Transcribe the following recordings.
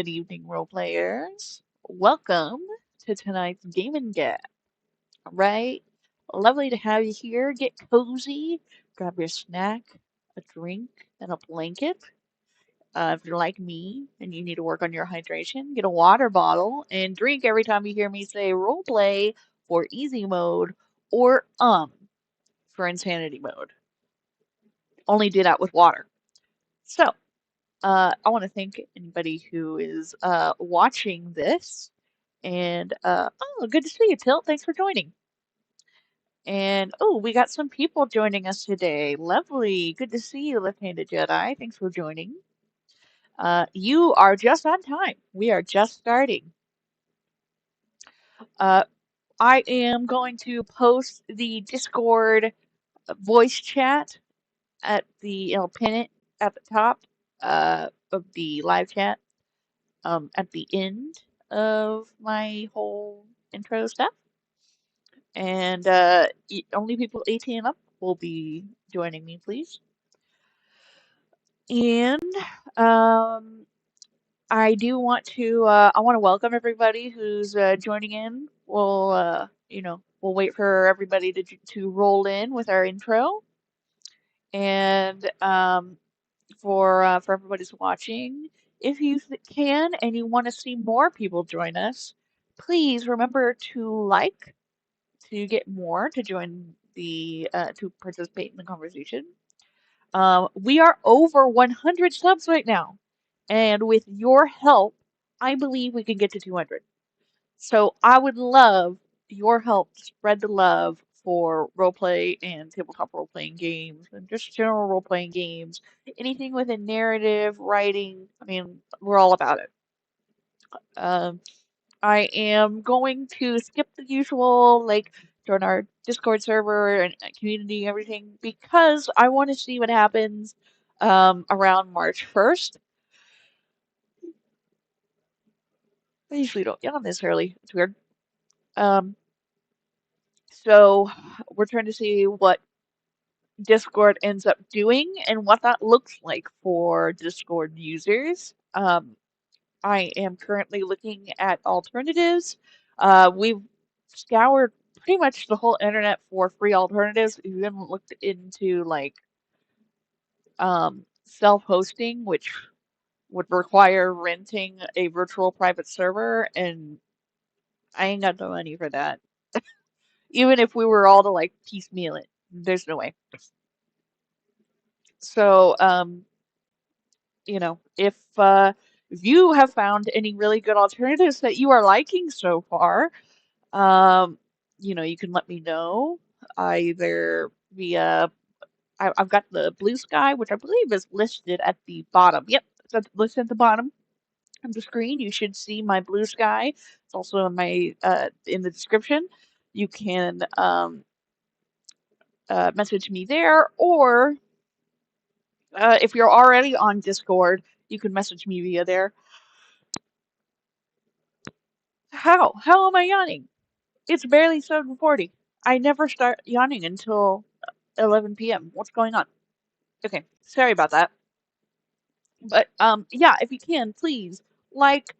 Good evening, role players. Welcome to tonight's Game and Gap. Right? Lovely to have you here. Get cozy, grab your snack, a drink, and a blanket. If you're like me and you need to work on your hydration, get a water bottle and drink every time you hear me say role play for easy mode or for insanity mode. Only do that with water. So, I want to thank anybody who is watching this. And oh, good to see you, Tilt. Thanks for joining. And oh, we got some people joining us today. Lovely. Good to see you, Left-Handed Jedi. Thanks for joining. You are just on time. We are just starting. Uh, I am going to post the Discord voice chat at the, pin it at the top of the live chat at the end of my whole intro stuff. And only people 18 and up will be joining me, please. And I do want to I want to welcome everybody who's joining in. We'll wait for everybody to roll in with our intro. And for everybody who's watching, if you can and you want to see more people join us, please remember to like to get more to join the to participate in the conversation. We are over 100 subs right now, and with your help, I believe we can get to 200. So I would love your help to spread the love for roleplay and tabletop role-playing games and just general role-playing games. Anything with a narrative, writing, I mean, we're all about it. Um, I am going to skip the usual, like, join our Discord server and community, everything, because I want to see what happens around March 1st. I usually don't yawn this early. It's weird. Um, so we're trying to see what Discord ends up doing and what that looks like for Discord users. I am currently looking at alternatives. We've scoured pretty much the whole internet for free alternatives. We haven't looked into like self-hosting, which would require renting a virtual private server, and I ain't got no money for that. Even if we were all to like piecemeal it, there's no way. So, if you have found any really good alternatives that you are liking so far, um, you can let me know either via I've got the Blue Sky, which I believe is listed at the bottom. Yep, it's listed at the bottom of the screen. You should see my Blue Sky. It's also in my in the description. You can message me there, or if you're already on Discord, you can message me via there. How? How am I yawning? It's barely 7:40. I never start yawning until 11 p.m. What's going on? Okay, sorry about that. But yeah, if you can, please like,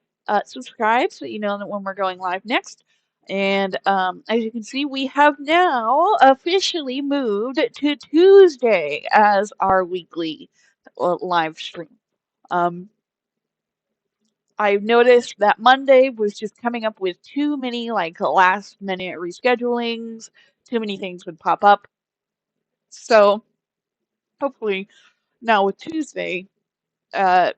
subscribe so you know that when we're going live next. And as you can see, we have now officially moved to Tuesday as our weekly live stream. I've noticed that Monday was just coming up with too many like last minute reschedulings, too many things would pop up. So hopefully now with Tuesday, uh,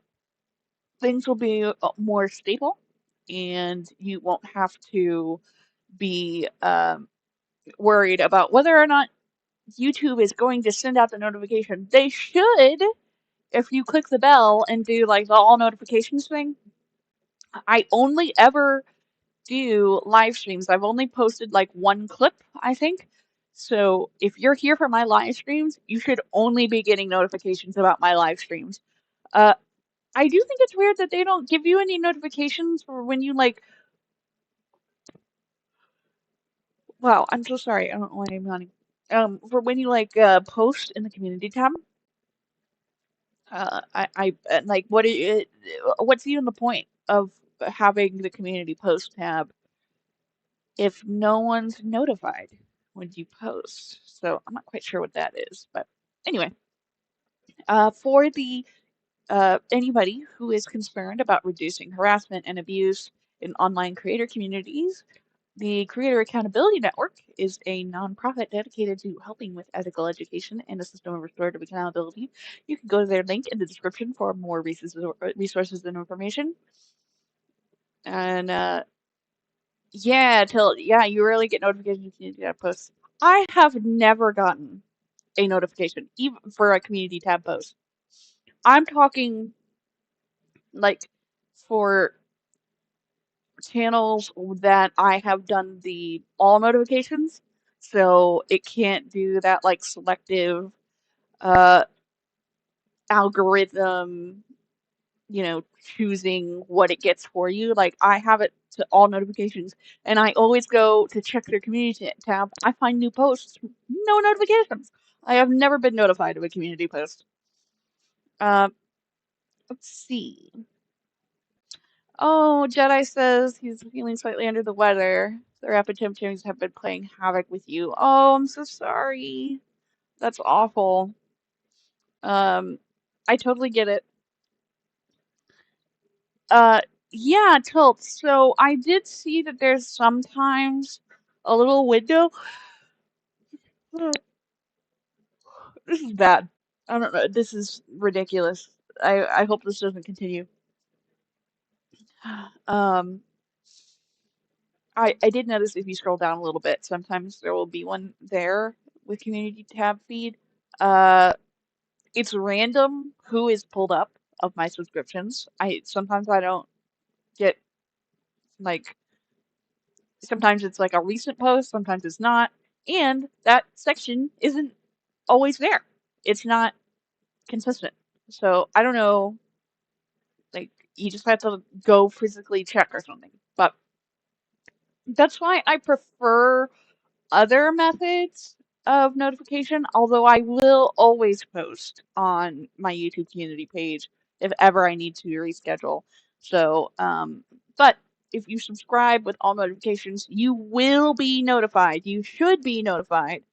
things will be more stable and you won't have to be worried about whether or not YouTube is going to send out the notification. They should if you click the bell and do like the all notifications thing. I only ever do live streams. I've only posted like one clip, I think. So if you're here for my live streams, you should only be getting notifications about my live streams. Uh, I do think it's weird that they don't give you any notifications for when you like. Wow, I'm so sorry. I don't know why I'm yawning. For when you like post in the community tab. Like, what's even the point of having the community post tab if no one's notified when you post? So I'm not quite sure what that is, but anyway, for the anybody who is concerned about reducing harassment and abuse in online creator communities, the Creator Accountability Network is a nonprofit dedicated to helping with ethical education and a system of restorative accountability. You can go to their link in the description for more resources and information. And yeah, you really get notifications if you do that post. I have never gotten a notification, even for a community tab post. I'm talking like for channels that I have done the all notifications, so it can't do that like selective uh algorithm, choosing what it gets for you. Like I have it to all notifications, and I always go to check their community tab. I find new posts, no notifications. I have never been notified of a community post. Uh, let's see. Oh, Jedi says he's feeling slightly under the weather. The rapid temperatures have been playing havoc with you. Oh, I'm so sorry. That's awful. Um, I totally get it. Uh, yeah, Tilt. So I did see that there's sometimes a little window. This is bad. I don't know. This is ridiculous. I hope this doesn't continue. Um, I did notice if you scroll down a little bit, sometimes there will be one there with community tab feed. Uh, it's random who is pulled up of my subscriptions. I don't get like sometimes it's like a recent post, sometimes it's not, and that section isn't always there. It's not consistent. So I don't know, like you just have to go physically check or something. But that's why I prefer other methods of notification, although I will always post on my YouTube community page if ever I need to reschedule. So, but if you subscribe with all notifications, you will be notified. You should be notified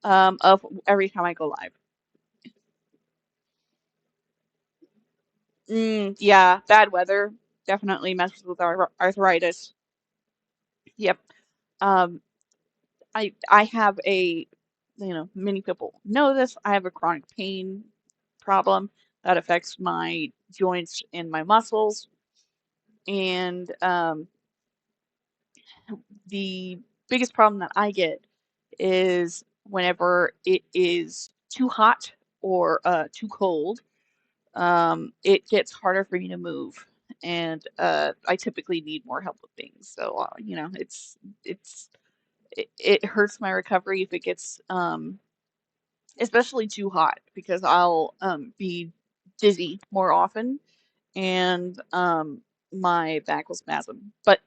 of every time I go live. Yeah, bad weather definitely messes with our arthritis. Yep. Um, I have many people know this. I have a chronic pain problem that affects my joints and my muscles. And the biggest problem that I get is whenever it is too hot or too cold, it gets harder for me to move. And I typically need more help with things. So, it's it hurts my recovery if it gets especially too hot because I'll be dizzy more often and my back will spasm. But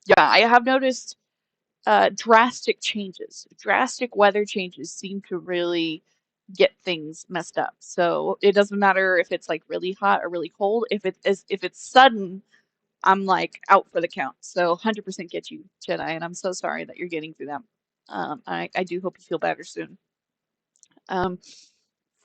yeah, I have noticed drastic changes. Drastic weather changes seem to really get things messed up. So it doesn't matter if it's like really hot or really cold. If it's sudden, I'm like out for the count. So 100% get you, Jedi, and I'm so sorry that you're getting through that. I do hope you feel better soon. Um,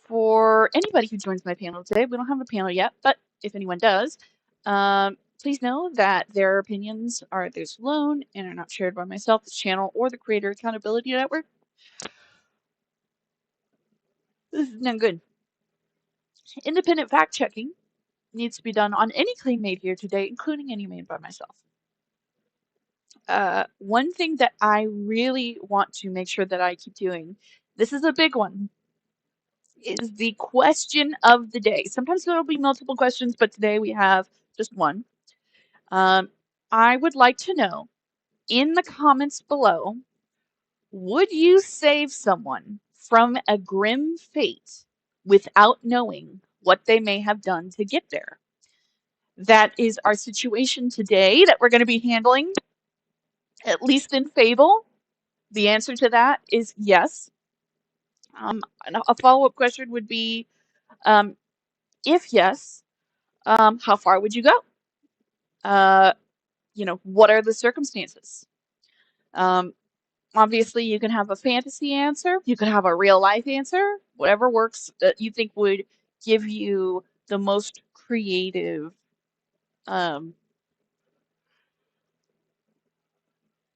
for anybody who joins my panel today, we don't have a panel yet, but if anyone does, please know that their opinions are theirs alone and are not shared by myself, this channel, or the Creator Accountability Network. This is not good. Independent fact checking needs to be done on any claim made here today, including any made by myself. One thing that I really want to make sure that I keep doing, this is a big one, is the question of the day. Sometimes there will be multiple questions, but today we have just one. I would like to know in the comments below, would you save someone from a grim fate without knowing what they may have done to get there? That is our situation today that we're going to be handling, at least in Fable. The answer to that is yes. A follow-up question would be, If yes, how far would you go? What are the circumstances? Obviously, you can have a fantasy answer. You can have a real life answer. Whatever works that you think would give you the most um,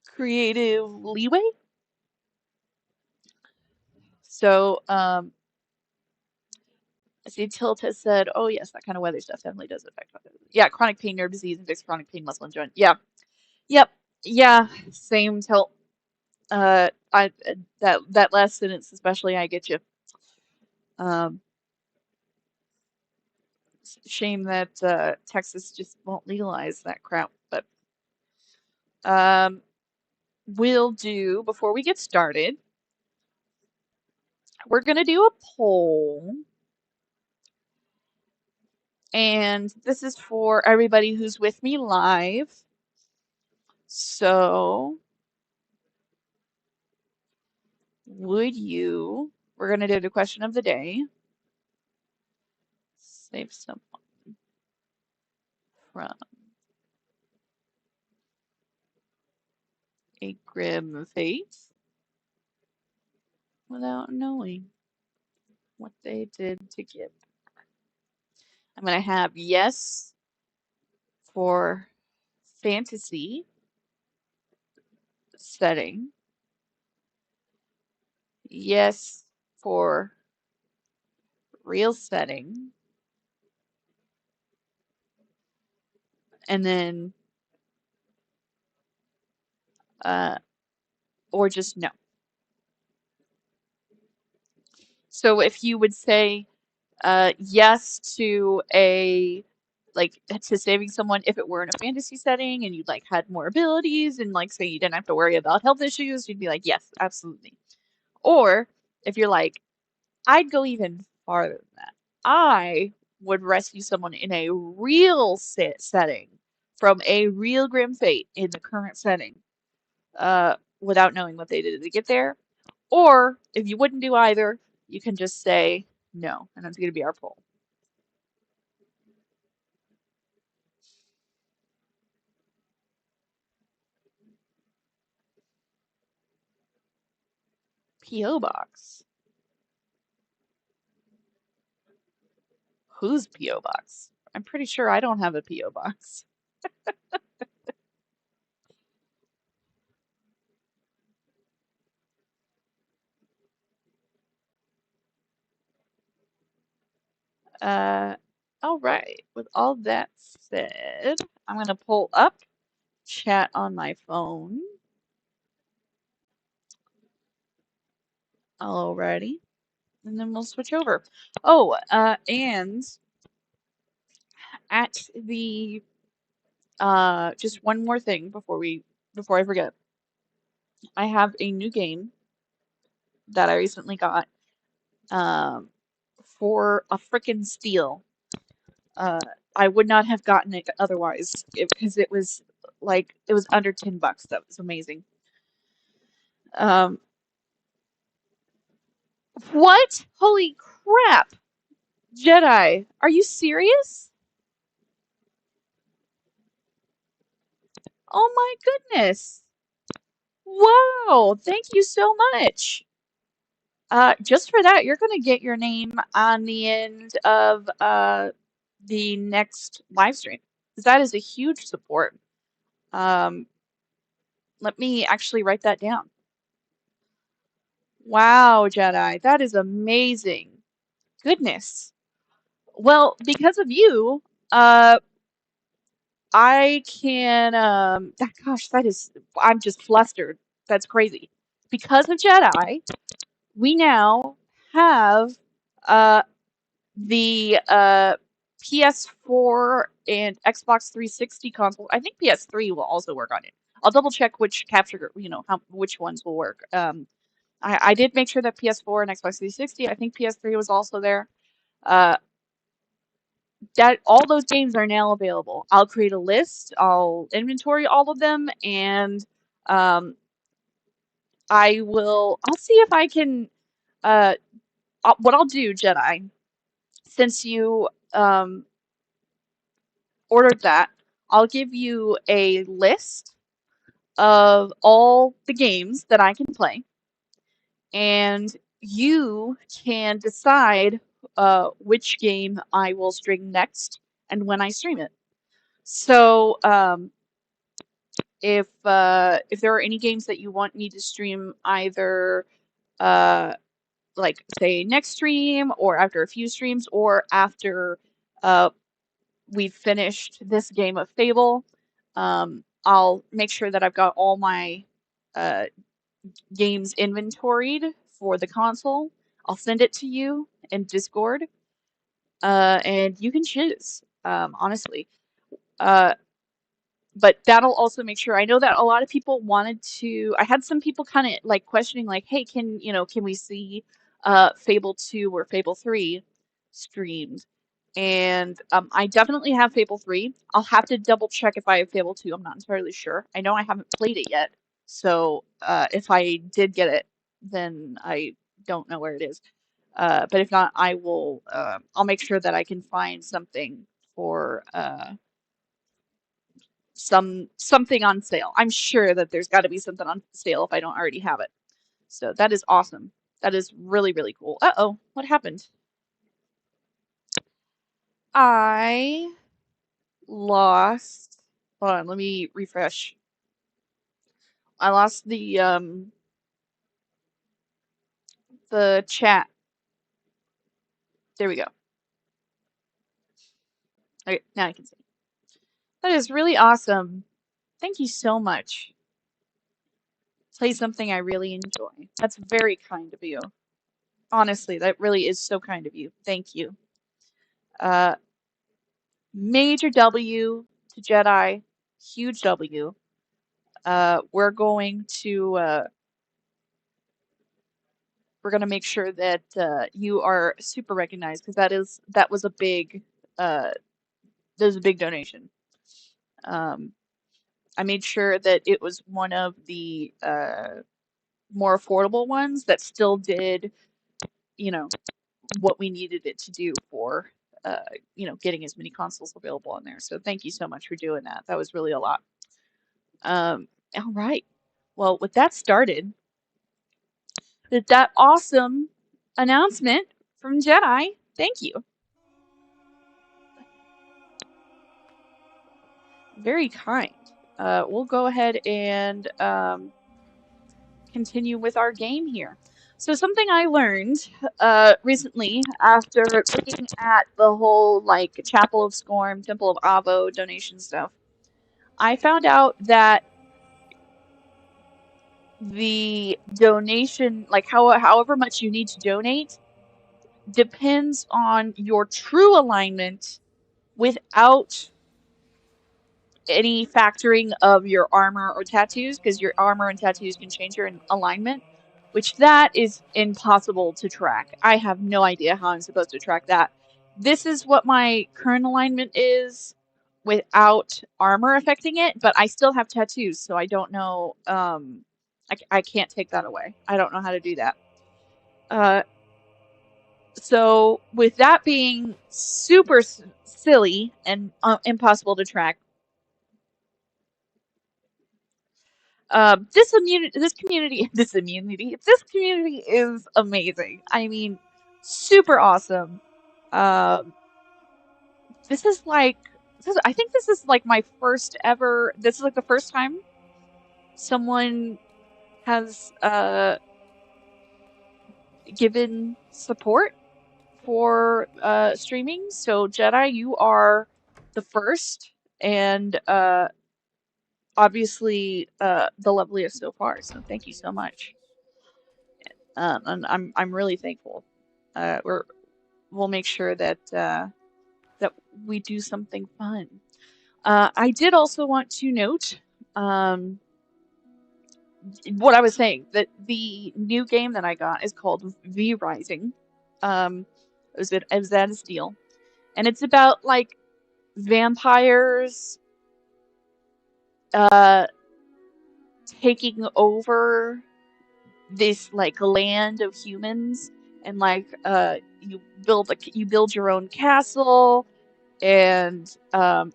creative leeway. So, I see Tilt has said, "Oh yes, that kind of weather stuff definitely does affect." Yeah, chronic pain, nerve disease, and fixed chronic pain, muscle and joint. Yeah, yep, yeah, same Tilt. That last sentence especially, I get you. Um, Shame that Texas just won't legalize that crap. But um, we'll do before we get started. We're gonna do a poll, and this is for everybody who's with me live. So, would you? We're gonna do the question of the day. Save someone from a grim fate without knowing what they did to get. I'm gonna have yes for fantasy setting, yes for real setting, and then uh, or just no. So if you would say yes to to saving someone if it were in a fantasy setting and you like had more abilities and like say you didn't have to worry about health issues, you'd be like yes, absolutely. Or if you're like, I'd go even farther than that. I would rescue someone in a real setting from a real grim fate in the current setting, without knowing what they did to get there. Or if you wouldn't do either, you can just say no, and that's going to be our poll. P.O. Box. Whose P.O. Box? I'm pretty sure I don't have a P.O. Box. All right. With all that said, I'm going to pull up chat on my phone. Alrighty. And then we'll switch over. Oh, and at the just one more thing before I forget. I have a new game that I recently got um for a frickin' steal. Uh, I would not have gotten it otherwise because it was under $10. That was amazing. Um, what? Holy crap! Jedi, are you serious? Oh my goodness! Wow, thank you so much. Just for that, you're gonna get your name on the end of the next live stream. That is a huge support. Um, Let me actually write that down. Wow, Jedi, that is amazing. Goodness. Well, because of you, I can gosh, I'm just flustered. That's crazy. Because of Jedi, we now have uh the PS4 and Xbox 360 console. I think PS3 will also work on it. I'll double check which which ones will work. I did make sure that PS4 and Xbox 360. I think PS3 was also there. Uh, that all those games are now available. I'll create a list. I'll inventory all of them, and um, I'll see if I can. Uh, what I'll do, Jedi, since you ordered that, I'll give you a list of all the games that I can play, and you can decide which game I will stream next and when I stream it. So if there are any games that you want me to stream either like say next stream or after a few streams or after uh, we've finished this game of Fable, I'll make sure that I've got all my uh, games inventoried for the console. I'll send it to you in Discord, and you can choose, honestly. Uh, but that'll also make sure. I know that a lot of people wanted to. I had some people kind of like questioning, like, "Hey, can we see Fable 2 or Fable 3 streamed?" And I definitely have Fable 3. I'll have to double check if I have Fable 2. I'm not entirely sure. I know I haven't played it yet, so if I did get it, then I don't know where it is. But if not, I will. I'll make sure that I can find something for something on sale. I'm sure that there's got to be something on sale if I don't already have it. So that is awesome. That is really, really cool. Uh-oh, what happened? I lost. Hold on, let me refresh. I lost the chat. There we go. Okay, now I can see. That is really awesome. Thank you so much. Play something I really enjoy. That's very kind of you. Honestly, that really is so kind of you. Thank you. Uh, Major W to Jedi. Huge W. We're going to make sure that you are super recognized because that was a big donation. I made sure that it was one of the more affordable ones that still did, you know, what we needed it to do for, getting as many consoles available on there. So thank you so much for doing that. That was really a lot. All right. Well, with that started, with that awesome announcement from Jedi, thank you. Very kind. We'll go ahead and continue with our game here. So something I learned recently after looking at the whole like Chapel of Scorn, Temple of Avo donation stuff, I found out that the donation, like however much you need to donate, depends on your true alignment without any factoring of your armor or tattoos, because your armor and tattoos can change your alignment, which that is impossible to track. I have no idea how I'm supposed to track that. This is what my current alignment is without armor affecting it, but I still have tattoos, so I don't know. I can't take that away. I don't know how to do that. So with that being super silly and impossible to track, this community is amazing. I mean, super awesome. Um, this is like, I think this is like my first ever. This is like the first time someone has given support for streaming. So Jedi, you are the first, and obviously the loveliest so far. So thank you so much. And I'm really thankful. We'll make sure that that we do something fun. I did also want to note what I was saying, that the new game that I got is called V Rising. It was at a steal, and it's about like vampires taking over this like land of humans and like you build your own castle, and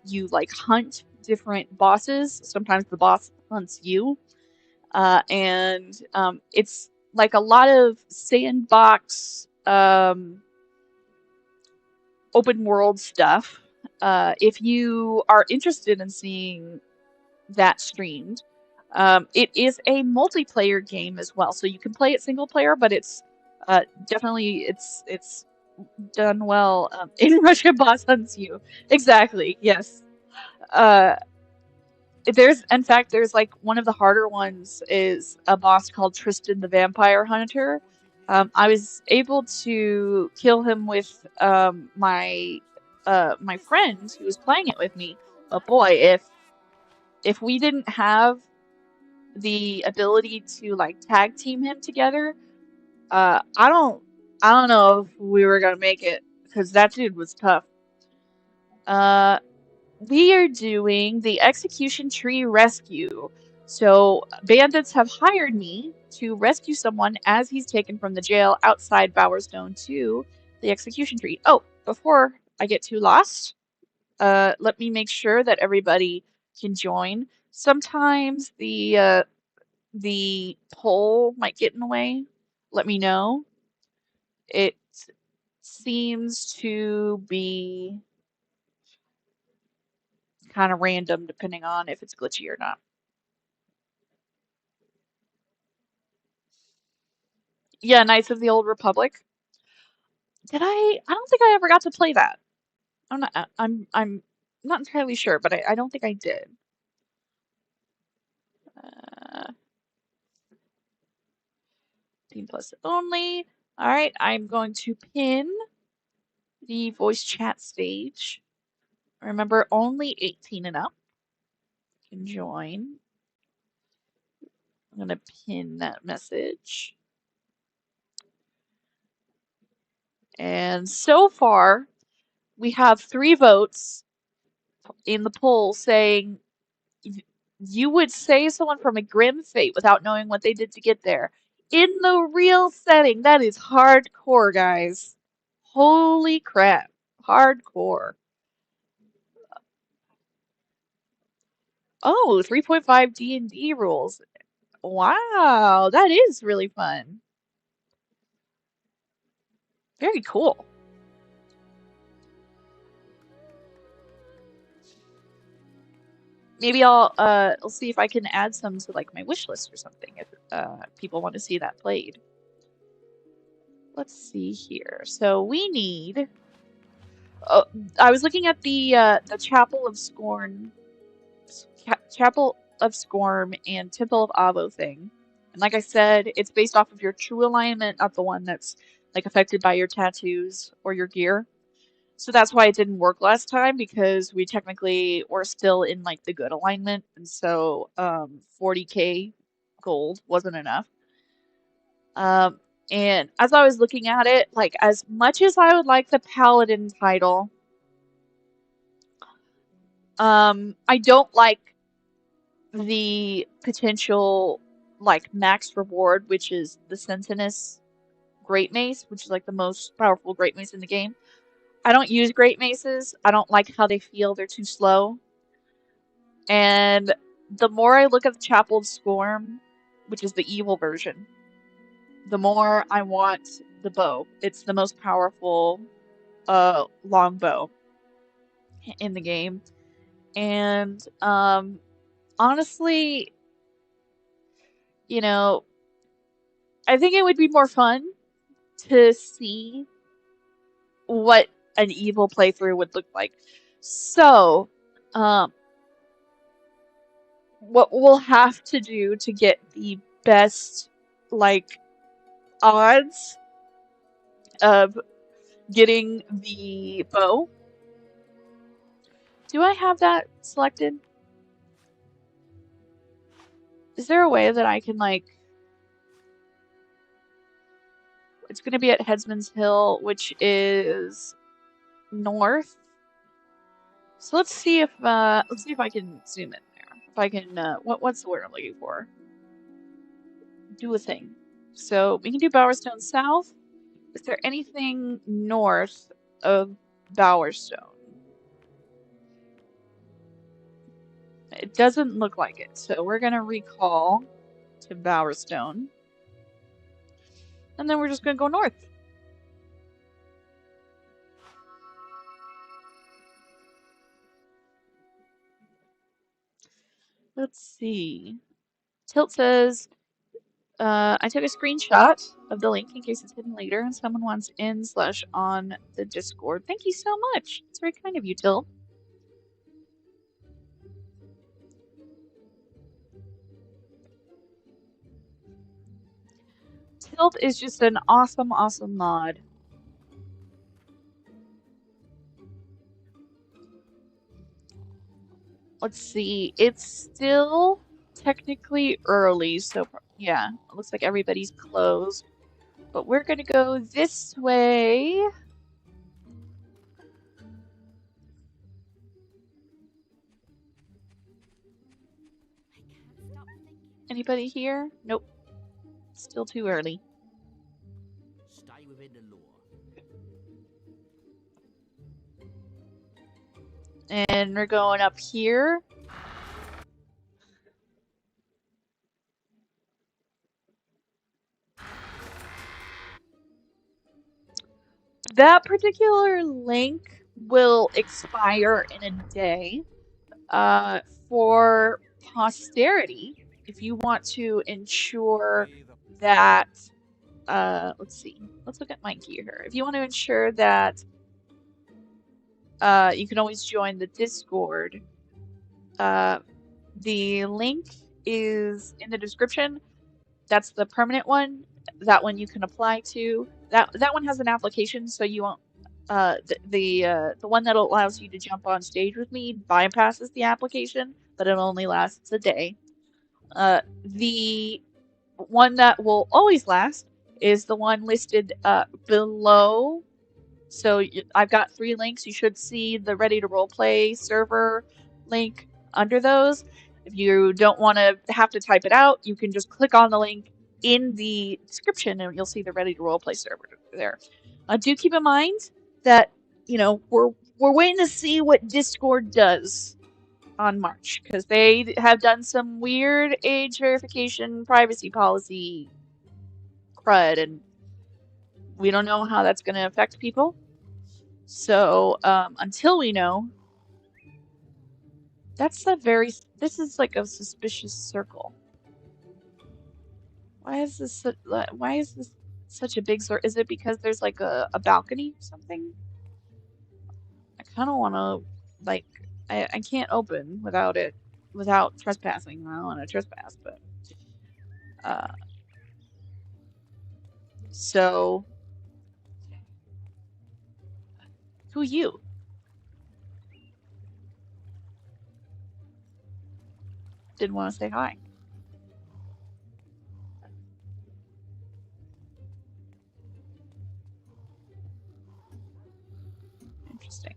you like hunt different bosses. Sometimes the boss hunts you, and it's like a lot of sandbox open world stuff. If you are interested in seeing that streamed, it is a multiplayer game as well, so you can play it single player, but it's definitely it's done well. In Russia, boss hunts you. Exactly. Yes. Uh, in fact, there's like one of the harder ones is a boss called Tristan the Vampire Hunter. I was able to kill him with my friend who was playing it with me. But boy, if we didn't have the ability to like tag team him together, I don't know if we were gonna make it because that dude was tough. Uh, we are doing the execution tree rescue. So bandits have hired me to rescue someone as he's taken from the jail outside Bowerstone to the execution tree. Oh, before I get too lost, let me make sure that everybody can join. Sometimes the poll might get in the way. Let me know. It seems to be kind of random depending on if it's glitchy or not. Yeah, Knights of the Old Republic. Did I? I don't think I ever got to play that. I'm not entirely sure, but I don't think I did. Uh, Team Plus only. All right, I'm going to pin the voice chat stage. Remember, only 18 and up can join. I'm going to pin that message. And so far, we have 3 votes in the poll saying you would save someone from a grim fate without knowing what they did to get there. In the real setting, that is hardcore, guys. Holy crap. Hardcore. Oh, 3.5 D&D rules. Wow, that is really fun. Very cool. Maybe I'll see if I can add some to like my wish list or something if people want to see that played. Let's see here. So we need. Oh, I was looking at the Chapel of Scorn, Chapel of Scorn and Temple of Avo thing, and like I said, it's based off of your true alignment, not the one that's like affected by your tattoos or your gear. So that's why it didn't work last time because we technically were still in like the good alignment, and so 40k gold wasn't enough. Um, and as I was looking at it, like as much as I would like the paladin title, I don't like the potential like max reward, which is the Sentinus Great Mace, which is like the most powerful Great Mace in the game. I don't use Great Maces. I don't like how they feel. They're too slow. And the more I look at the Chapel of Scorn, which is the evil version, the more I want the bow. It's the most powerful longbow in the game. And honestly, you know, I think it would be more fun to see what an evil playthrough would look like. So, um, what we'll have to do to get the best, like, odds of getting the bow. Do I have that selected? Is there a way that I can, like, it's going to be at Headsman's Hill, which is north. So let's see if I can zoom in there. If I can, what's the word I'm looking for? Do a thing. So we can do Bowerstone South. Is there anything north of Bowerstone? It doesn't look like it, so we're gonna recall to Bowerstone. And then we're just gonna go north. Let's see. Tilt says, I took a screenshot of the link in case it's hidden later and someone wants in/on the Discord. Thank you so much. It's very kind of you, Tilt. Tilt is just an awesome, awesome mod. Let's see. It's still technically early, so yeah, it looks like everybody's closed. But we're gonna go this way. Anybody here? Nope. Still too early. Stay within the law. And we're going up here. That particular link will expire in a day. For posterity, if you want to ensure that, let's see, let's look at my key here. If you want to ensure that you can always join the Discord, the link is in the description. That's the permanent one. That one you can apply to. That one has an application, so you won't. The one that allows you to jump on stage with me bypasses the application, but it only lasts a day. The one that will always last is the one listed below. So I've got 3 links. You should see the Ready to Roleplay server link under those. If you don't want to have to type it out, you can just click on the link in the description and you'll see the Ready to Roleplay server there. Do keep in mind that, you know, we're waiting to see what Discord does on March, because they have done some weird age verification privacy policy crud, and we don't know how that's going to affect people. So until we know, this is like a suspicious circle. Why is this such a big circle? Is it because there's like a balcony or something? I kind of want to, like, I can't open without trespassing. I don't want to trespass, but so who you? Didn't want to say hi. Interesting.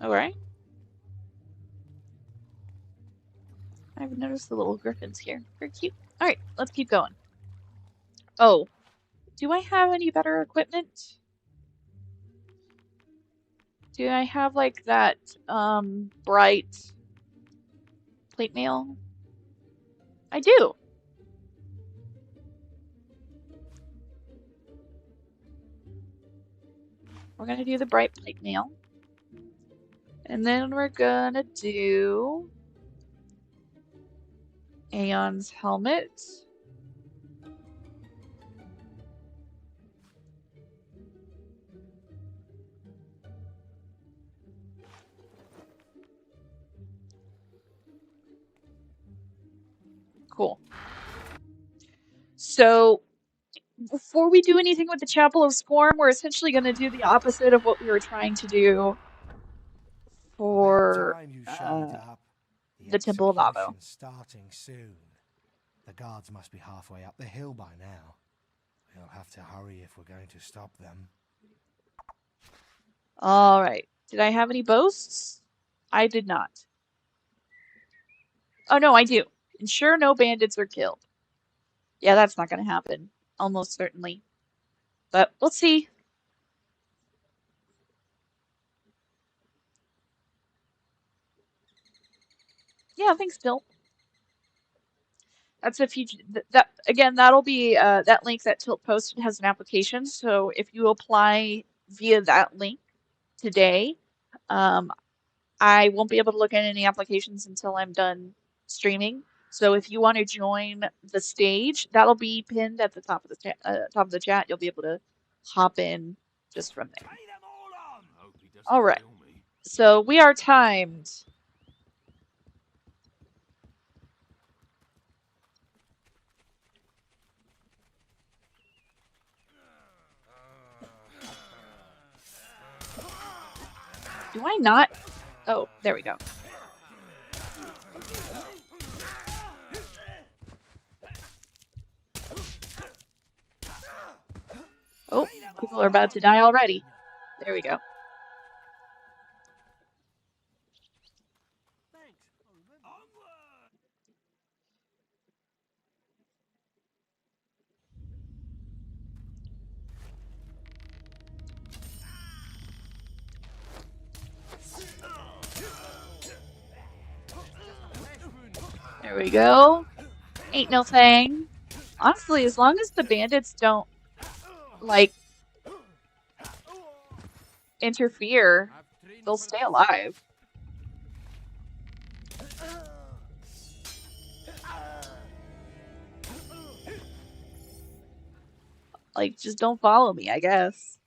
All right. I've noticed the little griffins here. Very cute. All right, let's keep going. Oh, do I have any better equipment? Do I have like that bright plate mail? I do. We're gonna do the bright plate mail. And then we're gonna do Aeon's helmet. Cool. So before we do anything with the Chapel of Scorn, we're essentially going to do the opposite of what we were trying to do for the Temple of Abo. Starting soon. The guards must be halfway up the hill by now. We'll have to hurry if we're going to stop them. All right. Did I have any boasts? I did not. Oh, no, I do. Ensure no bandits are killed. Yeah, that's not going to happen. Almost certainly. But we'll see. Yeah, thanks, Bill. That's a future that again, that'll be that link that Tilt posted has an application. So if you apply via that link today, um, I won't be able to look at any applications until I'm done streaming. So if you want to join the stage, that'll be pinned at the top of the top of the chat. You'll be able to hop in just from there. All right. So we are timed. Do I not? Oh, there we go. Oh, people are about to die already. There we go. There we go. Ain't no thing. Honestly, as long as the bandits don't, like, interfere, they'll stay alive. Like, just don't follow me, I guess.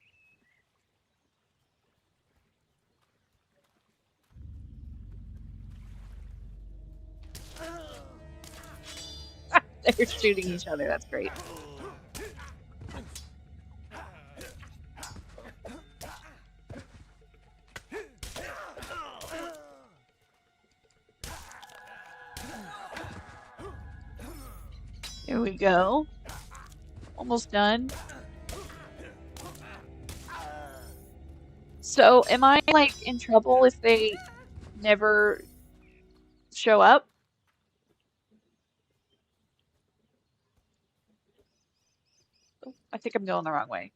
They're shooting each other, that's great. Here we go. Almost done. So, am I, like, in trouble if they never show up? Oh, I think I'm going the wrong way.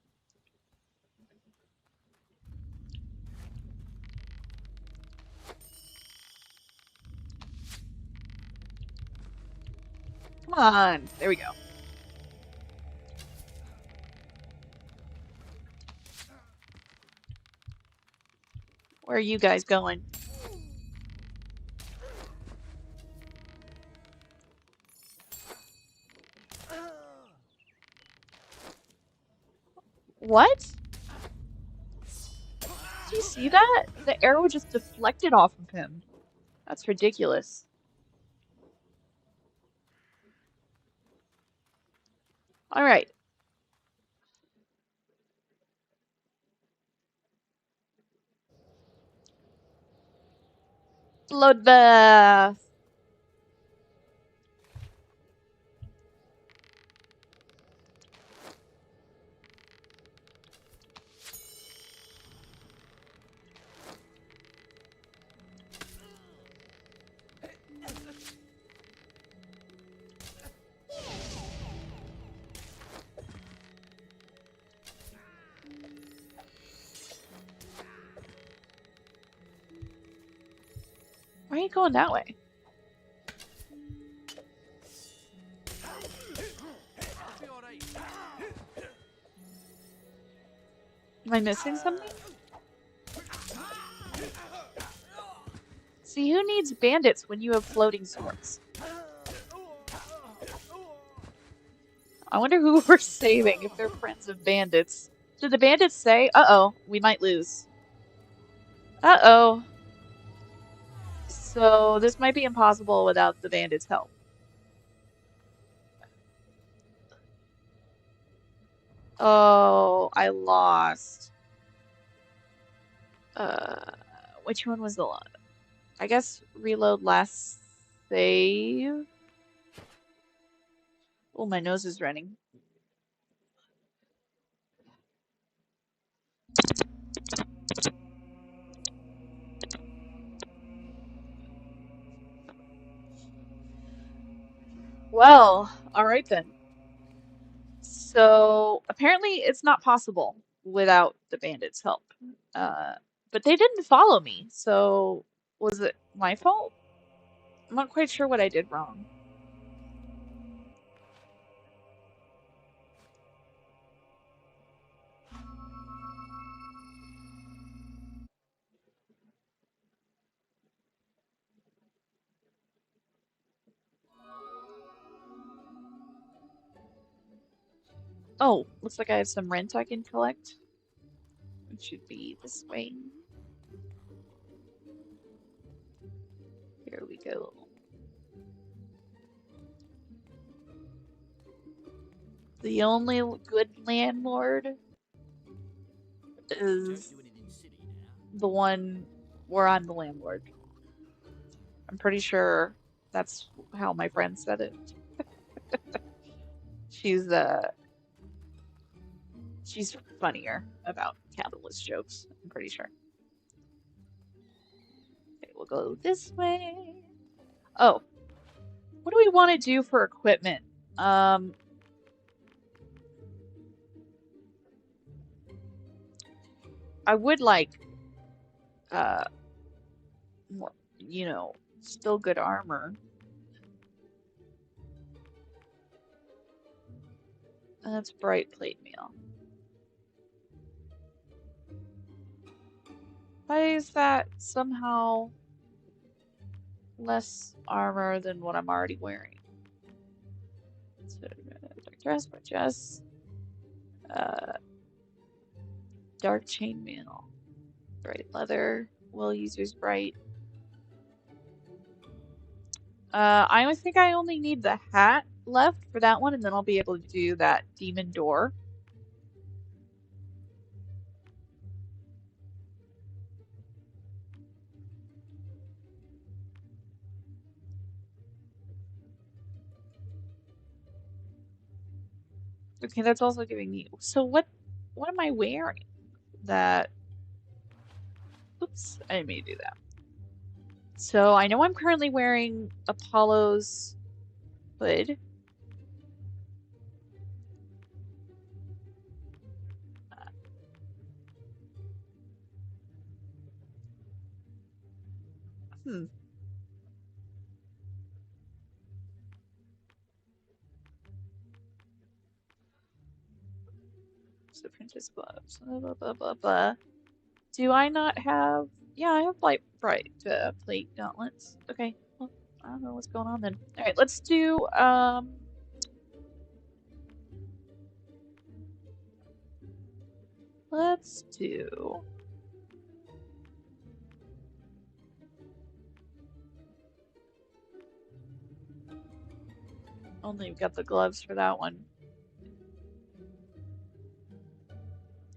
Come on. There we go. Where are you guys going? What? Did you see that? The arrow just deflected off of him. That's ridiculous. All right. Bloodbath. Why are you going that way? Am I missing something? See, who needs bandits when you have floating swords? I wonder who we're saving if they're friends of bandits. Did the bandits say, uh-oh, we might lose? Uh-oh. So this might be impossible without the bandits' help. Oh, I lost. Which one was the one? I guess reload last save. Oh, my nose is running. Well, all right then. So apparently it's not possible without the bandits' help. But they didn't follow me, so was it my fault? I'm not quite sure what I did wrong. Oh, looks like I have some rent I can collect. It should be this way. Here we go. The only good landlord is the one where I'm the landlord. I'm pretty sure that's how my friend said it. She's funnier about capitalist jokes, I'm pretty sure. Okay, we'll go this way. Oh, what do we want to do for equipment? I would like more, still good armor. That's bright plate mail. Why is that somehow less armor than what I'm already wearing? So, dark dress, dark chainmail, bright leather, will users bright. I think I only need the hat left for that one, and then I'll be able to do that demon door. Okay, that's also giving me. So what am I wearing? That. Oops, I didn't mean to do that. So I know I'm currently wearing Apollo's hood. So princess gloves. Blah, blah, blah, blah. Do I not have? Yeah, I have bright plate gauntlets. Okay, well, I don't know what's going on then. All right, let's do Let's do. Only got the gloves for that one.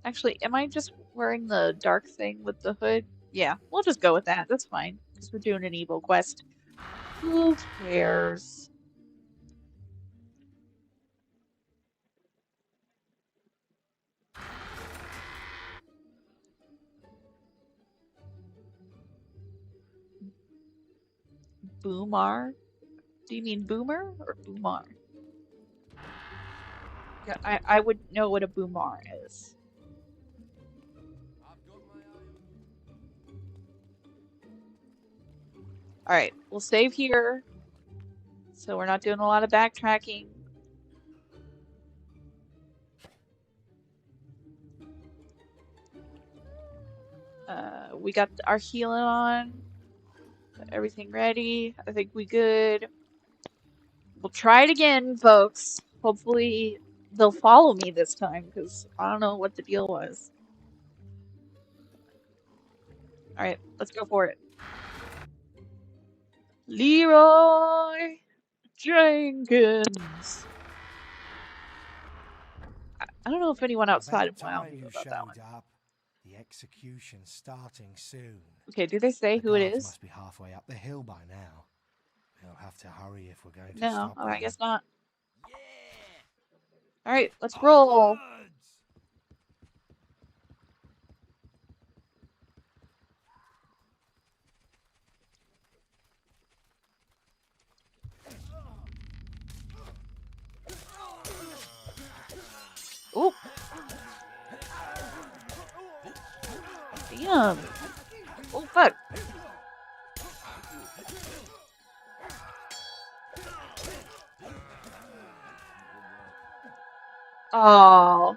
Actually, am I just wearing the dark thing with the hood? Yeah, we'll just go with that. That's fine, because we're doing an evil quest. Who cares? Boomar? Do you mean boomer or boomar? Yeah, I would know what a boomar is. Alright, we'll save here. So we're not doing a lot of backtracking. We got our healing on. Everything ready. I think we good. We'll try it again, folks. Hopefully they'll follow me this time, because I don't know what the deal was. Alright, let's go for it. Leroy Jenkins. I don't know if anyone outside of WoW knew about that one. Up. The execution's starting soon. Okay, do they say who it is? Must be halfway up the hill by now. We'll have to hurry if we're going to No, stop. oh, I guess not. All right, let's roll. Oh, damn. Oh, fuck. Oh.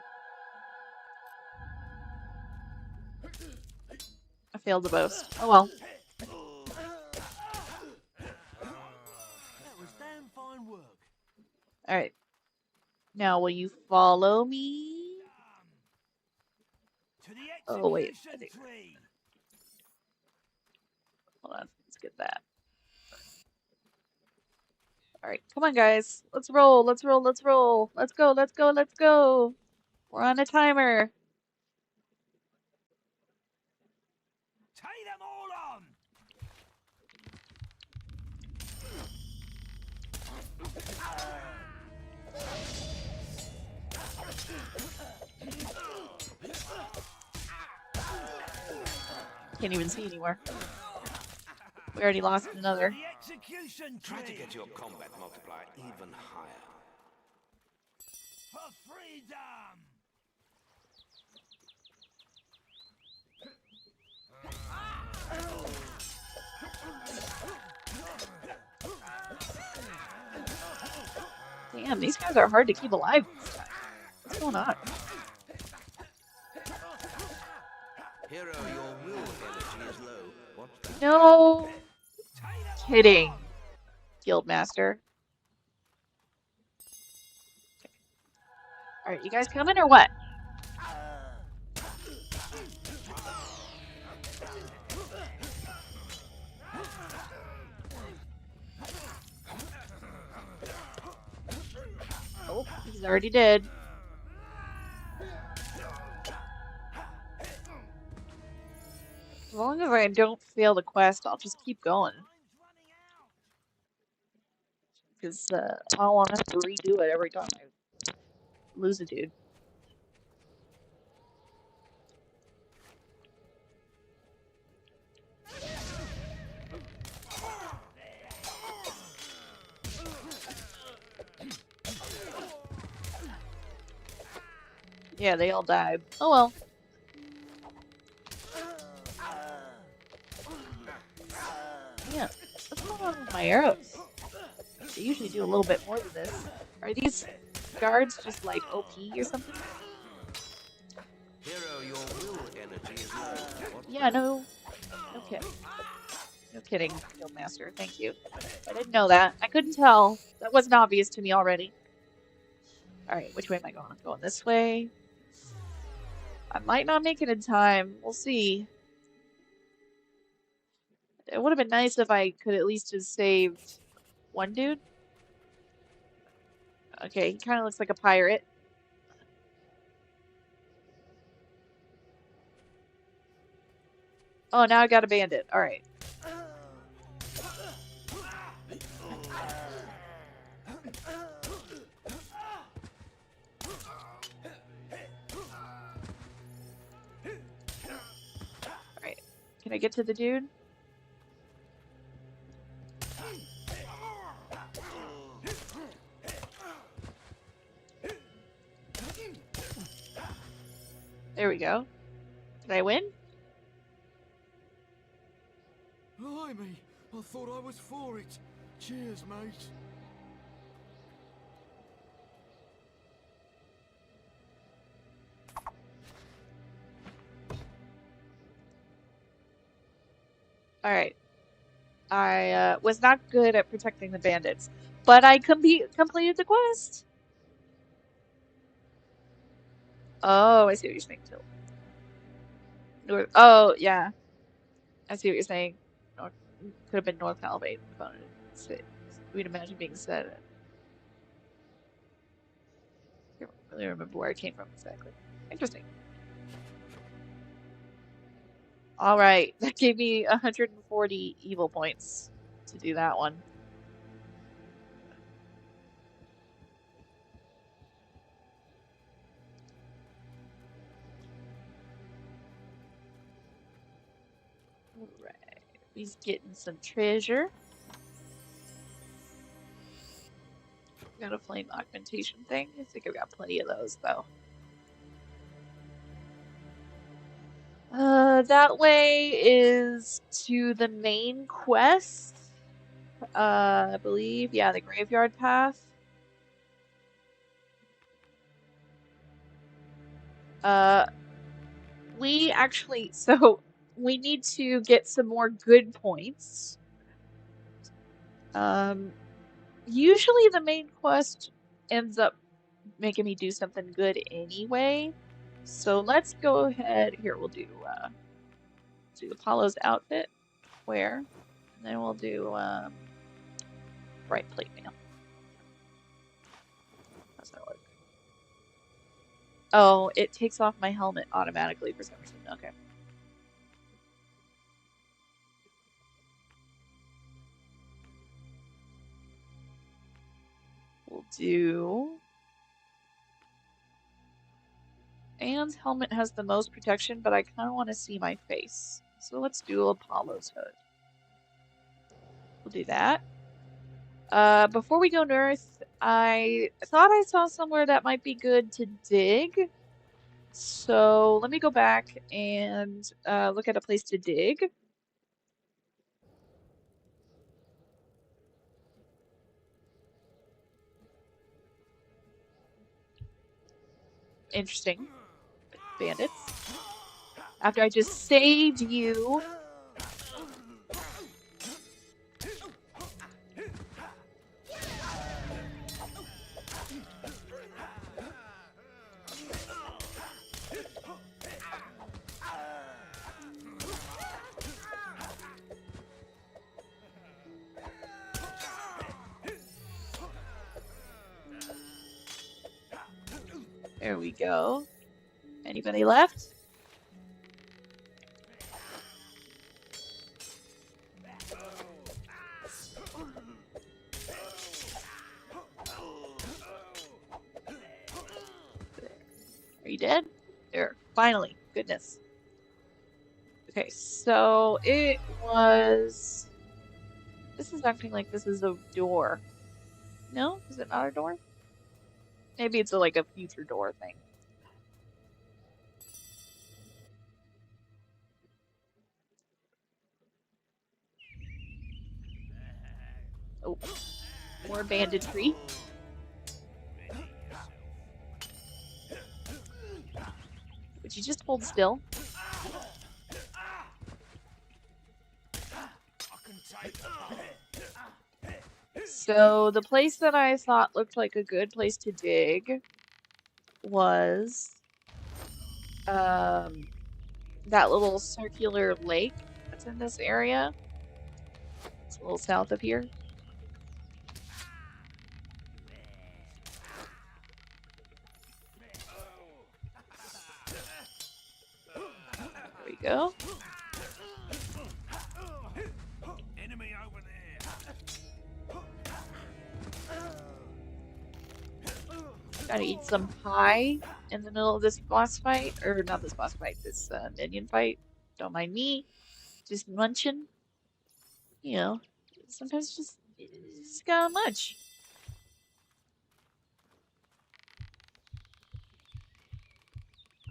I failed the boast. Oh well. That was damn fine work. Alright. Now, will you follow me? To the Oh, wait. I execution think. tree. Hold on. Let's get that. Alright. Come on, guys. Let's roll. Let's roll. Let's roll. Let's go. Let's go. Let's go. We're on a timer. Take them all on. Can't even see anymore. We already lost another. The execution tree. Try to get your combat multiplier even higher. For freedom. Damn, these guys are hard to keep alive this time. What's going on? Hero, your will energy is low. What's that? No kidding, Guildmaster. Alright, you guys coming or what? Oh, he's already dead. As long as I don't fail the quest, I'll just keep going. Because I don't want to have to redo it every time I lose a dude. Yeah, they all died. Oh well. Yeah, what's going on with my arrows? They usually do a little bit more than this. Are these guards just like OP or something? Hero, your will energy is low. What's Yeah, that? no kidding. No kidding, Guildmaster. Thank you. I didn't know that. I couldn't tell. That wasn't obvious to me already. Alright, which way am I going? I'm going this way. I might not make it in time. We'll see. It would have been nice if I could at least have saved one dude. Okay, he kind of looks like a pirate. Oh, now I got a bandit. Alright. Alright. Can I get to the dude? There we go. Did I win? Blimey, I thought I was for it. Cheers, mate. Alright. I was not good at protecting the bandits, but I completed the quest. Oh, I see what you're saying, Phil. North. Oh, yeah. I see what you're saying. North, could have been North Halibate. We'd imagine being said. I don't really remember where it came from exactly. Interesting. All right, that gave me 140 evil points to do that one. All right, he's getting some treasure. Got a flame augmentation thing. I think I've got plenty of those though. That way is to the main quest. I believe, yeah, the graveyard path. We actually, so we need to get some more good points. Usually the main quest ends up making me do something good anyway. So let's go ahead. Here, we'll do Apollo's outfit. Wear. And then we'll do bright plate mail. How's that look? Oh, it takes off my helmet automatically for some reason. Okay. We'll do... Anne's helmet has the most protection, but I kind of want to see my face. So let's do Apollo's hood. We'll do that. Before we go north, I thought I saw somewhere that might be good to dig. So let me go back and look at a place to dig. Interesting. Bandits. After I just saved you. There we go. Anybody left? Are you dead? There. Finally. Goodness. Okay, so it was... This is acting like this is a door. No? Is it not a door? Maybe it's like a future door thing. Oh. More banditry. Would you just hold still? So the place that I thought looked like a good place to dig was that little circular lake that's in this area. It's a little south of here. There we go. Enemy over there. Gotta eat some pie in the middle of this boss fight, or not this boss fight, this minion fight. Don't mind me, just munching. You know, sometimes just got much.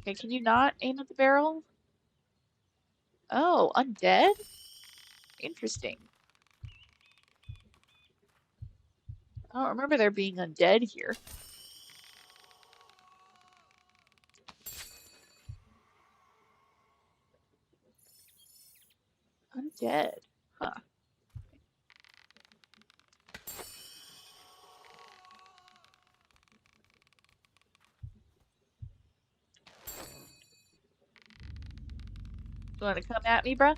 Okay, can you not aim at the barrel? Oh, undead? Interesting. I don't remember there being undead here. Undead. Huh. You want to come at me, bruh?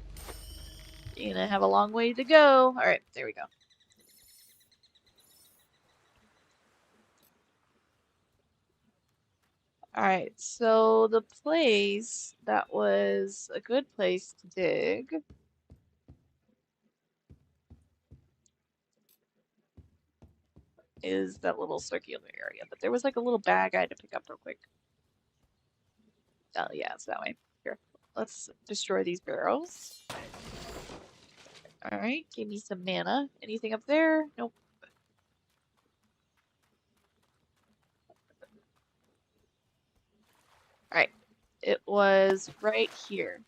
You're gonna have a long way to go. Alright, there we go. Alright, so the place that was a good place to dig is that little circular area. But there was like a little bag I had to pick up real quick. Oh yeah, it's that way. Here, let's destroy these barrels. Alright, give me some mana. Anything up there? Nope. Alright, it was right here.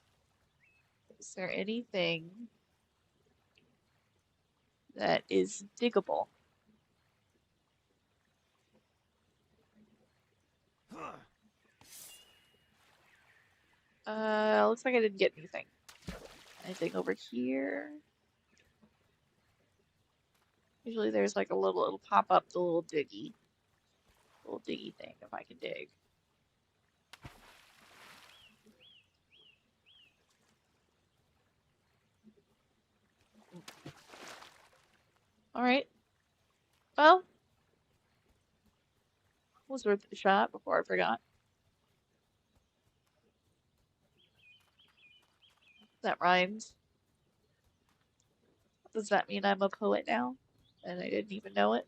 Is there anything that is diggable? Looks like I didn't get anything. Anything over here? Usually there's like a little, it'll pop up the little diggy thing if I can dig. Alright. Well, was worth a shot before I forgot. That rhymes. Does that mean I'm a poet now? And I didn't even know it?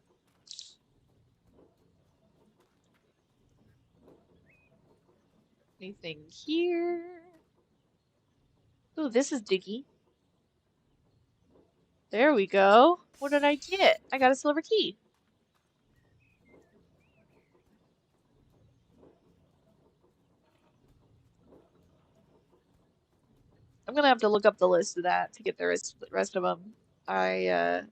Anything here? Ooh, this is diggy. There we go. What did I get? I got a silver key. I'm gonna have to look up the list of that to get the rest of them. I'm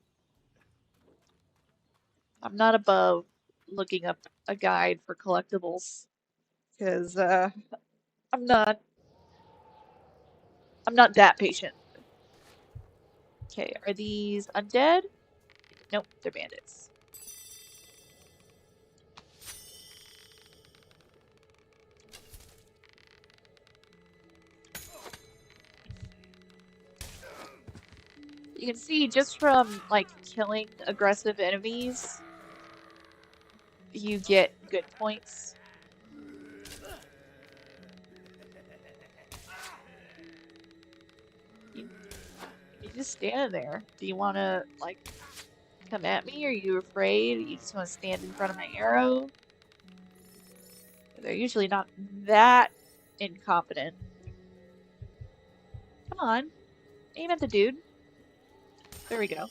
not above looking up a guide for collectibles because I'm not that patient. Okay, are these undead? Nope, they're bandits. You can see just from like killing aggressive enemies, you get good points. You're just standing there. Do you want to like come at me? Are you afraid? You just want to stand in front of my arrow? They're usually not that incompetent. Come on, aim at the dude. There we go.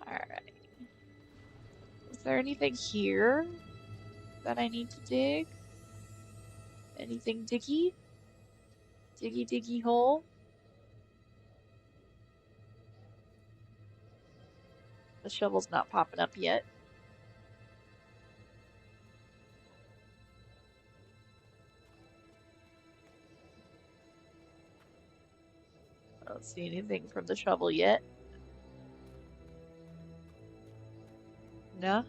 Alright. Is there anything here that I need to dig? Anything diggy? Diggy diggy hole? The shovel's not popping up yet. I don't see anything from the shovel yet. No?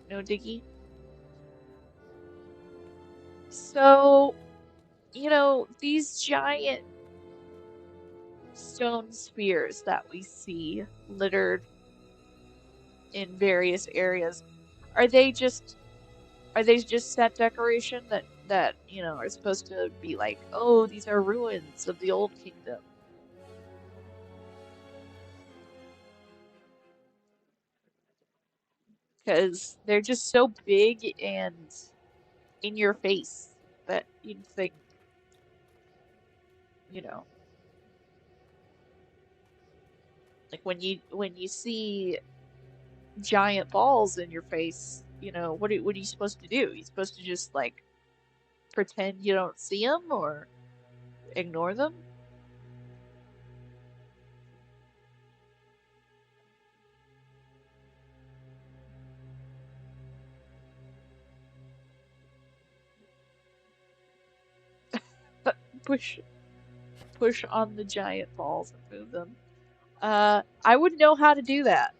No diggy? So, you know, these giant stone spheres that we see littered in various areas, are they just set decoration that, you know, are supposed to be like, oh, these are ruins of the old kingdom? Because they're just so big and in your face that you'd think, you know, like when you see giant balls in your face, you know, what are you supposed to do? You supposed to just like pretend you don't see them or ignore them? Push on the giant balls and move them. I wouldn't know how to do that.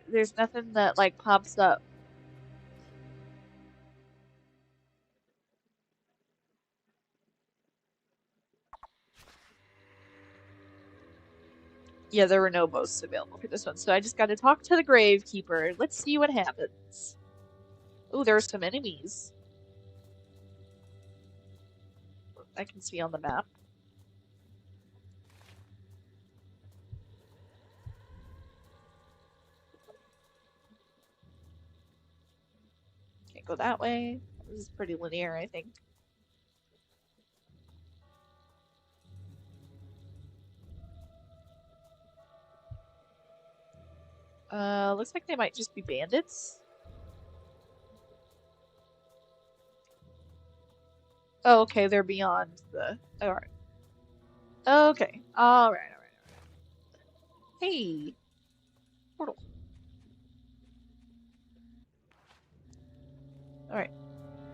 There's nothing that like pops up. Yeah, there were no boasts available for this one, so I just got to talk to the gravekeeper. Let's see what happens. Oh, there are some enemies I can see on the map. Can't go that way. This is pretty linear, I think. Looks like they might just be bandits. Oh, okay, they're beyond the. Alright. Okay. Alright. Hey! Portal. Alright.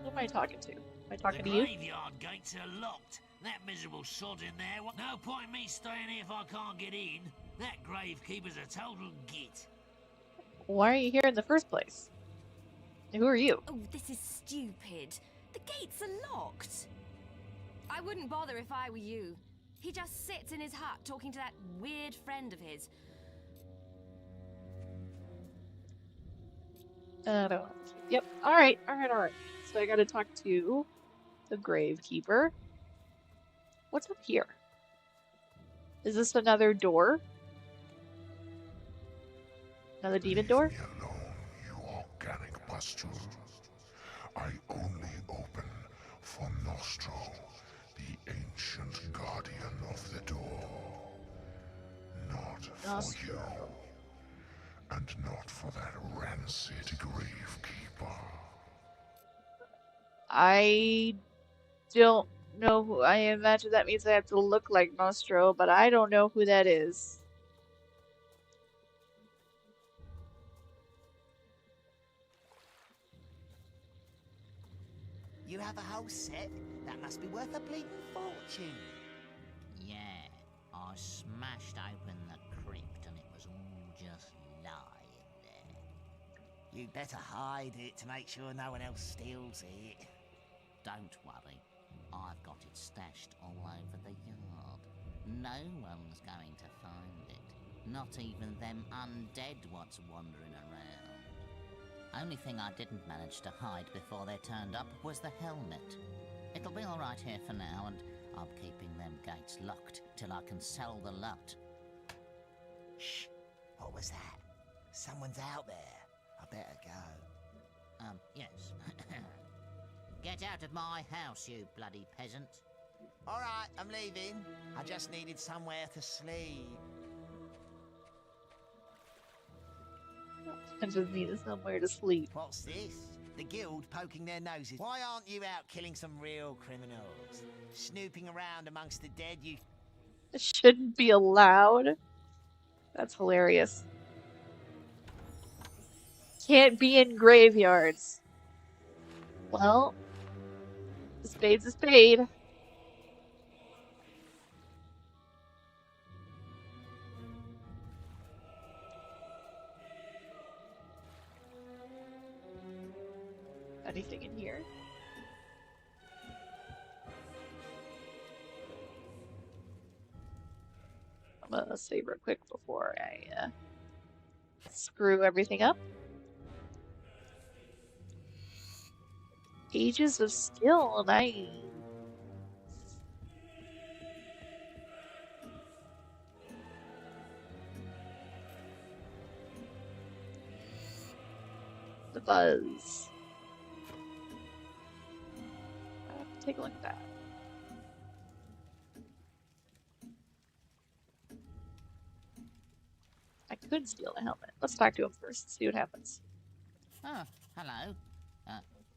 Who am I talking to? Am I talking The to you? graveyard gates are locked. That miserable sod in there. No point in me staying here if I can't get in. That gravekeeper's a total git. Why are you here in the first place? Who are you? Oh, this is stupid. The gates are locked. I wouldn't bother if I were you. He just sits in his hut talking to that weird friend of his. No. Yep. Alright. So I gotta talk to the gravekeeper. What's up here? Is this another door? Another demon door? Leave me alone, you organic pustule. I only open for Nostro, the ancient guardian of the door. Not for you, and not for that rancid gravekeeper. I don't know who. I imagine that means I have to look like Nostro, but I don't know who that is. You have a whole set? That must be worth a bleeding fortune. Yeah, I smashed open the crypt and it was all just lying there. You'd better hide it to make sure no one else steals it. Don't worry, I've got it stashed all over the yard. No one's going to find it, not even them undead what's wandering around. Only thing I didn't manage to hide before they turned up was the helmet. It'll be all right here for now, and I'm keeping them gates locked till I can sell the lot. Shh! What was that? Someone's out there. I better go. Yes. Get out of my house, you bloody peasant. All right, I'm leaving. I just needed somewhere to sleep. I just needed somewhere to sleep. What's this? The guild poking their noses. Why aren't you out killing some real criminals? Snooping around amongst the dead, you... It shouldn't be allowed. That's hilarious. Can't be in graveyards. Well, a spade's a spade. Anything in here? I'm gonna save real quick before I screw everything up. Ages of skill, nice. The buzz. Take a look at that. I could steal the helmet. Let's talk to him first, see what happens. Oh, hello.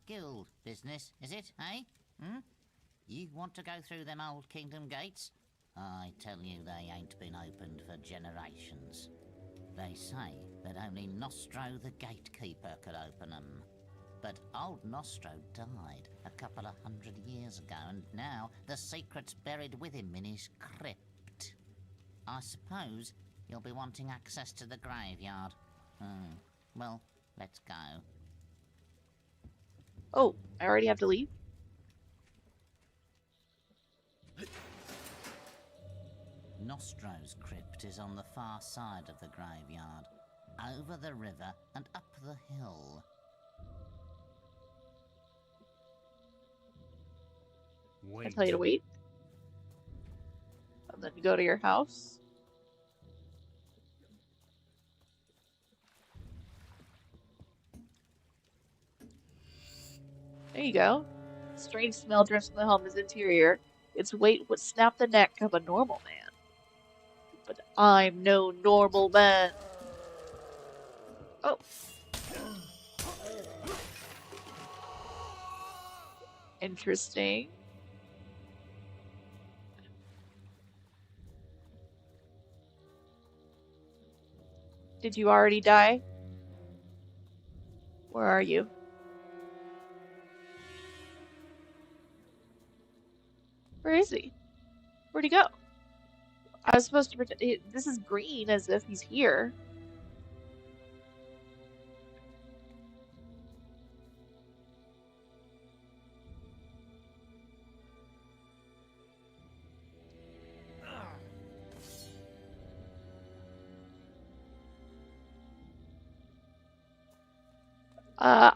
Guild business, is it, eh? You want to go through them old kingdom gates? I tell you, they ain't been opened for generations. They say that only Nostro the gatekeeper could open them. But old Nostro died a couple of 100 years ago, and now the secret's buried with him in his crypt. I suppose you'll be wanting access to the graveyard. Well, let's go. Oh, I already have to leave? Nostro's crypt is on the far side of the graveyard, over the river and up the hill. I tell you to wait. And then you go to your house. There you go. Strange smell drifts from the helmet's interior. Its weight would snap the neck of a normal man. But I'm no normal man. Oh. Interesting. Did you already die? Where are you? Where is he? Where'd he go? I was supposed to pretend. This is green as if he's here.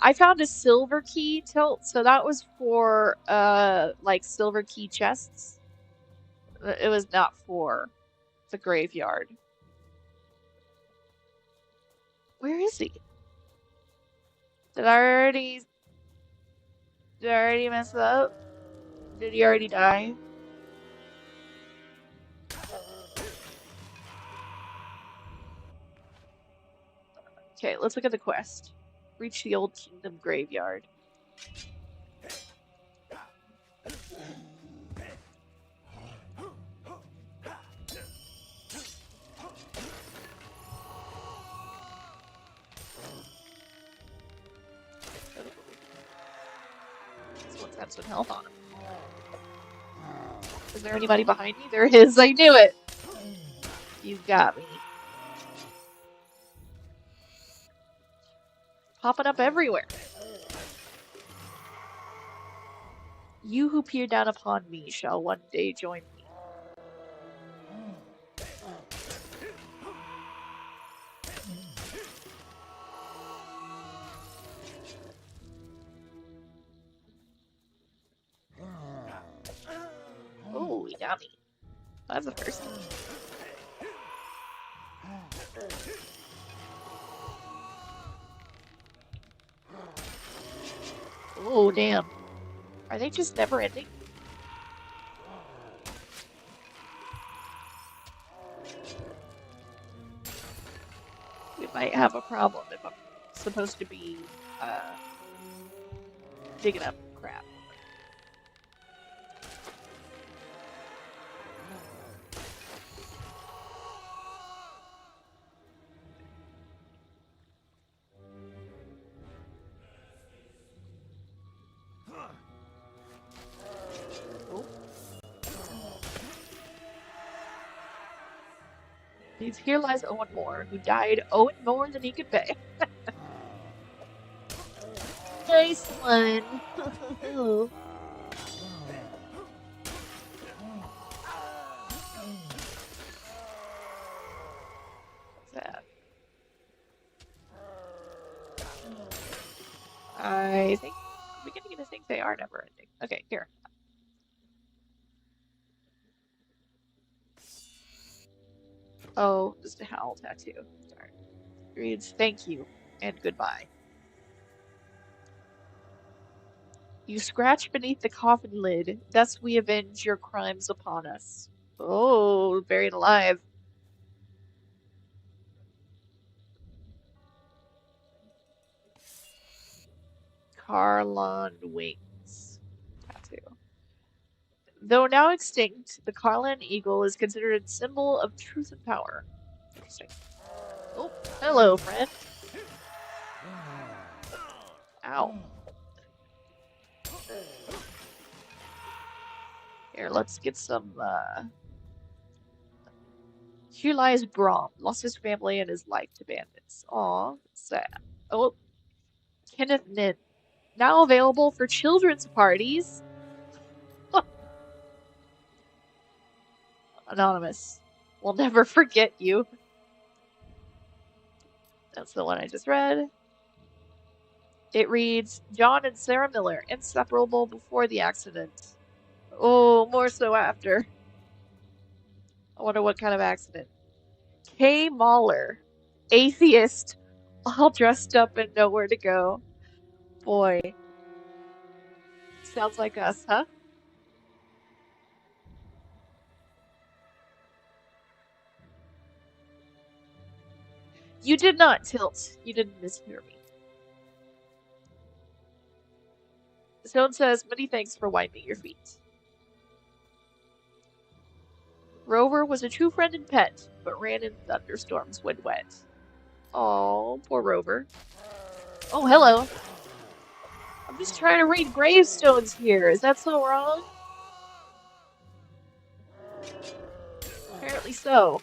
I found a silver key tilt, so that was for like silver key chests. It was not for the graveyard. Where is he? Did I already mess up? Did he already die? Okay, let's look at the quest. Reach the Old Kingdom graveyard. This one's got some health on him. Is there anybody behind me? There is. I knew it. You got me. Popping up everywhere. You who peer down upon me shall one day join me. Oh, he got me. That's the first. Oh, damn. Are they just never ending? We might have a problem if I'm supposed to be digging up crap. Here lies Owen Moore, who died owing more than he could pay. Nice one. What's that? I think I'm beginning to think they are never ending. Okay, here. Oh, just a howl tattoo. Darn. Reads, thank you and goodbye. You scratch beneath the coffin lid, thus we avenge your crimes upon us. Oh, buried alive. Carlon Wings tattoo. Though now extinct, the Carlon eagle is considered a symbol of truth and power. Interesting. Oh, hello, friend. Ow. Here, let's get some, Here lies Brom, lost his family and his life to bandits. Aw, sad. Oh, Kenneth Nin. Now available for children's parties. Anonymous. We'll never forget you. That's the one I just read. It reads, John and Sarah Miller, inseparable before the accident. Oh, more so after. I wonder what kind of accident. Kay Mahler, atheist, all dressed up and nowhere to go. Boy. Sounds like us, huh? You did not tilt. You didn't mishear me. Stone says, many thanks for wiping your feet. Rover was a true friend and pet, but ran in thunderstorms when wet. Oh, poor Rover. Oh, hello. I'm just trying to read gravestones here. Is that so wrong? Apparently so.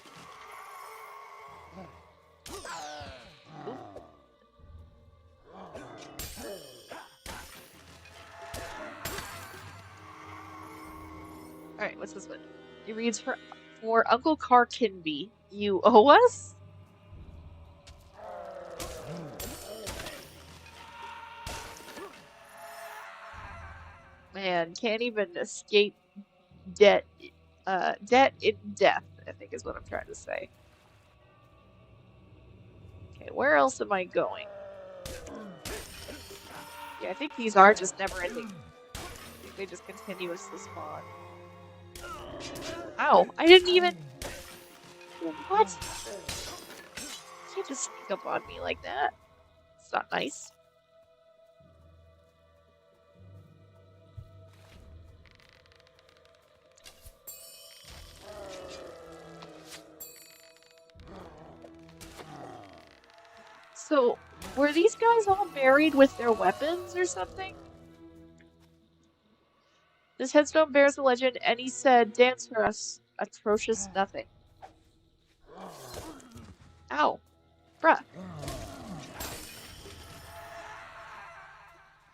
Alright, what's this one? It reads for Uncle Carkinby. You owe us? Man, can't even escape debt. Debt in death, I think is what I'm trying to say. Okay, where else am I going? Yeah, I think these are just never ending. I think they just continuously spawn. Ow, I didn't even... What? You can't just sneak up on me like that. It's not nice. So, were these guys all buried with their weapons or something? This headstone bears the legend, and he said, dance for us, atrocious nothing. Ow. Bruh.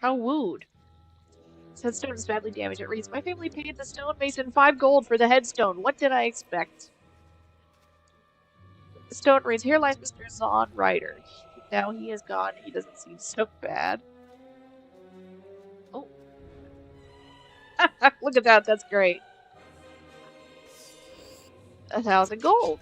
How wooed. This headstone is badly damaged. It reads, my family paid the stonemason 5 gold for the headstone. What did I expect? The stone reads, here lies Mr. Zahn Ryder. Now he is gone. He doesn't seem so bad. Oh. Look at that. That's great. 1,000 gold.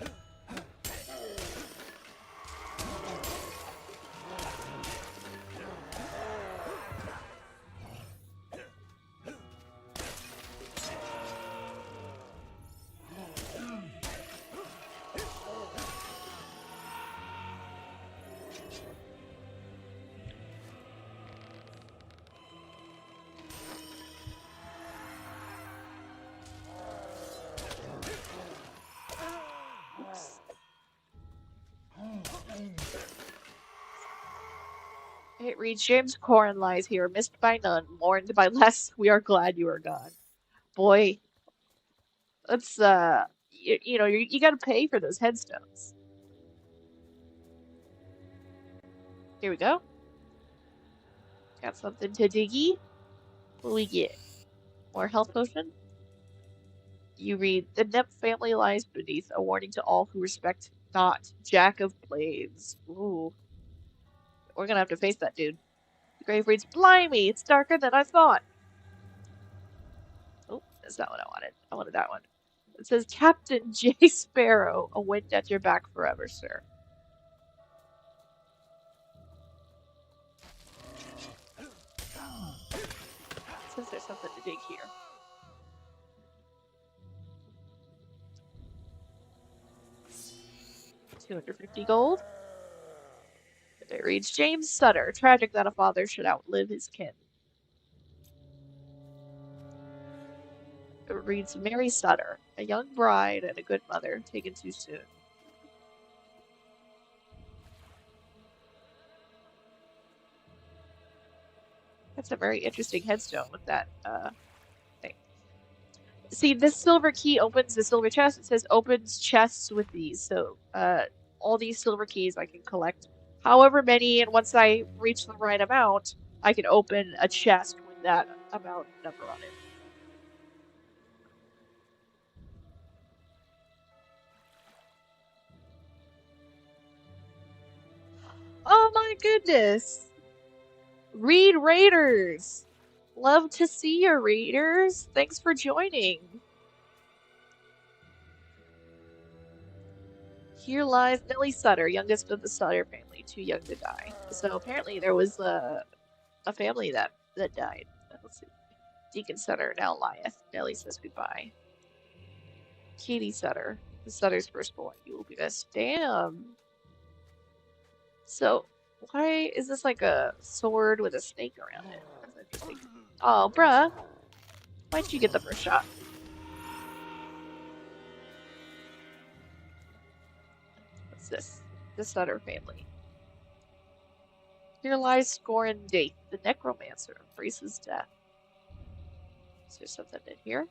It reads, James Corrin lies here, missed by none, mourned by less. We are glad you are gone. Boy, let's, you know, you gotta pay for those headstones. Here we go. Got something to diggy. What do we get? More health potion? You read, the Nep family lies beneath, a warning to all who respect not Jack of Blades. Ooh. We're gonna have to face that dude. The grave reads, blimey, it's darker than I thought. Oh, that's not what I wanted. I wanted that one. It says, Captain J. Sparrow, a wind at your back forever, sir. It says there's something to dig here. $250 gold. It reads, James Sutter, tragic that a father should outlive his kin. It reads, Mary Sutter, a young bride and a good mother, taken too soon. That's a very interesting headstone with that thing. See, this silver key opens the silver chest. It says opens chests with these. So all these silver keys I can collect however many, and once I reach the right amount, I can open a chest with that amount number on it. Oh my goodness! Read Raiders! Love to see your Raiders! Thanks for joining! Here lies Nellie Sutter, youngest of the Sutter family, too young to die. So apparently there was a family that died. Let's see. Deacon Sutter now lieth. Nellie says goodbye. Katie Sutter, the Sutter's firstborn. You will be missed. Damn. So why is this like a sword with a snake around it? That's interesting. Oh, bruh. Why'd you get the first shot? What's this? The Sutter family. Here lies Scorin Date, the necromancer, embraces death. Is there something in here?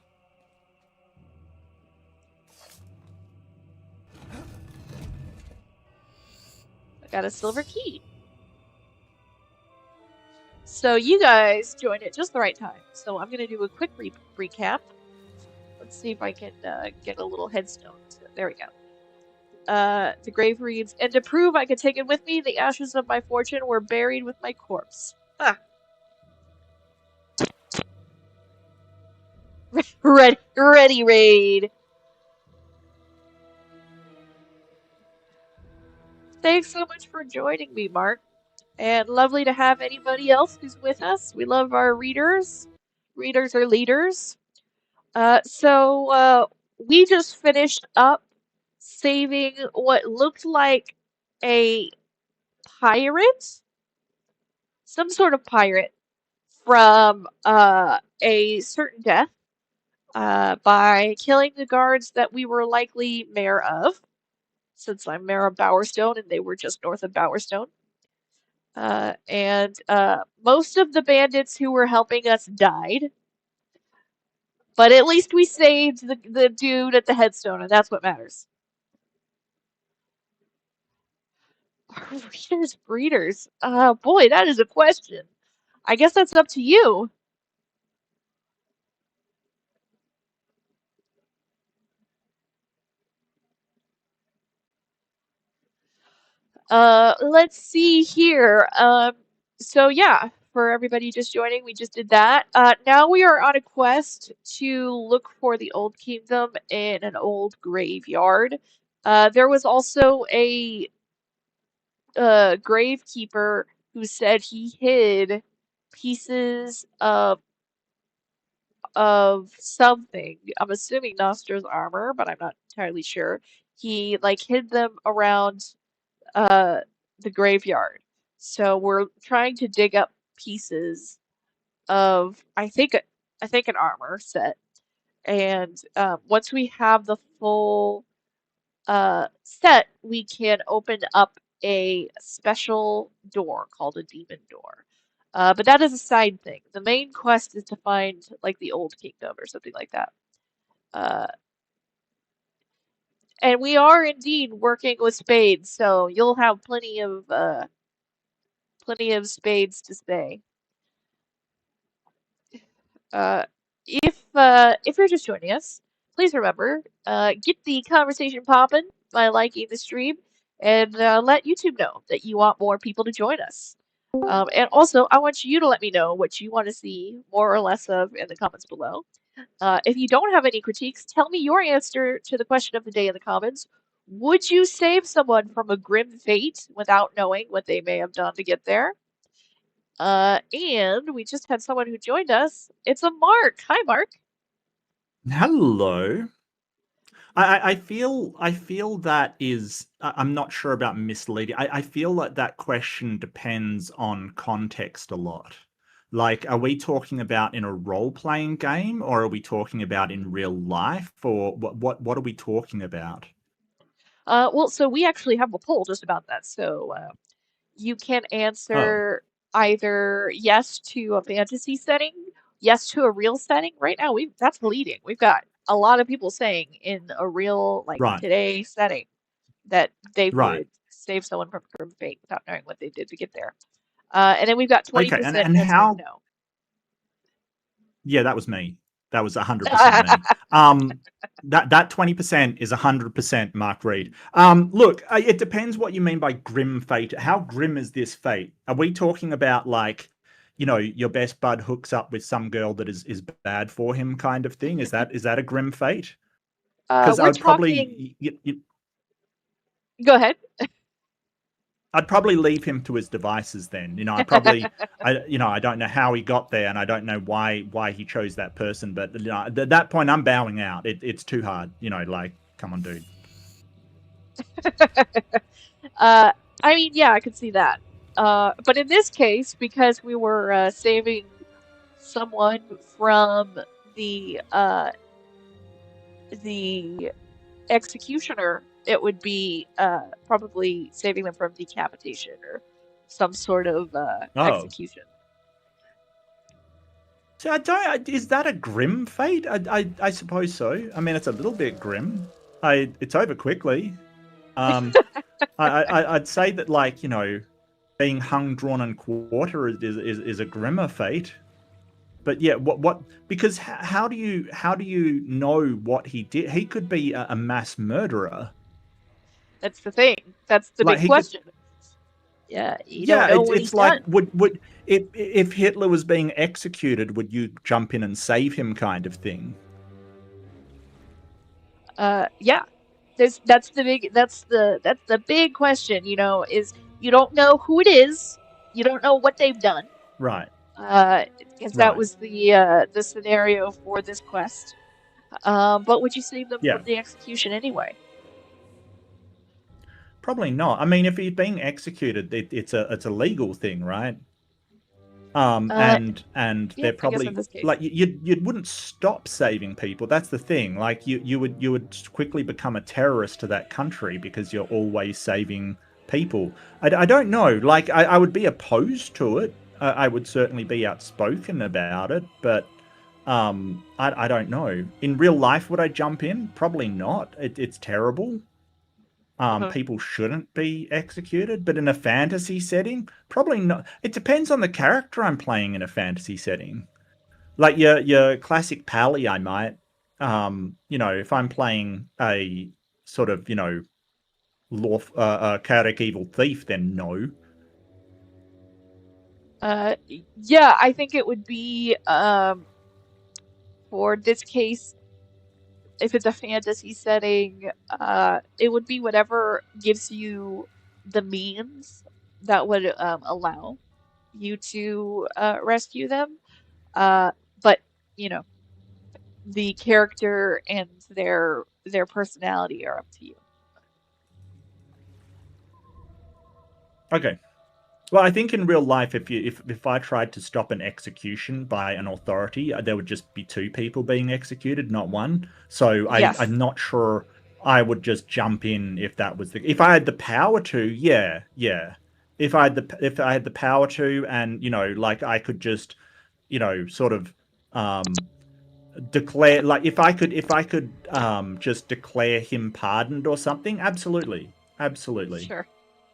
I got a silver key. So you guys joined at just the right time. So I'm going to do a quick recap. Let's see if I can get a little headstone. There we go. The grave reads, and to prove I could take it with me, the ashes of my fortune were buried with my corpse. Ah. Ready, raid. Thanks so much for joining me, Mark. And lovely to have anybody else who's with us. We love our readers. Readers are leaders. So we just finished up saving what looked like a pirate, some sort of pirate, from a certain death by killing the guards that we were likely mayor of, since I'm Mayor of Bowerstone and they were just north of Bowerstone. And most of the bandits who were helping us died. But at least we saved the dude at the headstone, and that's what matters. Are readers breeders? Boy, that is a question. I guess that's up to you. Let's see here. So yeah, for everybody just joining, we just did that. Now we are on a quest to look for the Old Kingdom in an old graveyard. There was also a gravekeeper who said he hid pieces of something. I'm assuming Nostra's armor, but I'm not entirely sure. He like hid them around the graveyard. So we're trying to dig up pieces of I think an armor set. And once we have the full set, we can open up a special door called a demon door. But that is a side thing. The main quest is to find like the Old Kingdom or something like that. And we are indeed working with spades, so you'll have plenty of spades to say. If you're just joining us, please remember, get the conversation popping by liking the stream and let YouTube know that you want more people to join us. And also, I want you to let me know what you want to see more or less of in the comments below. If you don't have any critiques, tell me your answer to the question of the day in the comments. Would you save someone from a grim fate without knowing what they may have done to get there? And we just had someone who joined us. It's a Mark. Hi, Mark. Hello. I feel that is I'm not sure about misleading. I feel like that question depends on context a lot. Like, are we talking about in a role-playing game, or are we talking about in real life, or what are we talking about? Well, so we actually have a poll just about that. So you can answer either yes to a fantasy setting, yes to a real setting. Right now, that's leading. We've got a lot of people saying in a real like Right. today setting that they Right. would save someone from grim fate without knowing what they did to get there. And then we've got 20% Okay, and answering how? no. Yeah, that was me. That was 100% me. That 20% is 100% Mark Reed. Look, it depends what you mean by grim fate. How grim is this fate? Are we talking about like, you know, your best bud hooks up with some girl that is bad for him kind of thing? Is that a grim fate? Because I would probably Go ahead. I'd probably leave him to his devices then. You know, I don't know how he got there, and I don't know why he chose that person. But you know, at that point, I'm bowing out. It's too hard. You know, like, come on, dude. I mean, yeah, I could see that. But in this case, because we were saving someone from the executioner, it would be probably saving them from decapitation or some sort of execution. So is that a grim fate? I suppose so. I mean, it's a little bit grim. It's over quickly. I'd say that, like, you know, being hung, drawn, and quartered is a grimmer fate. But yeah, what? Because how do you know what he did? He could be a mass murderer. That's the thing. That's the Like, big question. Yeah, you don't know what he's like, done. would if Hitler was being executed, would you jump in and save him, kind of thing? Yeah. That's the big question, you know, is you don't know who it is, you don't know what they've done. Right. Because that was the scenario for this quest. But would you save them from the execution anyway? Probably not. I mean, if he's being executed, it's a legal thing, right? And they're probably like, you wouldn't stop saving people. That's the thing. Like, you would quickly become a terrorist to that country because you're always saving people. I don't know. Like, I would be opposed to it. I would certainly be outspoken about it, but I don't know. In real life, would I jump in? Probably not. It's terrible. People shouldn't be executed, but in a fantasy setting, probably not. It depends on the character I'm playing in a fantasy setting. Like your classic pally, I might. You know, if I'm playing a sort of, you know, chaotic evil thief, then no. Yeah, I think it would be for this case, if it's a fantasy setting, it would be whatever gives you the means that would allow you to rescue them. But you know, the character and their personality are up to you. Okay. Well, I think in real life, if I tried to stop an execution by an authority, there would just be 2 people being executed, not 1. So I'm not sure I would just jump in if that was if I had the power to. Yeah. If I had the power to, and, you know, like, I could just, you know, sort of declare, like, if I could just declare him pardoned or something. Absolutely.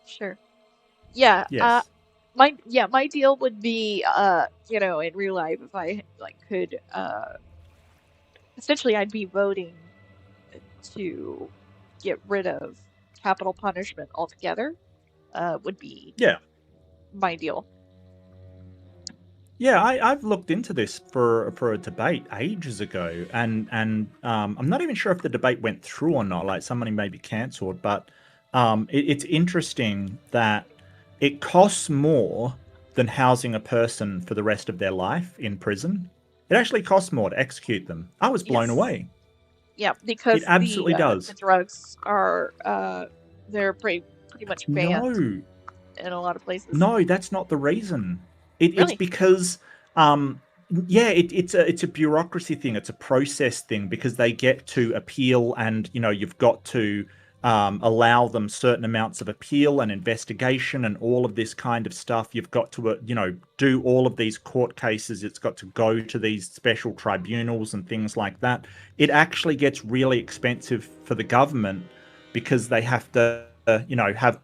Sure. Yeah. Yes. My deal would be, you know, in real life, if I could, essentially, I'd be voting to get rid of capital punishment altogether. Would be my deal. Yeah, I've looked into this for a debate ages ago, and I'm not even sure if the debate went through or not. Like, somebody maybe cancelled, but it's interesting that it costs more than housing a person for the rest of their life in prison. It actually costs more to execute them. I was blown away. Yeah, because it absolutely does. The drugs are they're pretty much banned in a lot of places. No, that's not the reason. Really? It's because it's a bureaucracy thing. It's a process thing, because they get to appeal, and, you know, you've got to allow them certain amounts of appeal and investigation and all of this kind of stuff. You've got to, you know, do all of these court cases. It's got to go to these special tribunals and things like that. It actually gets really expensive for the government, because they have to, you know, have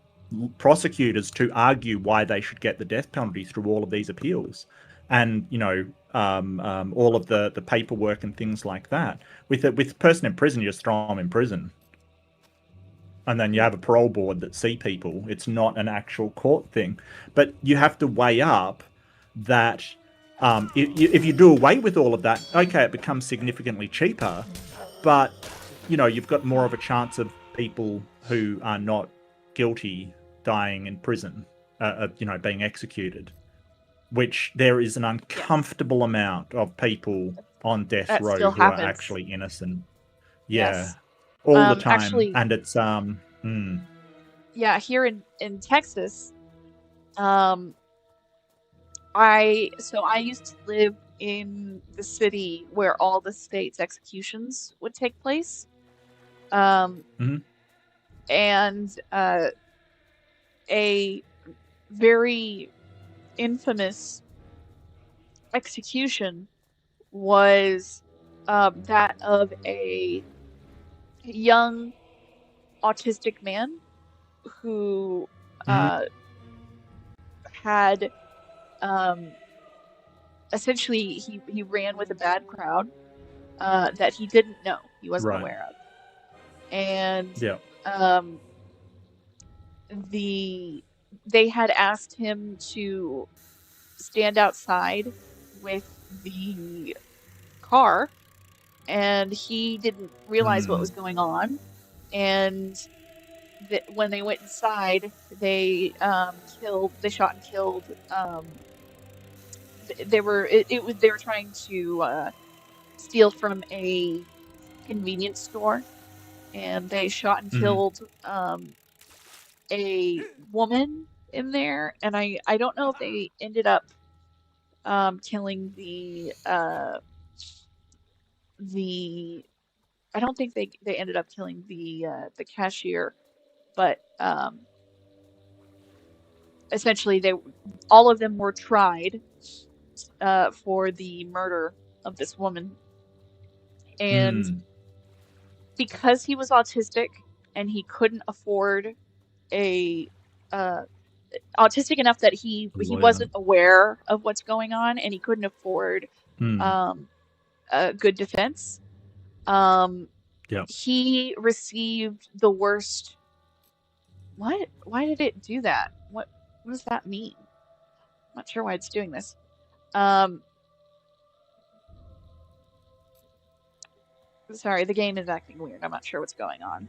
prosecutors to argue why they should get the death penalty through all of these appeals, and, you know, all of the paperwork and things like that. With a person in prison, you just throw them in prison, and then you have a parole board that see people. It's not an actual court thing. But you have to weigh up that if you do away with all of that, okay, it becomes significantly cheaper, but, you know, you've got more of a chance of people who are not guilty dying in prison, you know, being executed, which there is an uncomfortable amount of people on death row who are actually innocent. Yes. All the time. Actually, and it's yeah, here in Texas, I used to live in the city where all the state's executions would take place. And a very infamous execution was that of a young autistic man who had essentially he ran with a bad crowd that he didn't know, he wasn't Right. aware of, and Yeah. they had asked him to stand outside with the car, and he didn't realize what was going on. And when they went inside, they shot and killed. They were trying to steal from a convenience store, and they shot and killed a woman in there. And I don't know if they ended up killing the I don't think they ended up killing the cashier, but essentially all of them were tried for the murder of this woman. And because he was autistic and he couldn't afford a autistic enough that he wasn't aware of what's going on, and he couldn't afford a good defense. He received the worst. What? Why did it do that? What does that mean? I'm not sure why it's doing this. Sorry, the game is acting weird. I'm not sure what's going on.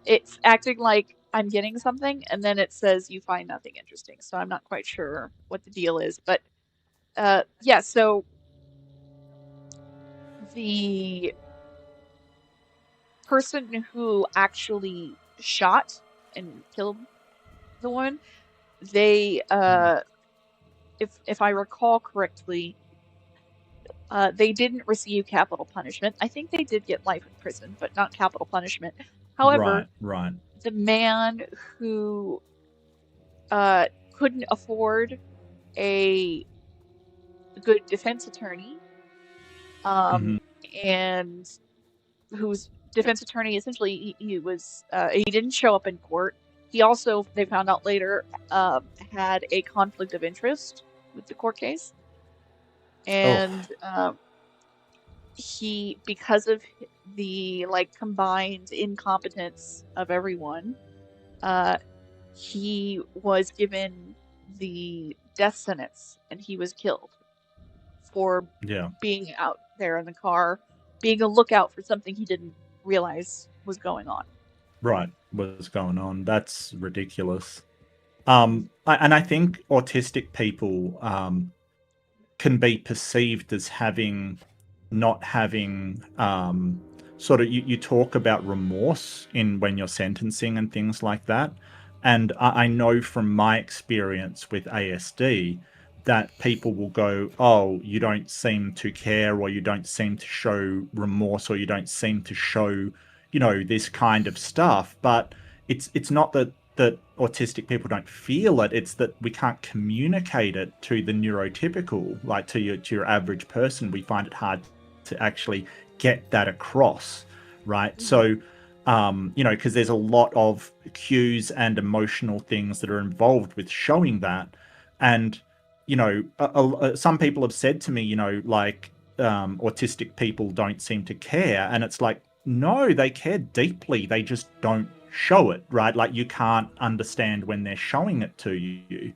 It's acting like I'm getting something, and then it says you find nothing interesting. So I'm not quite sure what the deal is. But yeah, so the person who actually shot and killed the woman, they if I recall correctly, they didn't receive capital punishment. I think they did get life in prison, but not capital punishment. However, the man who couldn't afford a good defense attorney, and whose defense attorney essentially he didn't show up in court. He also, they found out later, had a conflict of interest with the court case. And he, because of the combined incompetence of everyone, he was given the death sentence, and he was killed for being out there in the car, being a lookout for something he didn't realize was going on. Right, what's going on? That's ridiculous. And I think autistic people can be perceived as not having sort of, you talk about remorse when you're sentencing and things like that. And I know from my experience with ASD that people will go, oh, you don't seem to care, or you don't seem to show remorse, or you don't seem to show, this kind of stuff. But it's not that autistic people don't feel it, it's that we can't communicate it to the neurotypical, like to your average person. We find it hard to actually get that across, right? So, because there's a lot of cues and emotional things that are involved with showing that. And, some people have said to me, autistic people don't seem to care. And it's like, no, they care deeply. They just don't show it, right? Like, you can't understand when they're showing it to you.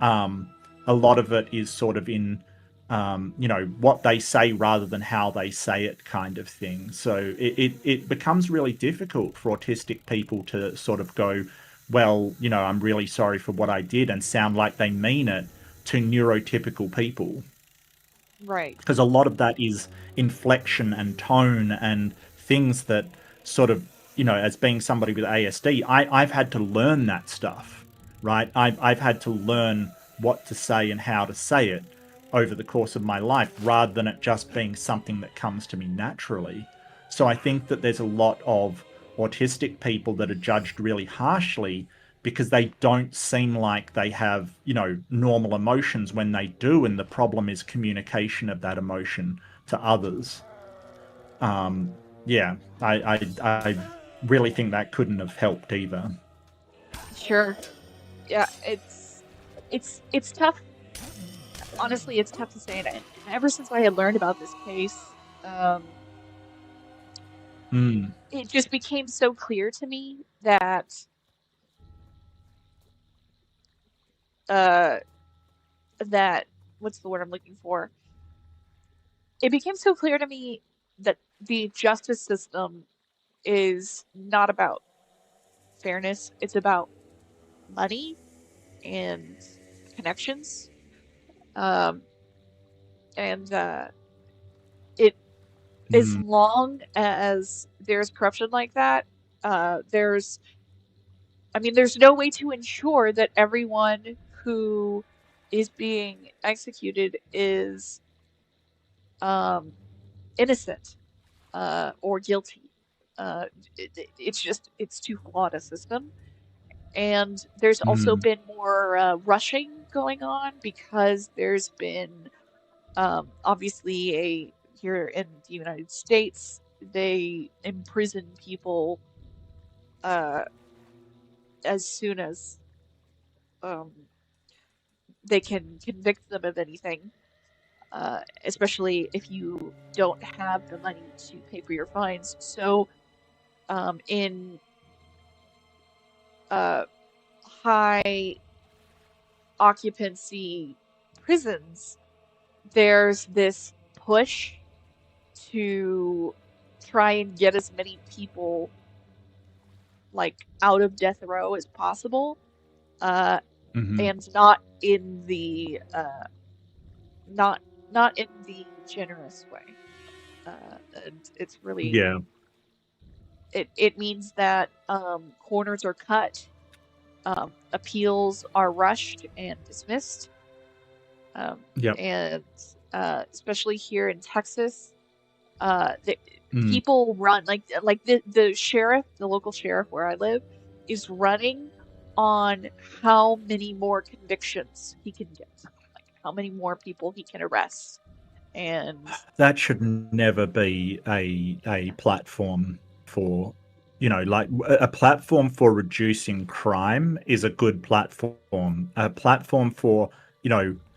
A lot of it is sort of in, what they say rather than how they say it, kind of thing. So it becomes really difficult for autistic people to sort of go, well, I'm really sorry for what I did, and sound like they mean it to neurotypical people. Right. Because a lot of that is inflection and tone and things that sort of, as being somebody with ASD, I've had to learn that stuff, right? I've had to learn what to say and how to say it over the course of my life, rather than it just being something that comes to me naturally. So I think that there's a lot of autistic people that are judged really harshly because they don't seem like they have, normal emotions when they do, and the problem is communication of that emotion to others. Yeah, I really think that couldn't have helped either. Sure. Yeah, it's tough. Honestly, it's tough to say. And ever since I had learned about this case, it just became so clear to me that that what's the word I'm looking for? It became so clear to me that the justice system is not about fairness. It's about money and connections. Um, and it as long as there's corruption like that, there's no way to ensure that everyone who is being executed is innocent or guilty. It's too flawed a system. And there's also been more rushing going on because there's been obviously here in the United States, they imprison people as soon as they can convict them of anything, especially if you don't have the money to pay for your fines. So in high occupancy prisons, there's this push to try and get as many people like out of death row as possible, and not in the not in the generous way. And it's really it means that corners are cut, appeals are rushed and dismissed, and especially here in Texas, people run like the sheriff, the local sheriff where I live, is running on how many more convictions he can get, like how many more people he can arrest, and that should never be a platform for, like a platform for reducing crime is a good platform. A platform for,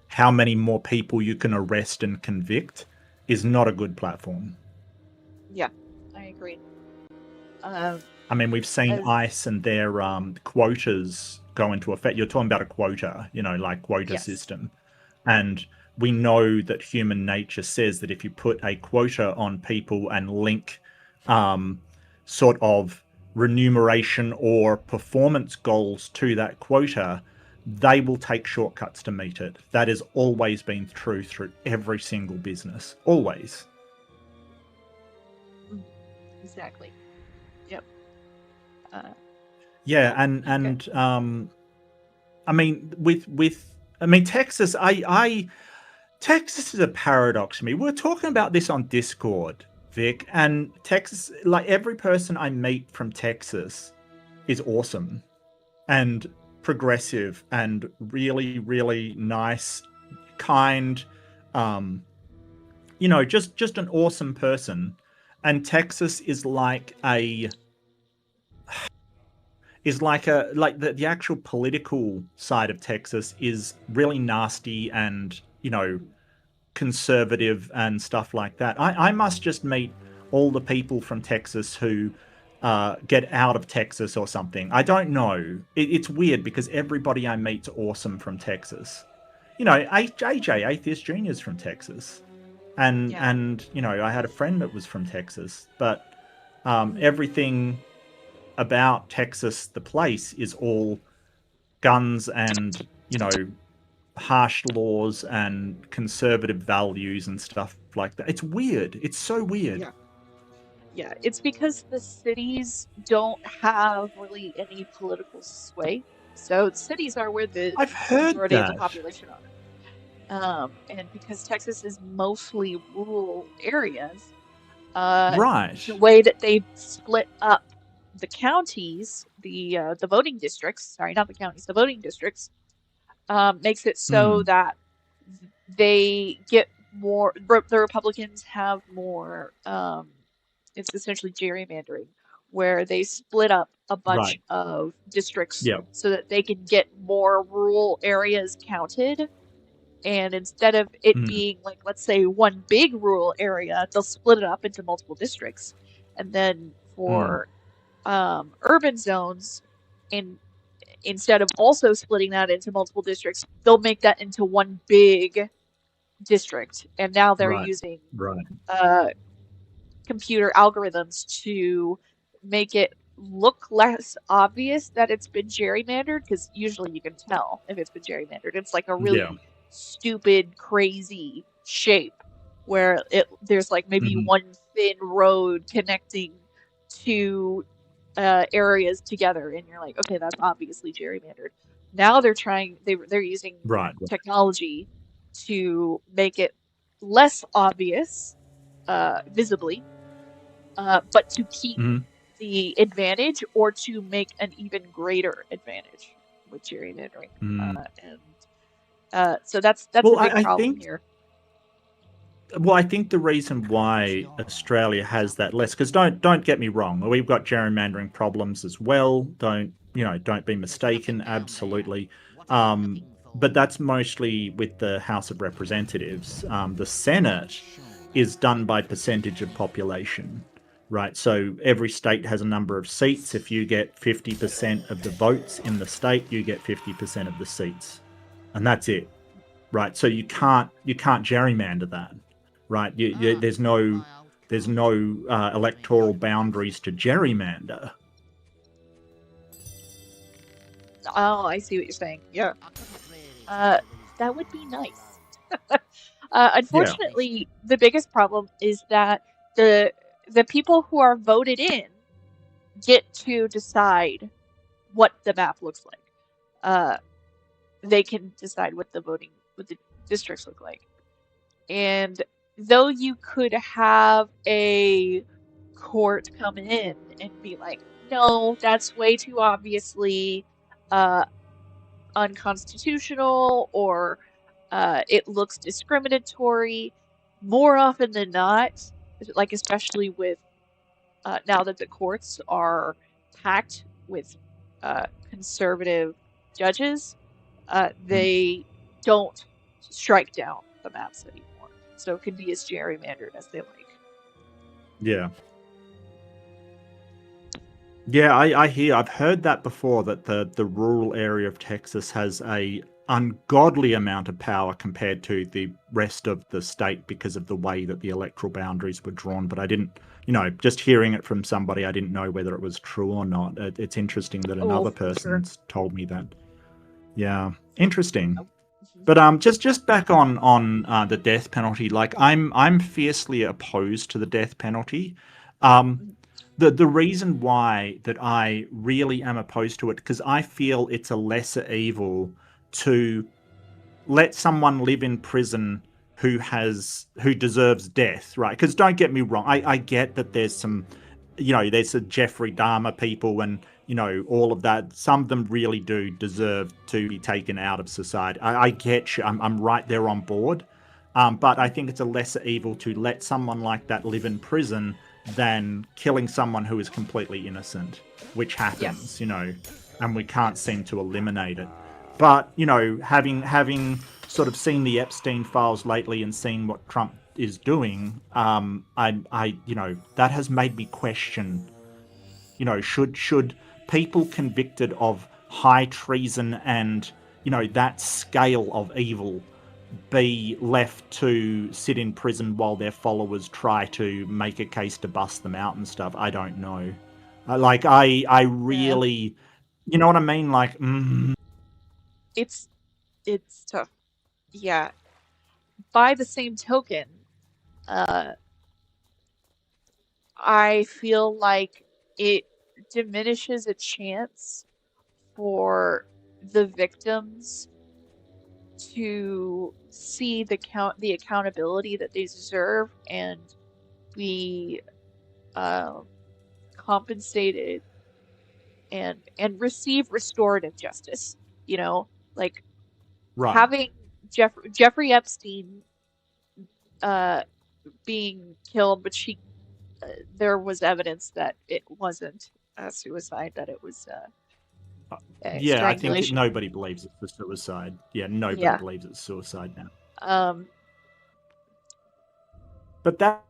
how many more people you can arrest and convict is not a good platform. Yeah, I agree. We've seen ICE and their quotas go into effect. You're talking about a quota, like quota system. And we know that human nature says that if you put a quota on people and link sort of remuneration or performance goals to that quota, they will take shortcuts to meet it. That has always been true through every single business. Always. Exactly. Yep. Texas, Texas is a paradox to me. We were talking about this on Discord, Vic, and Texas, like every person I meet from Texas is awesome and progressive and really, really nice, kind, just an awesome person. And Texas is like the actual political side of Texas is really nasty and, conservative and stuff like that. I must just meet all the people from Texas who get out of Texas or something. I don't know. It's weird because everybody I meet's awesome from Texas. AJ, Atheist Junior's from Texas. And I had a friend that was from Texas, but everything about Texas, the place, is all guns and, harsh laws and conservative values and stuff like that. It's weird. It's so weird. Yeah, it's because the cities don't have really any political sway. So cities are where the majority of the population are. And because Texas is mostly rural areas, right, the way that they split up the counties, the voting districts, sorry, not the counties, the voting districts, makes it so that they get more, the Republicans have more, it's essentially gerrymandering, where they split up a bunch Right. of districts Yeah. so that they can get more rural areas counted. And instead of it being like, let's say, one big rural area, they'll split it up into multiple districts. And then for urban zones, instead of also splitting that into multiple districts, they'll make that into one big district. And now they're Right. using Right. computer algorithms to make it look less obvious that it's been gerrymandered, because usually you can tell if it's been gerrymandered. It's like a really Yeah. stupid, crazy shape where there's like maybe one thin road connecting two areas together, and you're like, okay, that's obviously gerrymandered. Now they're using Right. technology to make it less obvious visibly, but to keep the advantage or to make an even greater advantage with gerrymandering. So that's Well, a big I problem think here. Well, I think the reason why Australia has that less, because don't get me wrong, we've got gerrymandering problems as well. Don't be mistaken, absolutely. But that's mostly with the House of Representatives. The Senate is done by percentage of population, right? So every state has a number of seats. If you get 50% of the votes in the state, you get 50% of the seats, and that's it, right? So you can't gerrymander that. Right, there's no electoral boundaries to gerrymander. Oh, I see what you're saying. Yeah, that would be nice. Unfortunately, the biggest problem is that the people who are voted in get to decide what the map looks like. They can decide what the districts look like. And though you could have a court come in and be like, no, that's way too obviously unconstitutional, or it looks discriminatory, more often than not, like especially with now that the courts are packed with conservative judges, they don't strike down the maps anymore. So it can be as gerrymandered as they like. Yeah. Yeah, I've heard that before, that the rural area of Texas has a ungodly amount of power compared to the rest of the state because of the way that the electoral boundaries were drawn. But I didn't, just hearing it from somebody, I didn't know whether it was true or not. It's interesting that another person's told me that. Yeah, interesting. But just back on the death penalty, like I'm fiercely opposed to the death penalty. The reason why that I really am opposed to it, because I feel it's a lesser evil to let someone live in prison who deserves death, right? Because don't get me wrong, I get that there's some, there's a Jeffrey Dahmer people and all of that. Some of them really do deserve to be taken out of society. I get you. I'm right there on board. But I think it's a lesser evil to let someone like that live in prison than killing someone who is completely innocent, which happens, and we can't seem to eliminate it. But, having sort of seen the Epstein files lately and seen what Trump is doing, that has made me question, should people convicted of high treason and, that scale of evil be left to sit in prison while their followers try to make a case to bust them out and stuff? I don't know. I really, you know what I mean? Like, It's tough. Yeah. By the same token, I feel like it diminishes a chance for the victims to see the accountability that they deserve and be compensated and receive restorative justice. You know, like Right. having Jeffrey Epstein being killed, but there was evidence that it wasn't a suicide, that it was Yeah, I think strangulation. nobody believes it's a suicide. Yeah, nobody Yeah. believes it's suicide now. But that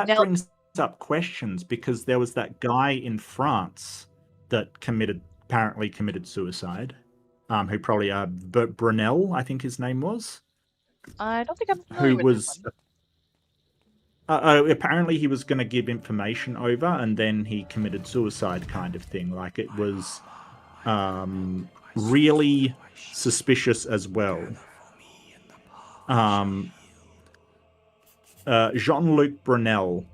Now, brings up questions, because there was that guy in France that apparently committed suicide, who probably Brunel, I think his name was. I don't think I'm familiar with that one. Apparently he was going to give information over, and then he committed suicide, kind of thing. Like, it was really suspicious as well. Jean-Luc Brunel,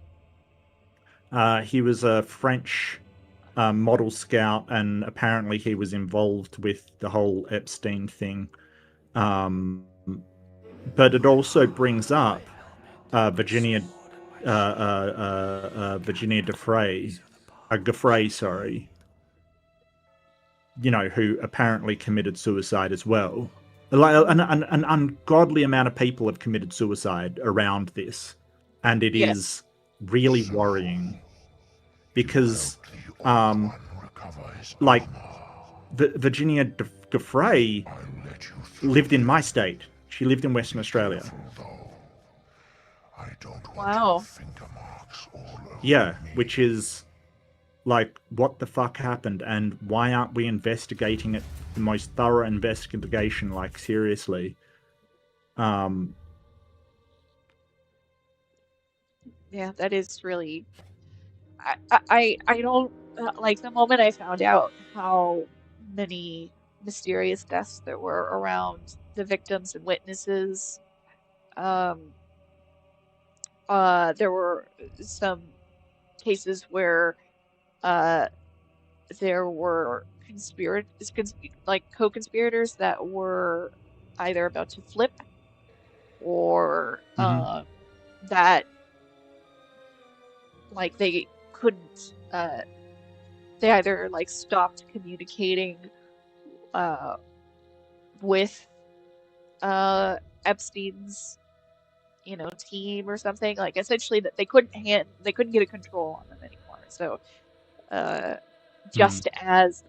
he was a French model scout, and apparently he was involved with the whole Epstein thing. But it also brings up Virginia Giuffre, sorry, you know, who apparently committed suicide as well. Like, an ungodly amount of people have committed suicide around this, and it is really worrying, because like Virginia Giuffre lived in my state. She lived in Western Australia. Wow. Yeah, which is like, what the fuck happened, and why aren't we investigating it, the most thorough investigation? Like, seriously. Yeah, that is really. I don't like, the moment I found out how many mysterious deaths there were around the victims and witnesses. There were some cases where there were co-conspirators that were either about to flip, or that, like, they couldn't, they either like stopped communicating with Epstein's, you know, team or something. Like, essentially that they couldn't get a control on them anymore. So just as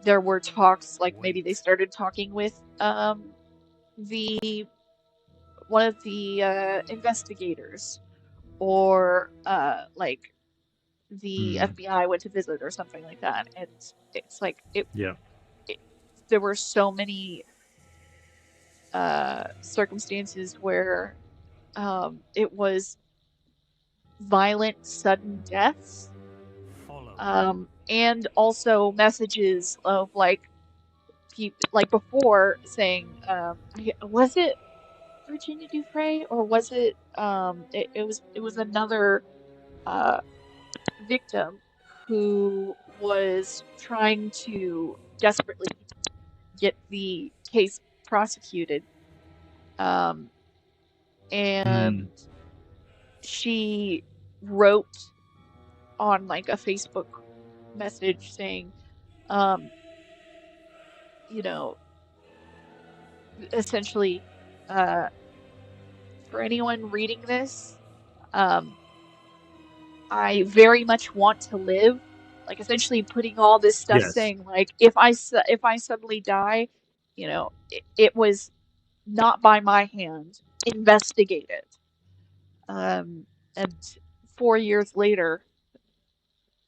there were talks, like maybe they started talking with one of the investigators, or like the FBI went to visit or something like that, and it's like there were so many circumstances where it was violent, sudden deaths, and also messages of like before saying, was it Virginia Giuffre, or was it it was another victim who was trying to desperately get the case prosecuted, and she wrote on like a Facebook message saying, you know, essentially, for anyone reading this, I very much want to live. Like, essentially putting all this stuff, saying like, if I suddenly die, you know, it was not by my hand. Investigate it. And 4 years later,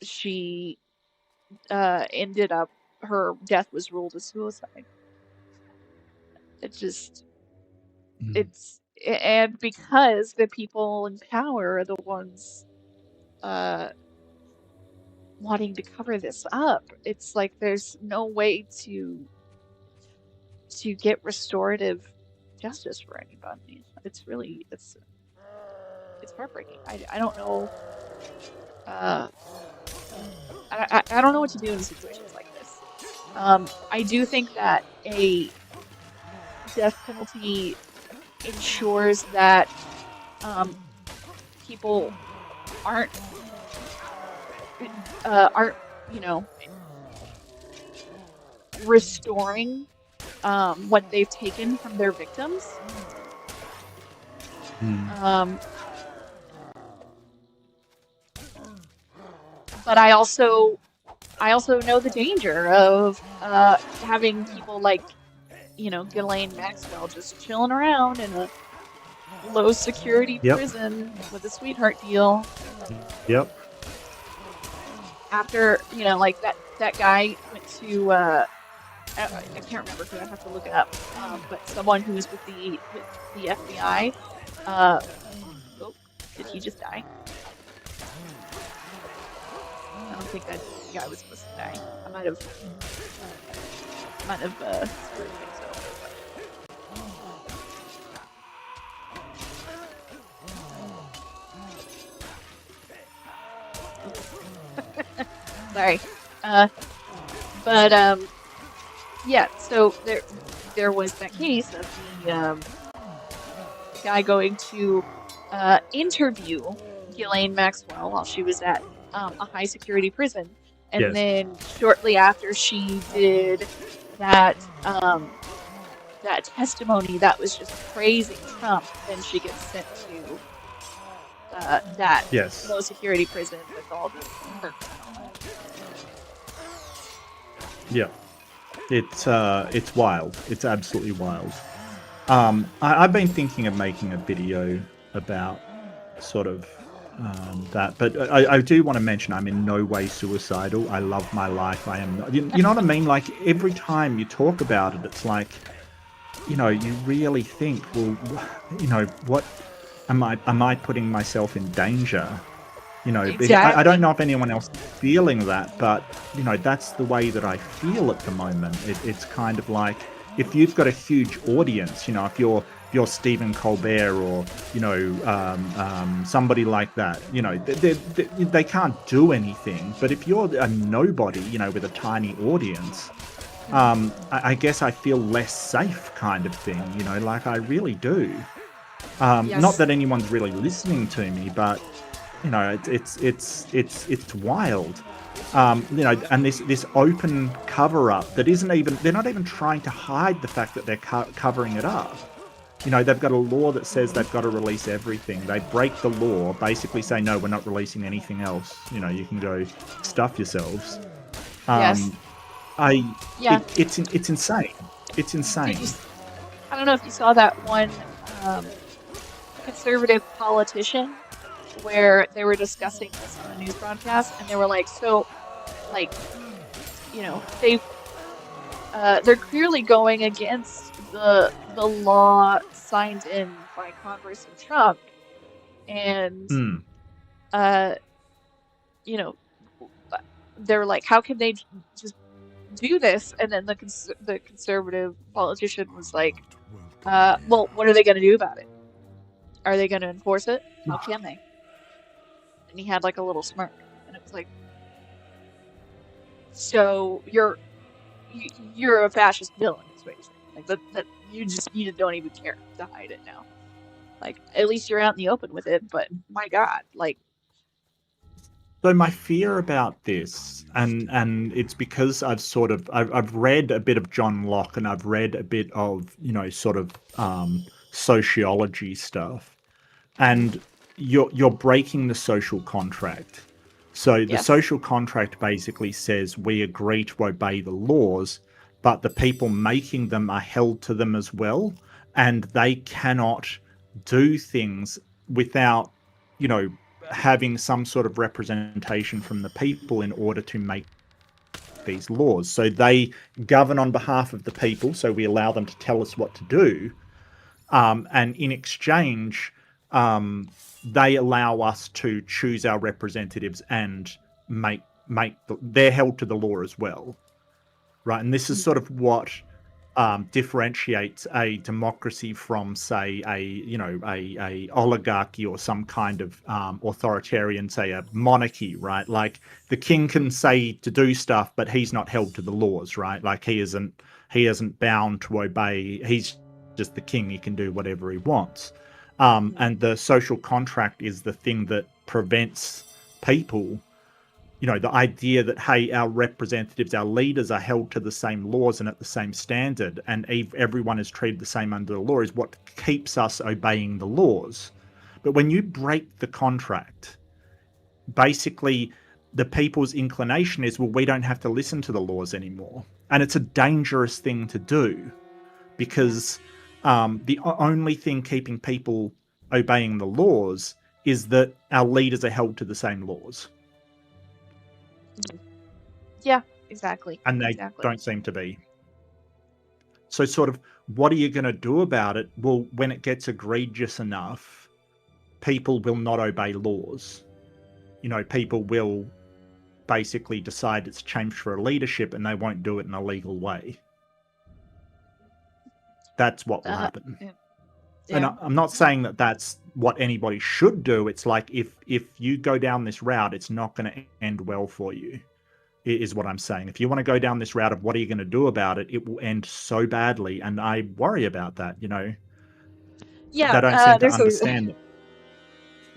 she ended up, her death was ruled a suicide. It just, and because the people in power are the ones wanting to cover this up, it's like there's no way to get restorative justice for anybody. It's really, it's heartbreaking. I don't know. I don't know what to do in situations like this. I do think that a death penalty ensures that people aren't, you know, restoring what they've taken from their victims. But I also know the danger of having people like, you know, Ghislaine Maxwell just chilling around in a low security Yep. prison with a sweetheart deal. Yep. After, you know, like that guy went to I can't remember who, I have to look it up. But someone who was with the FBI. Oh, did he just die? I don't think that guy was supposed to die. I might have screwed things over. Sorry. Yeah, so there was that case of the guy going to interview Ghislaine Maxwell while she was at a high security prison, and Yes. then shortly after she did that that testimony that was just praising Trump, then she gets sent to that Yes. low security prison with all the perks and all that. Yeah. It's wild. It's absolutely wild. I've been thinking of making a video about sort of that, but I do want to mention I'm in no way suicidal. I love my life. I am not, you know what I mean? Like every time you talk about it, it's like, you know, you really think, well, you know, what am I putting myself in danger? You know, Exactly. I don't know if anyone else is feeling that, but, you know, that's the way that I feel at the moment. It's kind of like, if you've got a huge audience, you know, if you're Stephen Colbert or, you know, somebody like that, you know, they can't do anything. But if you're a nobody, you know, with a tiny audience, I guess I feel less safe kind of thing, you know, like I really do. Yes. Not that anyone's really listening to me, but, you know, it's wild. You know, and this open cover up that isn't even, they're not even trying to hide the fact that they're covering it up. You know, they've got a law that says they've got to release everything. They break the law, basically say, no, we're not releasing anything else. You know, you can go stuff yourselves. Yes. It's insane. It's insane. I don't know if you saw that one conservative politician where they were discussing this on a news broadcast, and they were like, so, like, you know, they're clearly going against the law signed in by Congress and Trump, and you know, they're like, how can they just do this? And then the conservative politician was like, well, what are they going to do about it? Are they going to enforce it? How can they? And he had like a little smirk, and it was like, so you're a fascist villain, is what you're saying. Like that you just don't even care to hide it now. Like, at least you're out in the open with it, but my God, like. So my fear about this, and it's because I've read a bit of John Locke, and I've read a bit of, you know, sort of sociology stuff, and you're breaking the social contract. So the social contract basically says we agree to obey the laws, but the people making them are held to them as well, and they cannot do things without, you know, having some sort of representation from the people in order to make these laws. So they govern on behalf of the people, so we allow them to tell us what to do, and in exchange, they allow us to choose our representatives and they're held to the law as well, right? And this is sort of what differentiates a democracy from, say, a oligarchy or some kind of authoritarian, say, a monarchy, right? Like the king can say to do stuff, but he's not held to the laws, right? Like he isn't bound to obey. He's just the king. He can do whatever he wants. And the social contract is the thing that prevents people you know, the idea that, hey, our representatives, our leaders are held to the same laws and at the same standard, and everyone is treated the same under the law is what keeps us obeying the laws. But when you break the contract, basically the people's inclination is, well, we don't have to listen to the laws anymore. And it's a dangerous thing to do, because the only thing keeping people obeying the laws is that our leaders are held to the same laws. Yeah, exactly. And they exactly. don't seem to be. So sort of, what are you going to do about it? Well, when it gets egregious enough, people will not obey laws. You know, people will basically decide it's changed for a leadership and they won't do it in a legal way. That's what will happen. Yeah. And I'm not saying that that's what anybody should do. It's like, if you go down this route, it's not going to end well for you, is what I'm saying. If you want to go down this route of what are you going to do about it, it will end so badly. And I worry about that, you know. Yeah, they don't seem to understand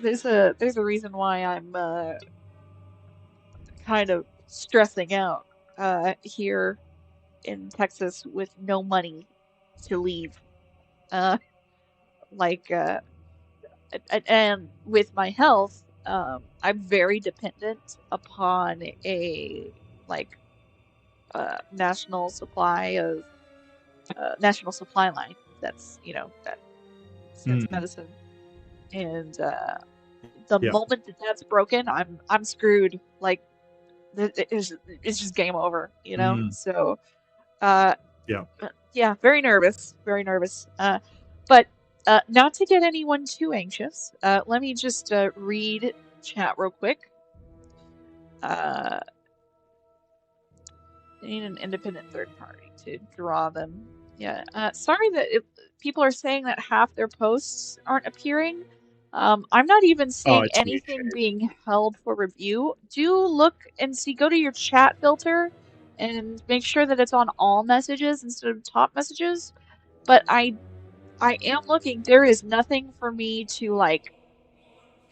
it. There's a reason why I'm kind of stressing out here in Texas with no money to leave. And with my health, I'm very dependent upon a national supply line that's, you know, that sends medicine. And the moment that that's broken, I'm screwed. Like, it's just game over, you know. So yeah, very nervous, but not to get anyone too anxious, let me just read chat real quick. I need an independent third party to draw them. Yeah, sorry that people are saying that half their posts aren't appearing. I'm not even seeing anything being held for review. Do look and see, go to your chat filter and make sure that it's on all messages instead of top messages. But I am looking. There is nothing for me to like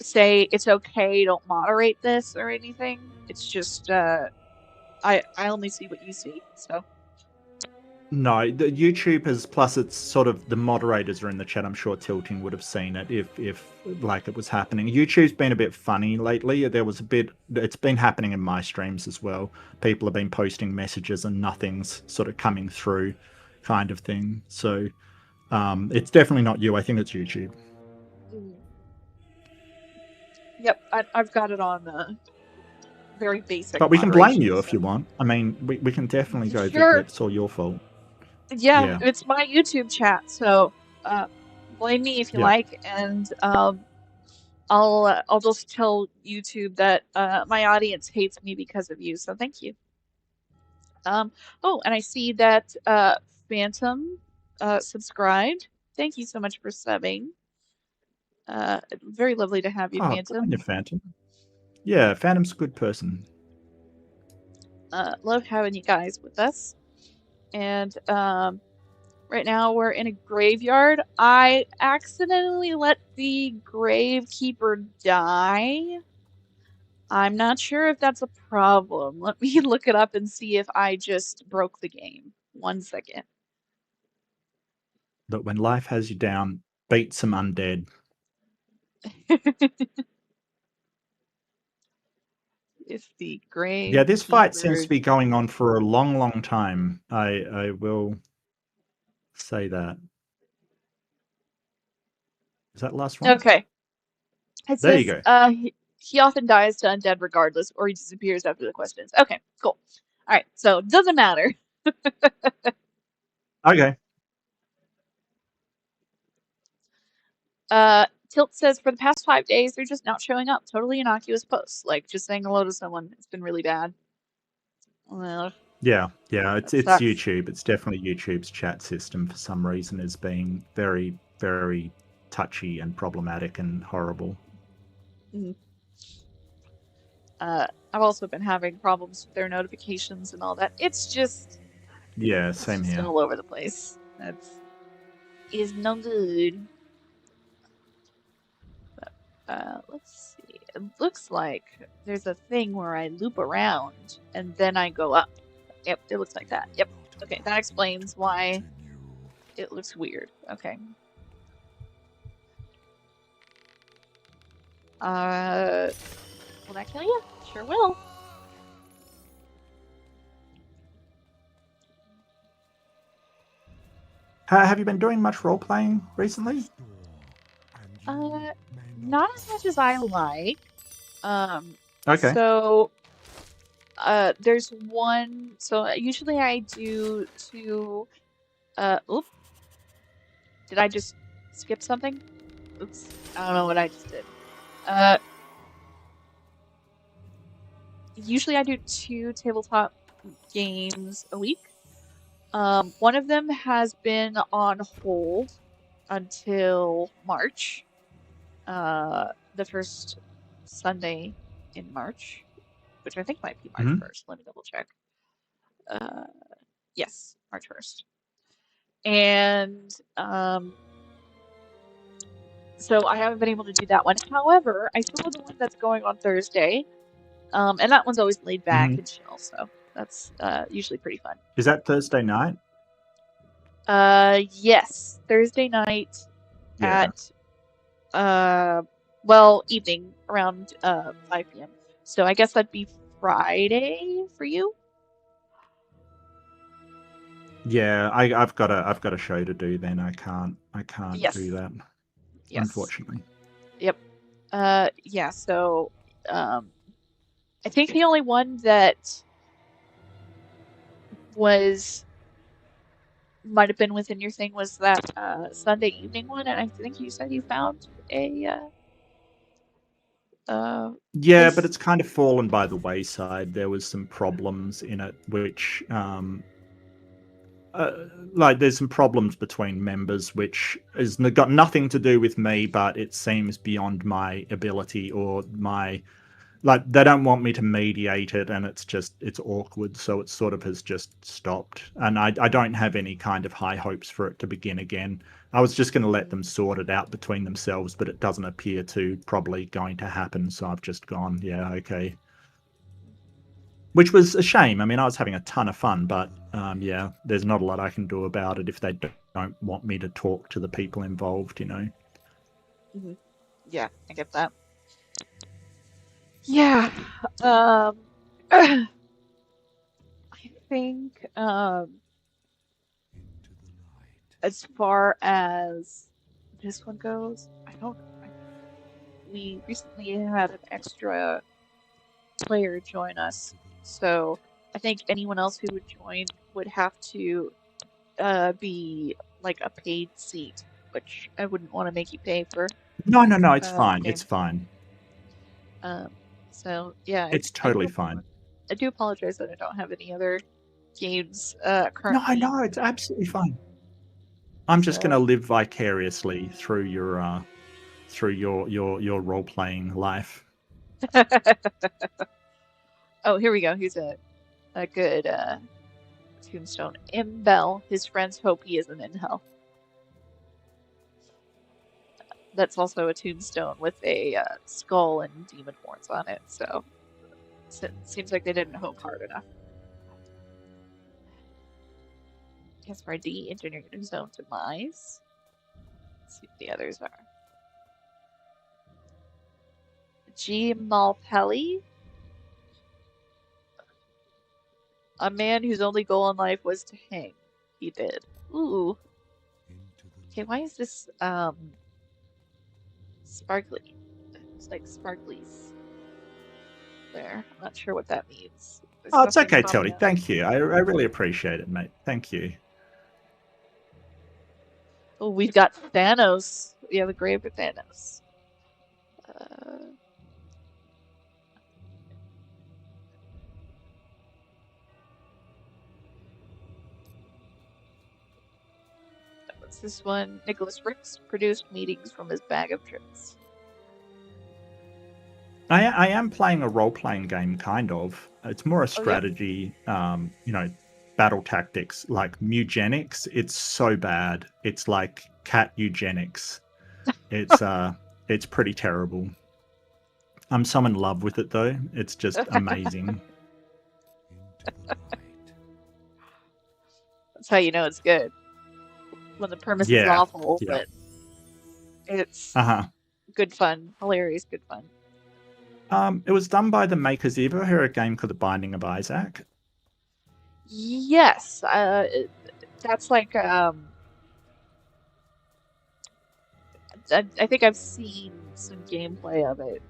say it's okay, don't moderate this or anything. It's just I only see what you see, so. No, the YouTube is, plus it's sort of, the moderators are in the chat. I'm sure Tilting would have seen it if like it was happening. YouTube's been a bit funny lately. There was a bit, it's been happening in my streams as well. People have been posting messages and nothing's sort of coming through, kind of thing. So it's definitely not you. I think it's YouTube. Yep, I've got it on very basic. But we can blame you if you want. I mean, we can definitely go, sure. It's all your fault. Yeah, it's my YouTube chat, so blame me if you like, and I'll just tell YouTube that my audience hates me because of you. So thank you. Oh, and I see that Phantom subscribed. Thank you so much for subbing. Very lovely to have you, Phantom. Phantom. Yeah, Phantom's a good person. Love having you guys with us. And right now we're in a graveyard. I accidentally let the gravekeeper die. I'm not sure if that's a problem. Let me look it up and see if I just broke the game. 1 second. But when life has you down, beat some undead. If the grave. Yeah, this fight seems to be going on for a long, long time. I will say that. Is that last one? Okay. It there says, you go. He often dies to undead regardless, or he disappears after the quest ends. Okay, cool. All right, so it doesn't matter. Okay. Tilt says, for the past 5 days, they're just not showing up. Totally innocuous posts, like just saying hello to someone. It's been really bad. Well, yeah, it's YouTube. It's definitely YouTube's chat system for some reason is being very, very touchy and problematic and horrible. I've also been having problems with their notifications and all that. It's just same here. All over the place. Is no good. Let's see. It looks like there's a thing where I loop around and then I go up. Yep, it looks like that. Yep. Okay, that explains why it looks weird. Okay. Will that kill you? Sure will. Have you been doing much role playing recently? Not as much as I like. Okay. So, there's one. So usually I do two. Oop. Did I just skip something? Oops. I don't know what I just did. Usually I do 2 tabletop games a week. One of them has been on hold until March. The first Sunday in March, which I think might be March 1st. Let me double check. Yes, March 1st. And so I haven't been able to do that one. However, I still have the one that's going on Thursday. And that one's always laid back and chill, so that's usually pretty fun. Is that Thursday night? Yes, Thursday night at well, evening around 5 p.m. So I guess that'd be Friday for you. Yeah, I've got a show to do then. I can't do that. Yes. Unfortunately. Yep. Yeah, so I think the only one that might have been within your thing was that Sunday evening one, and I think you said you found a yeah, but it's kind of fallen by the wayside. There was some problems in it, which like there's some problems between members, which has got nothing to do with me, but it seems beyond my ability or my. Like, they don't want me to mediate it, and it's awkward, so it sort of has just stopped. And I don't have any kind of high hopes for it to begin again. I was just going to let them sort it out between themselves, but it doesn't appear to probably going to happen, so I've just gone, yeah, okay. Which was a shame. I mean, I was having a ton of fun, but yeah, there's not a lot I can do about it if they don't want me to talk to the people involved, you know? Mm-hmm. Yeah, I get that. Yeah, I think as far as this one goes, we recently had an extra player join us, so I think anyone else who would join would have to be like a paid seat, which I wouldn't want to make you pay for. No, it's fine. It's fine. So yeah, it's totally fine. I do apologize that I don't have any other games currently. No, it's absolutely fine. I'm just going to live vicariously through your role playing life. Oh, here we go. Here's a good tombstone. Imbel. His friends hope he isn't in hell. That's also a tombstone with a skull and demon horns on it, so it seems like they didn't hope hard enough. Guess for the engineering zone demise. Let's see what the others are. G. Malpelli. A man whose only goal in life was to hang. He did. Ooh. Okay, why is this sparkly? It's like sparklies there. I'm not sure what that means. Oh, it's okay, Tilly. Thank you. I really appreciate it, mate. Thank you. Oh, we've got Thanos. We have a grave for Thanos. What's this one? Nicholas Ricks produced meetings from his bag of tricks. I am playing a role-playing game, kind of. It's more a strategy, you know, battle tactics, like Mugenics. It's so bad. It's like cat eugenics. It's pretty terrible. I'm so in love with it though. It's just amazing. That's how you know it's good. When the premise is Yeah. awful, Yeah. but it's Uh-huh. good fun. Hilarious good fun. It was done by the makers. You ever heard a game called The Binding of Isaac? Yes, that's like I think I've seen some gameplay of it.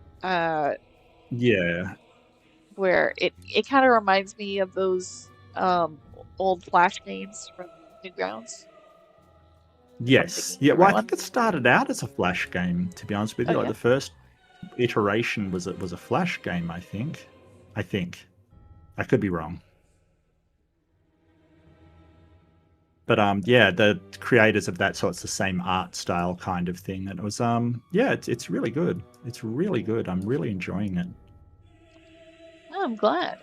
Yeah. Where it kind of reminds me of those old Flash games from Newgrounds. Yes. Yeah. Well, I think it started out as a Flash game. To be honest with you, Oh, like yeah? the first iteration was a Flash game. I think. I could be wrong. But yeah, the creators of that, so it's the same art style kind of thing. And it was yeah, it's really good. It's really good. I'm really enjoying it. Oh, I'm glad.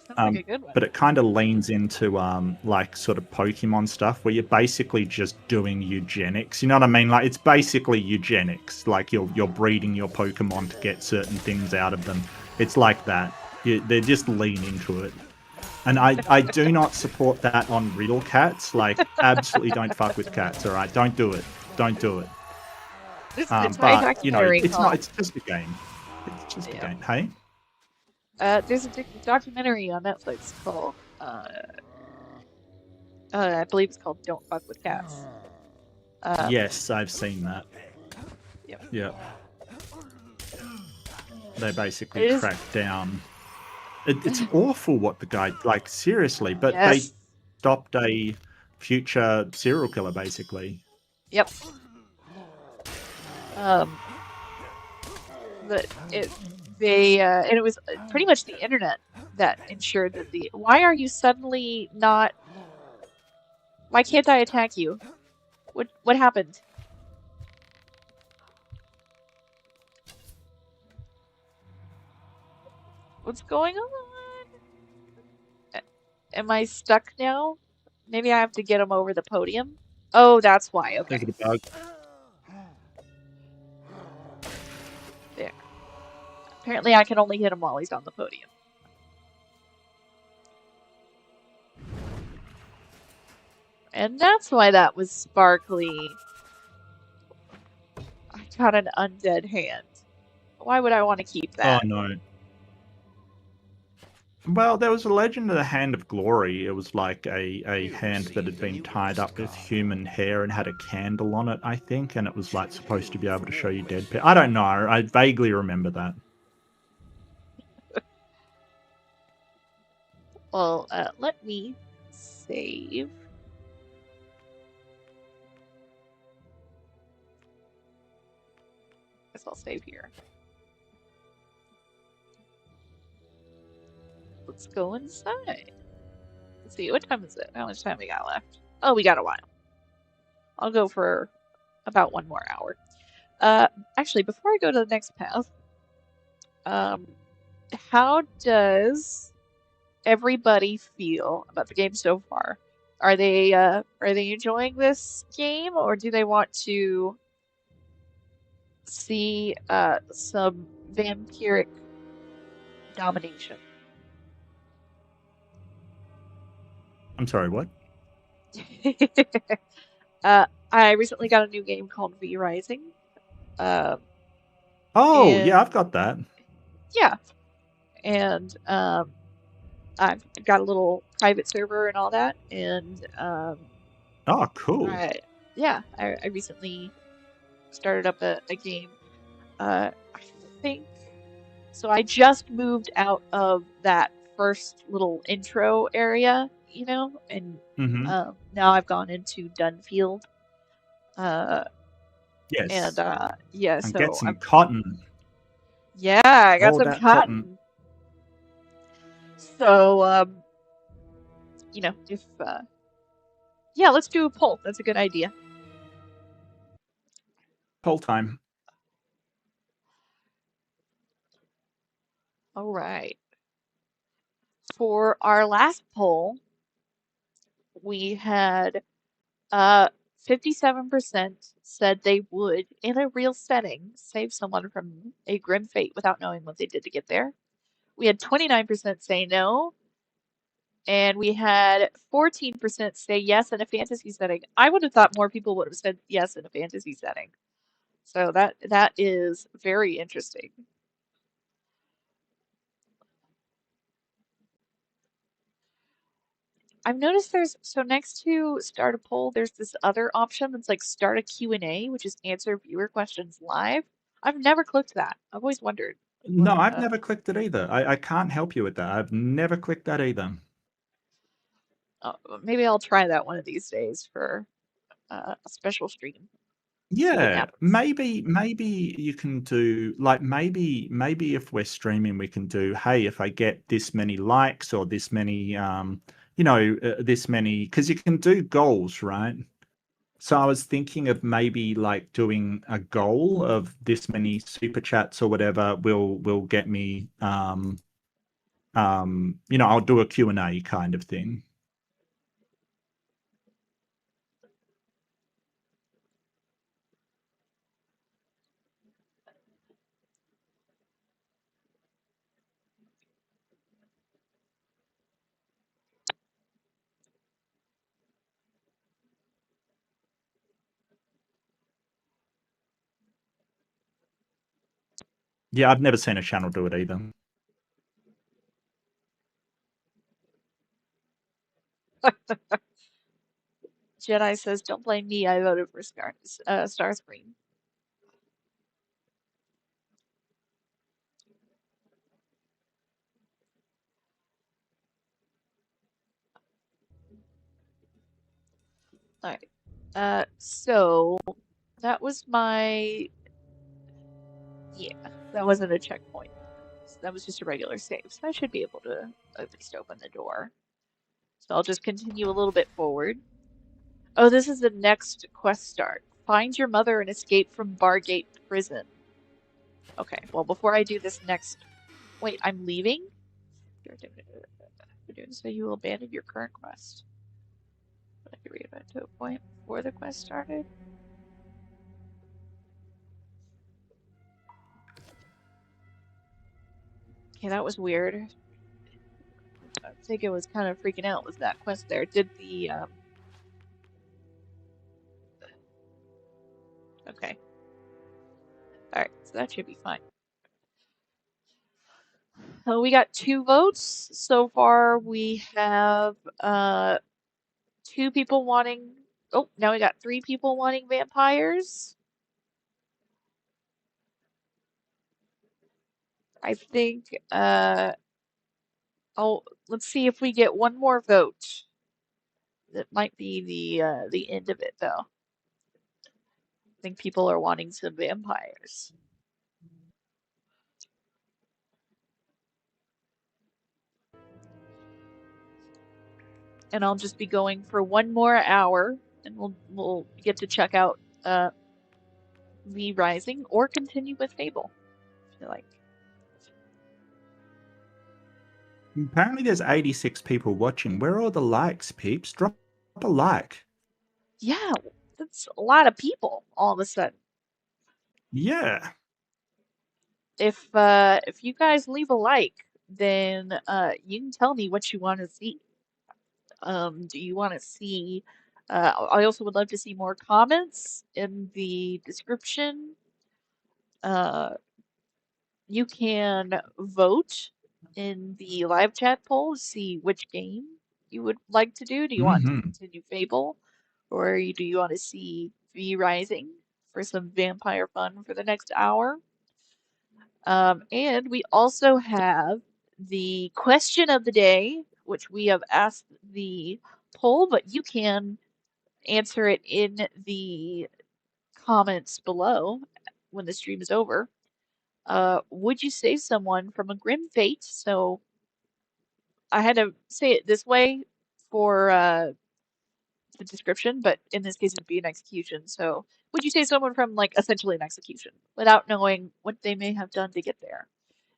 Sounds like a good one. But it kind of leans into like sort of Pokemon stuff where you're basically just doing eugenics. You know what I mean? Like it's basically eugenics. Like you're breeding your Pokemon to get certain things out of them. It's like that. They're just lean into it. And I do not support that on Riddle Cats. Like, absolutely don't fuck with cats, all right? Don't do it. Don't do it. This is a But, you know, documentary it's called... not, it's just a game. It's just a game. Hey? There's a documentary on Netflix called, I believe it's called Don't Fuck with Cats. Yes, I've seen that. Yep. Yeah. They basically track down... It's awful what the guy, like, seriously, but they stopped a future serial killer, basically. Yep. And it was pretty much the internet that ensured that why are you suddenly not... Why can't I attack you? What happened? What's going on? Am I stuck now? Maybe I have to get him over the podium? Oh, that's why. Okay. There's a bug. There. Apparently I can only hit him while he's on the podium. And that's why that was sparkly. I got an undead hand. Why would I want to keep that? Oh, no. Well, there was a legend of the Hand of Glory. It was like a hand that had been tied up with human hair and had a candle on it, I think, and it was like supposed to be able to show you dead people. I don't know. I vaguely remember that. Well, let me save. Guess I'll save here. Let's go inside. Let's see, what time is it? How much time we got left? Oh, we got a while. I'll go for about 1 more hour. Actually, before I go to the next path, how does everybody feel about the game so far? Are they enjoying this game, or do they want to see some vampiric domination? I'm sorry, what? I recently got a new game called V Rising. Yeah, I've got that. Yeah, and I've got a little private server and all that, and oh, cool. I recently started up a game. I think so. I just moved out of that first little intro area, you know, and now I've gone into Dunfield. Yes. And yeah, and so get some cotton. Yeah, I got All some that cotton. So you know, if yeah, let's do a poll. That's a good idea. Poll time. All right. For our last poll, we had 57% said they would, in a real setting, save someone from a grim fate without knowing what they did to get there. We had 29% say no, and we had 14% say yes in a fantasy setting. I would have thought more people would have said yes in a fantasy setting. So that is very interesting. I've noticed so next to start a poll, there's this other option that's like start a Q&A, which is answer viewer questions live. I've never clicked that. I've always wondered. No, I've never clicked it either. I can't help you with that. I've never clicked that either. Maybe I'll try that one of these days for a special stream. Yeah, maybe you can do like maybe if we're streaming, we can do, hey, if I get this many likes or this many this many, because you can do goals, right? So I was thinking of maybe like doing a goal of this many super chats or whatever will get me I'll do a Q&A kind of thing. Yeah, I've never seen a channel do it either. Jedi says, "Don't blame me. I voted for Starscream." All right. So that was my that wasn't a checkpoint. So that was just a regular save. So I should be able to at least open the door. So I'll just continue a little bit forward. Oh, this is the next quest start. Find your mother and escape from Bargate Prison. Okay, well, before I do this next... Wait, I'm leaving? So you will abandon your current quest. I can read it to a point before the quest started. Okay, that was weird. I think it was kind of freaking out with that quest there. Did the, Okay. Alright, so that should be fine. So we got 2 votes. So far we have 2 people wanting... Oh, now we got 3 people wanting vampires. I think, oh, let's see if we get one more vote. That might be the end of it, though. I think people are wanting some vampires. And I'll just be going for 1 more hour, and we'll get to check out V Rising or continue with Fable. I feel like. Apparently there's 86 people watching. Where are all the likes, peeps? Drop a like. Yeah, that's a lot of people all of a sudden. Yeah. If you guys leave a like, then you can tell me what you want to see. Do you want to see... I also would love to see more comments in the description. You can vote in the live chat poll to see which game you would like to do. Do you want to continue Fable, or do you want to see V Rising for some vampire fun for the next hour? And we also have the question of the day, which we have asked the poll, but you can answer it in the comments below when the stream is over. Would you save someone from a grim fate? So I had to say it this way for the description, but in this case it'd be an execution. So would you save someone from like essentially an execution without knowing what they may have done to get there?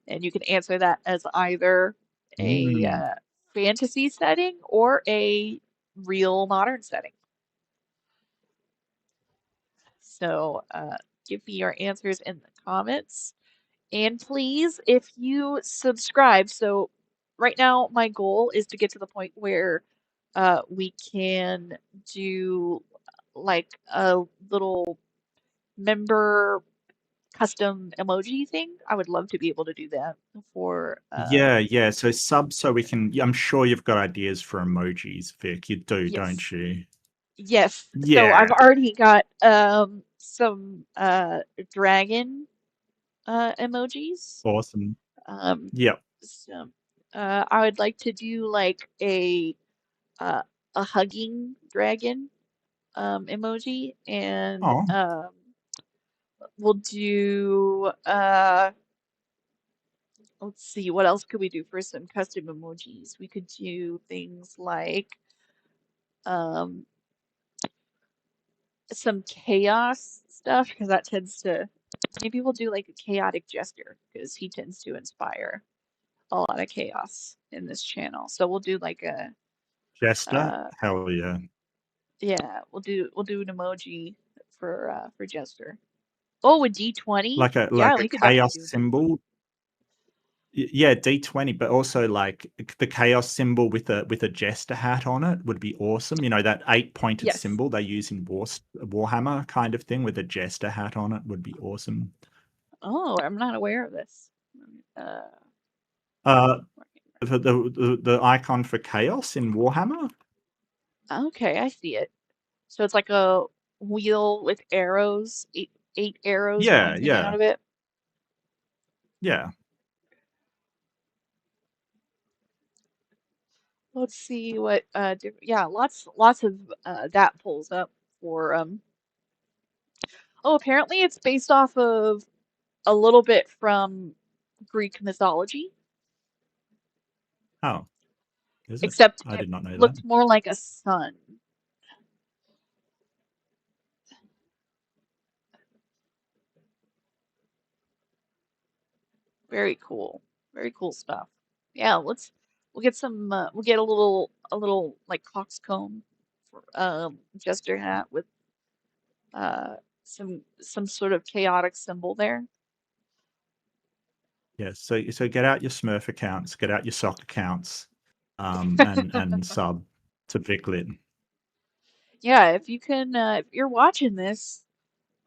And you can answer that as either a fantasy setting or a real modern setting. So give me your answers in the comments. And please, if you subscribe, so right now my goal is to get to the point where we can do like a little member custom emoji thing. I would love to be able to do that for Yeah. So sub, so we can. I'm sure you've got ideas for emojis, Vic. You do, yes. don't you? Yes. So Yeah. I've already got some dragon emojis. Awesome. Um Yep. so I would like to do like uh a hugging dragon emoji, and Oh, we'll do let's see, what else could we do for some custom emojis? We could do things like um some chaos stuff, because that tends to, maybe we'll do like a chaotic jester because he tends to inspire a lot of chaos in this channel. So we'll do like a Jester. uh Hell yeah. yeah, we'll do an emoji for Jester. Oh, a D20? Like Yeah, a we could definitely chaos do. symbol. Yeah, D20, but also like the chaos symbol with a jester hat on it would be awesome. You know, that 8-pointed Yes. symbol they use in Warhammer kind of thing with a jester hat on it would be awesome. Oh, I'm not aware of this. Uh, Uh, the icon for chaos in Warhammer. okay, I see it. So it's like a wheel with arrows, eight arrows Yeah, pointing out yeah, of it. yeah. Let's see what yeah, lots of that pulls up for oh, apparently it's based off of a little bit from Greek mythology, Oh, is it? except I it did not know that. looked more like a sun. Very cool. Very cool stuff. Yeah, we'll get some we'll get a little like coxcomb for jester hat with uh some sort of chaotic symbol there. Yeah, so get out your Smurf accounts, get out your sock accounts, and sub to Viclit. Yeah, if you can if you're watching this,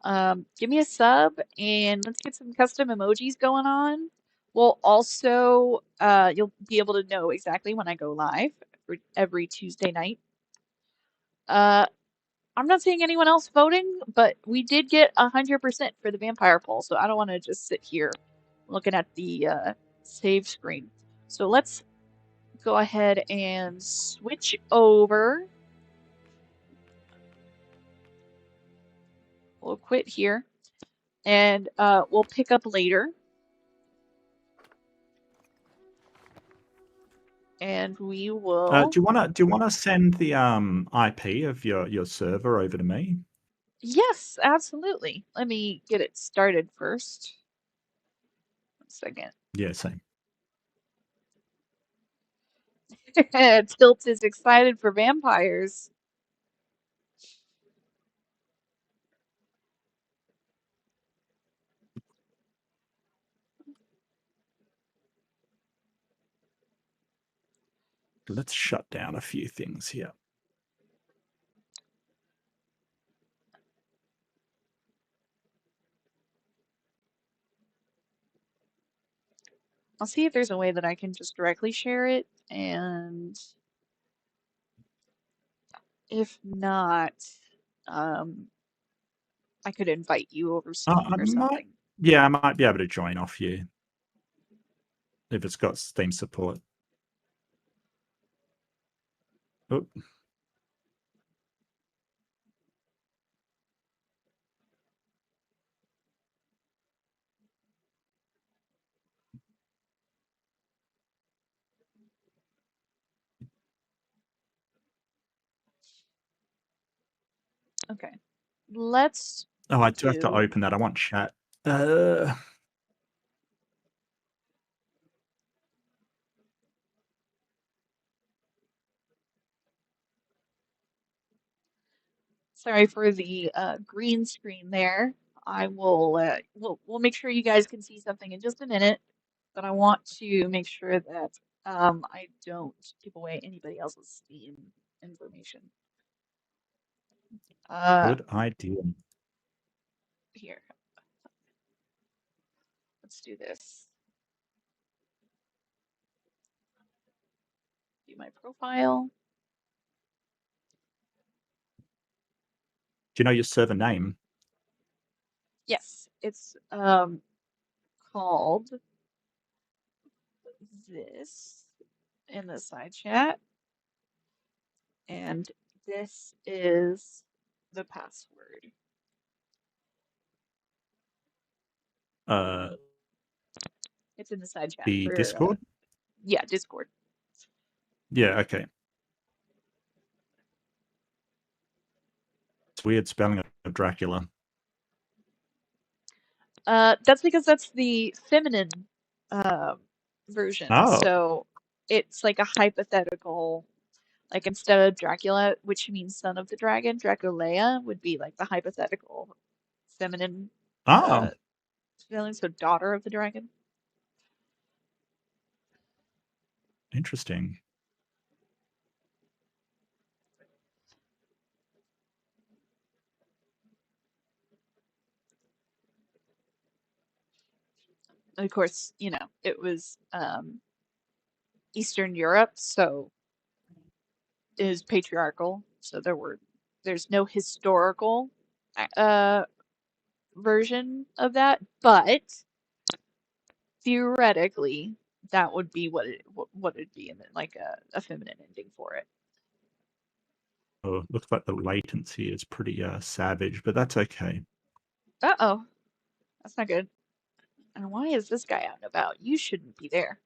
give me a sub and let's get some custom emojis going on. We'll also you'll be able to know exactly when I go live every Tuesday night. Uh I'm not seeing anyone else voting, but we did get 100% for the vampire poll, so I don't want to just sit here looking at the save screen. So let's go ahead and switch over. We'll quit here, and we'll pick up later. And we will. Do you wanna send the IP of your server over to me? Yes, absolutely. Let me get it started first. 1 second. Yeah, same. Tilt is excited for vampires. Let's shut down a few things here. I'll see if there's a way that I can just directly share it, and if not, um, I could invite you over I Steam or might, something. yeah, I might be able to join off you if it's got Steam support. Oh. Okay, let's Oh, I do have to do. open that. I want chat. Sorry for the green screen there. I will we'll make sure you guys can see something in just a minute, but I want to make sure that I don't give away anybody else's Steam information. Good idea. Here, let's do this. Do my profile. Do you know your server name? Yes, it's called this in the side chat, and this is the password. It's in the side chat The for Discord? yeah, Discord. Yeah, okay. It's weird spelling of Dracula. That's because that's the feminine version. Oh. So it's like a hypothetical, like instead of Dracula, which means son of the dragon, Draculea would be like the hypothetical feminine Oh. spelling, so daughter of the dragon. Interesting. Of course, you know, it was Eastern Europe, so it was patriarchal, so there's no historical version of that, but theoretically that would be what it'd be in it, like a feminine ending for it. Oh, looks like the latency is pretty savage, but that's okay. Uh-oh. That's not good. And why is this guy out and about? You shouldn't be there.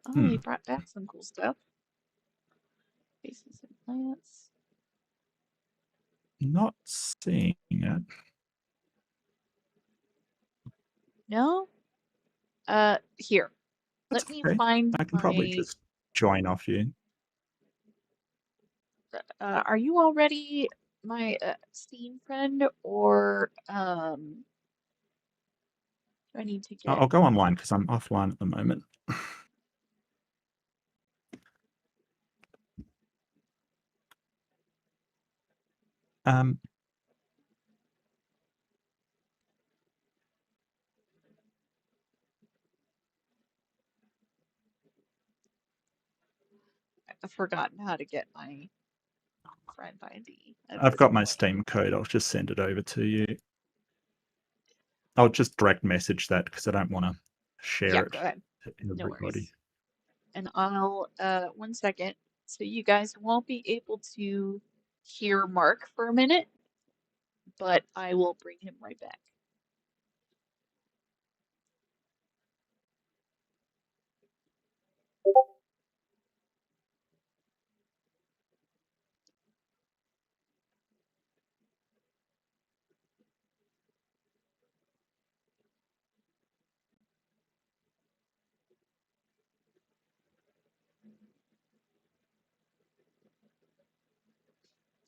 Oh, he brought back some cool stuff. Faces and plants. Not seeing it. No? Here. That's Let me okay. find I can probably my... just join off you. Are you already my Steam friend, or do I need to get... I'll go online because I'm offline at the moment. I've forgotten how to get my friend ID. I've got my Steam code. I'll just send it over to you. I'll just direct message that because I don't want to share it go ahead. to No everybody. worries. And I'll, 1 second. So you guys won't be able to hear Mark for a minute, but I will bring him right back.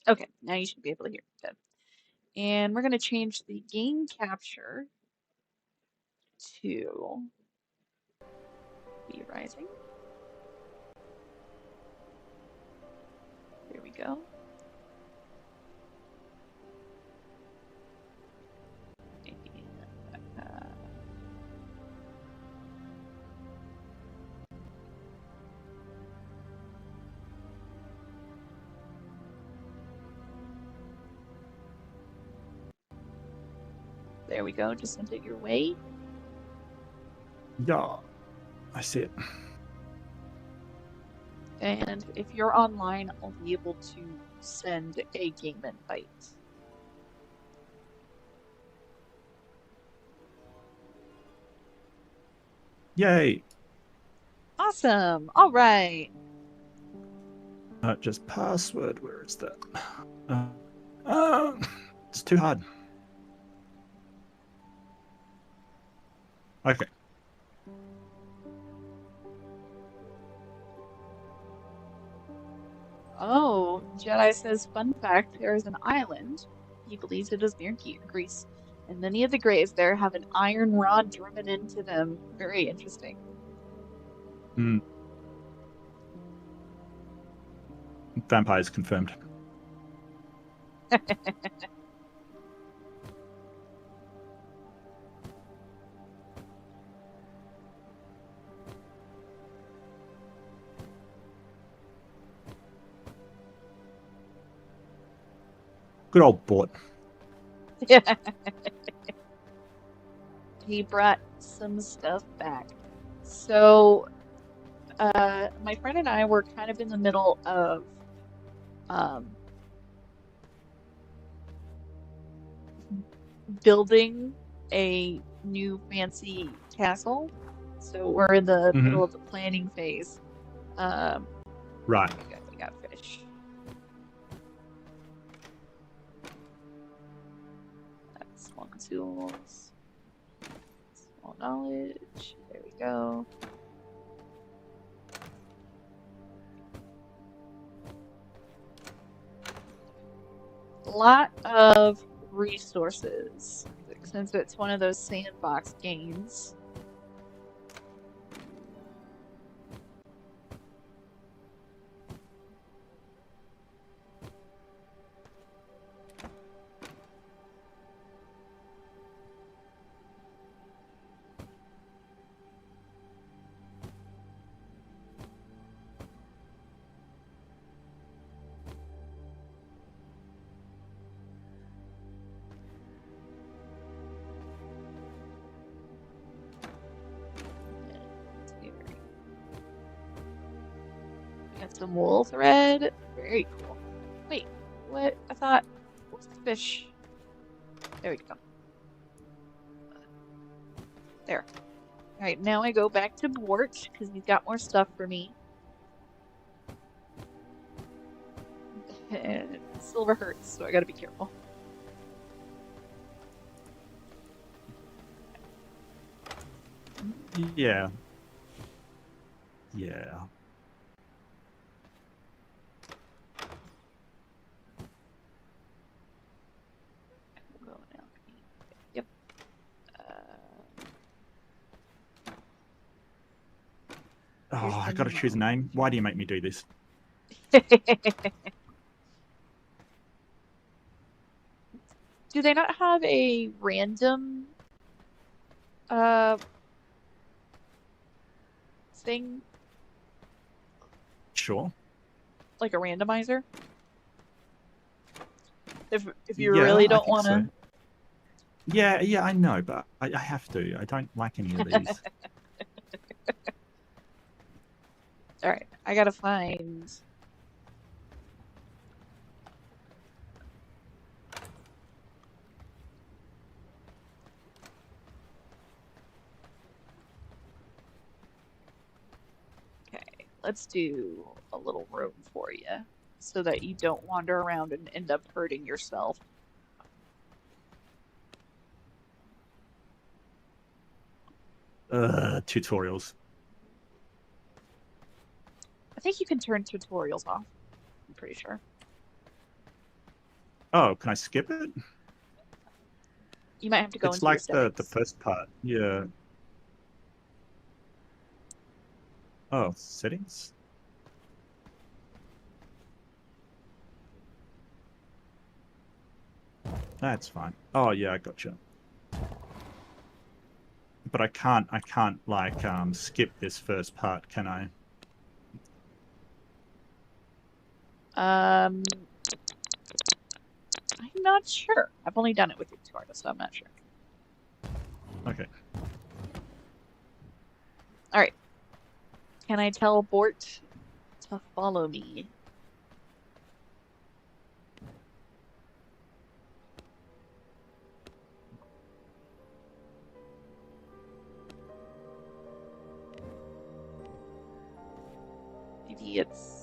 Okay, now you should be able to hear. Good. And we're going to change the game capture to be rising. There we go. There we go. Just sent it your way. Yeah, I see it. And if you're online, I'll be able to send a game invite. Yay. Awesome. All right. Just password. Where is that? It's too hard. Okay. Oh, Jedi says, fun fact, there is an island. He believes it is near Greece. And many of the graves there have an iron rod driven into them. Very interesting. Hmm. Vampires confirmed. Good old Bort. Yeah. He brought some stuff back. So, my friend and I were kind of in the middle of building a new fancy castle. So we're in the middle of the planning phase. Right. We got fish. That's small tools. Small knowledge. There we go. A lot of resources, since it's one of those sandbox games. Got some wool thread. Very cool. Wait, what? I thought, where's the fish? There we go. There. Alright, now I go back to Bort, because he's got more stuff for me. And silver hurts, so I gotta be careful. Yeah. Yeah. Yep. Oh, I gotta choose a name. Why do you make me do this? Do they not have a random thing? Sure. Like a randomizer? If you really don't want to. So. Yeah, I know, but I have to. I don't like any of these. Alright, I gotta find. Okay, let's do a little room for you so that you don't wander around and end up hurting yourself. Tutorials. I think you can turn tutorials off. I'm pretty sure. Oh, can I skip it? You might have to go it's into like your the first part. Yeah. Oh, settings? That's fine. Oh yeah, I gotcha. But I can't like skip this first part, can I? I'm not sure. I've only done it with tutorials, so I'm not sure. Okay. Alright. Can I tell Bort to follow me? Maybe it's...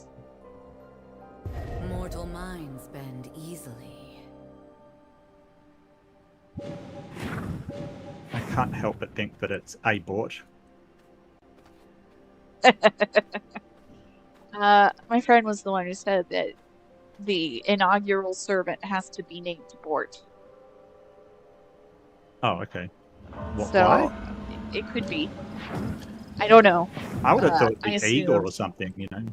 Mortal minds bend easily. I can't help but think that it's a bot. My friend was the one who said that the inaugural servant has to be named Bort. Oh, okay. What? So Why? it could be. I don't know. I would have thought I it'd be Igor or assumed. something, you know.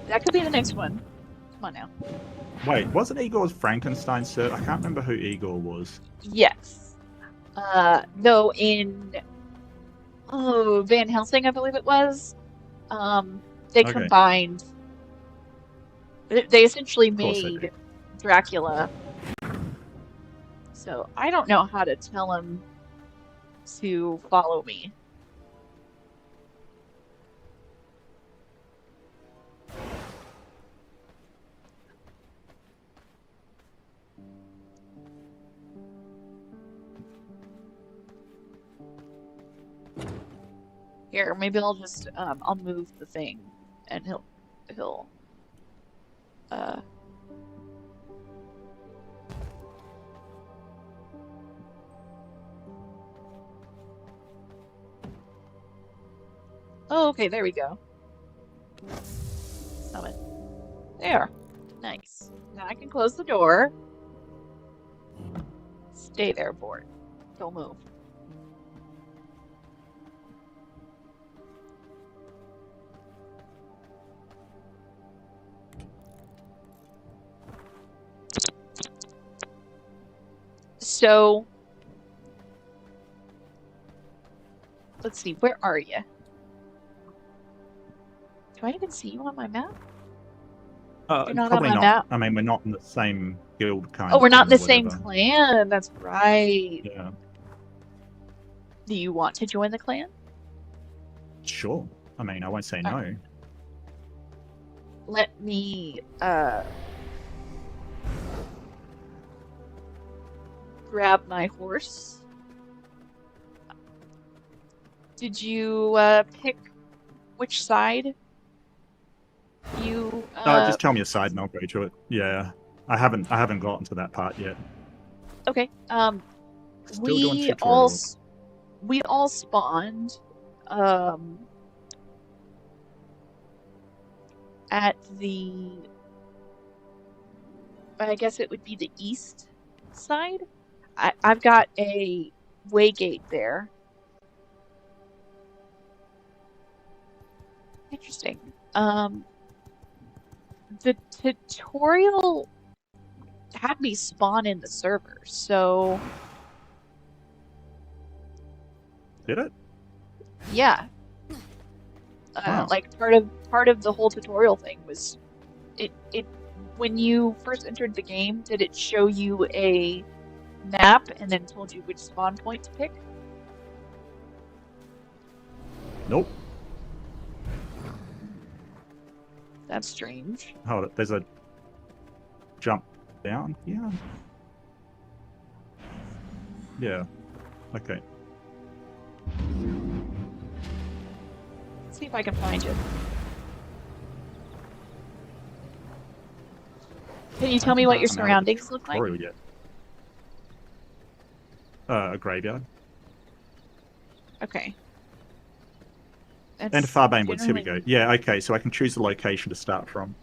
That could be the next one. Come on now. Wait, wasn't Igor's Frankenstein servant? I can't remember who Igor was. Yes. Though in Van Helsing, I believe it was, they Okay. combined. They essentially Of course they made did. Dracula. So I don't know how to tell him to follow me. Here, maybe I'll just I'll move the thing, and he'll Oh, okay, there we go. Summon. There. Nice. Now I can close the door. Stay there, Bort. Don't move. So, let's see, where are you? Do I even see you on my map? You're not on Probably my not. map. I mean, we're not in the same guild kind Oh, of we're not in the thing or same whatever. clan. That's right. Yeah. Do you want to join the clan? Sure. I mean, I won't say no. Let me grab my horse. Did you pick which side you Just tell me a side and I'll go to it. Yeah. I haven't gotten to that part yet. Okay. Still doing We tutorials. all spawned at the, I guess it would be the east side. I've got a way gate there. Interesting. The tutorial had me spawn in the server, so Did it? yeah. Wow. Like part of the whole tutorial thing was it when you first entered the game, did it show you a map and then told you which spawn point to pick? Nope. That's strange. Hold it. There's a jump down here. Yeah. Okay. Let's see if I can find you. Can you tell me what your I'm out of the surroundings look like? tutorial yet. A graveyard. Okay. And That's Farbane Woods. Here we generally- go. Yeah, okay, so I can choose the location to start from.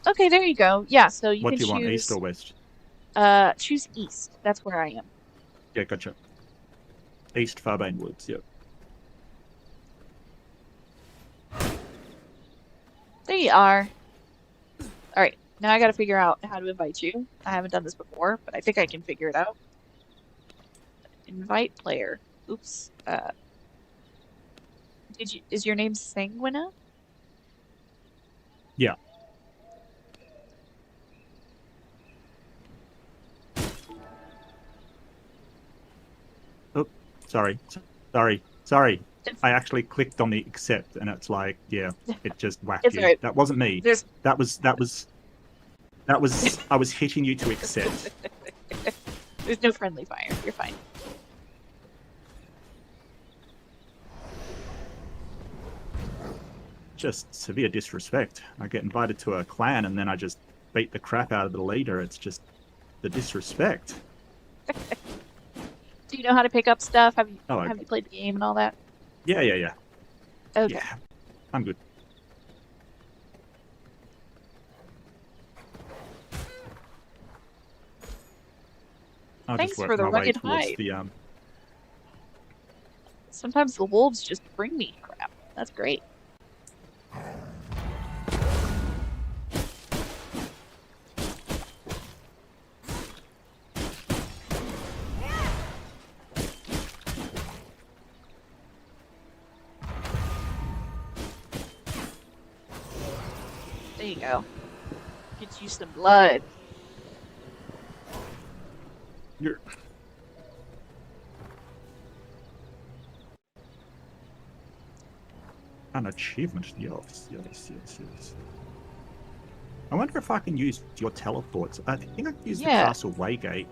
Okay, there you go. Yeah, so you What can do you want, choose east or west? choose east. That's where I am. Yeah, gotcha. East Farbane Woods, yep. There you are. Alright, now I gotta figure out how to invite you. I haven't done this before, but I think I can figure it out. Invite player. Oops. Is your name Sanguina? Yeah. Oh, sorry. Sorry. I actually clicked on the accept and it's like, yeah, it just whacked It's you. alright. That wasn't me. There's That was I was hitting you to accept. There's no friendly fire. You're fine. Just severe disrespect. I get invited to a clan and then I just beat the crap out of the leader. It's just the disrespect. Do you know how to pick up stuff? Have you Oh, have you played the game and all that? Yeah. Okay. Yeah. I'm good. I'll Thanks just work for the my way rugged towards hide. the Sometimes the wolves just bring me crap. That's great. There you go. Get you some blood. You're... An achievement, yes. I wonder if I can use your teleports. I think I can use the castle waygate.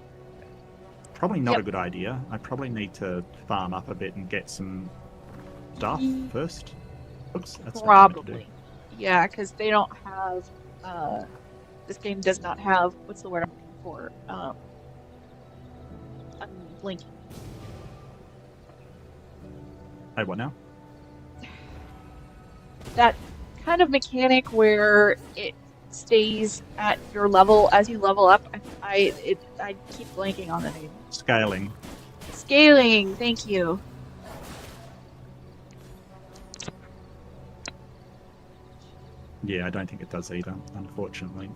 Probably not a good idea. I probably need to farm up a bit and get some stuff first. Oops, that's not what I meant to do. Probably. Yeah, because they don't have, this game does not have, what's the word I'm looking for? I'm blinking. Hey, what now? That kind of mechanic where it stays at your level as you level up. I keep blanking on the name. Scaling. Scaling, thank you. Yeah, I don't think it does either, unfortunately.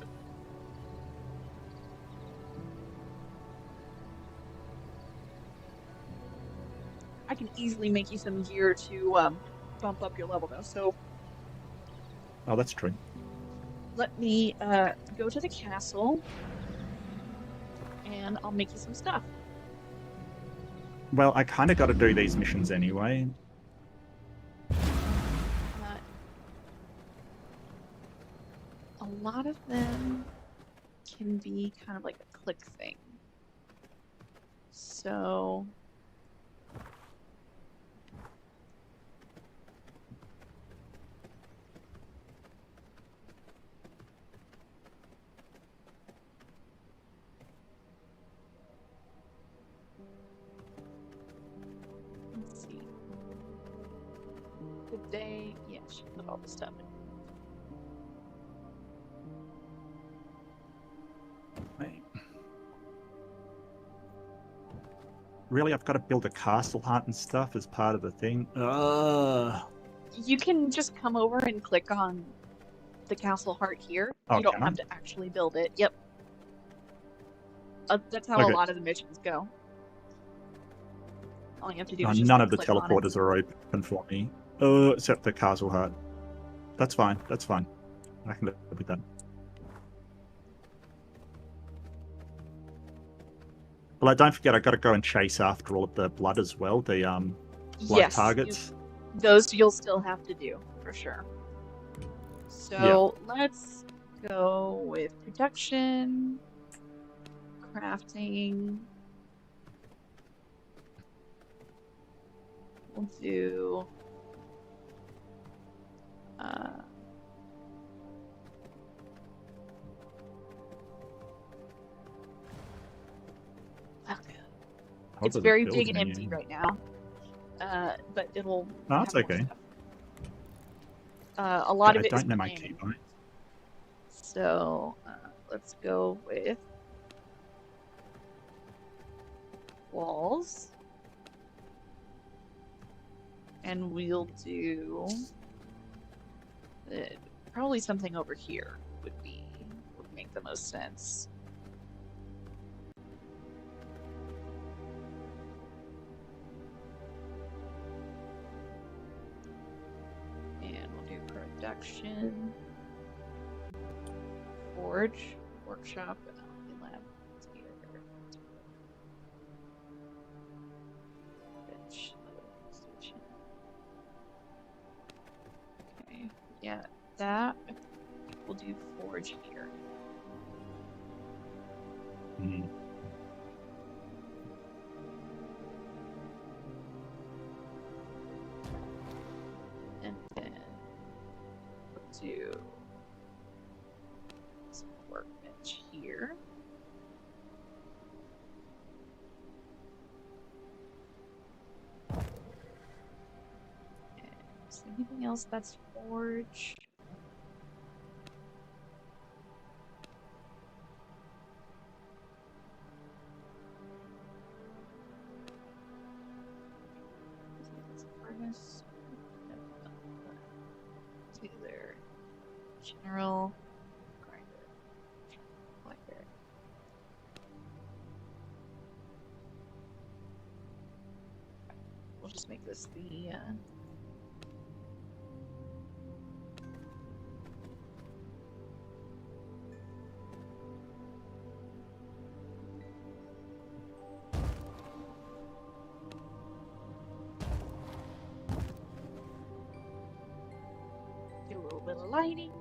I can easily make you some gear to bump up your level though. So Oh, that's true. let me go to the castle and I'll make you some stuff. Well, I kind of got to do these missions anyway. A lot of them can be kind of like a click thing. So let's see. Did they? Yeah, she put all the stuff in. Really, I've got to build a castle hut and stuff as part of the thing. You can just come over and click on the castle heart here. Oh, you don't can I? have to actually build it. Yep. That's how a lot of the missions go. All you have to do is just None like, of the click on it. teleporters are open for me. Except the castle hut. That's fine. That's fine. I can live with that. Well, don't forget, I got to go and chase after all of the blood as well. The blood targets. Those you'll still have to do for sure. So let's go with production, crafting. We'll do it's very big and empty right now, but it'll. No, it's okay. A lot of it is I don't know my planning. keybind. So let's go with walls, and we'll do probably something over here would make the most sense. Production, forge, workshop, lab, station. Okay, yeah, that we'll do forge here. Mm. And then do some workbench here. And same Anything else that's forge? Furnace. There. General. Grinder. Collector. We'll just make this the get a little bit of lighting.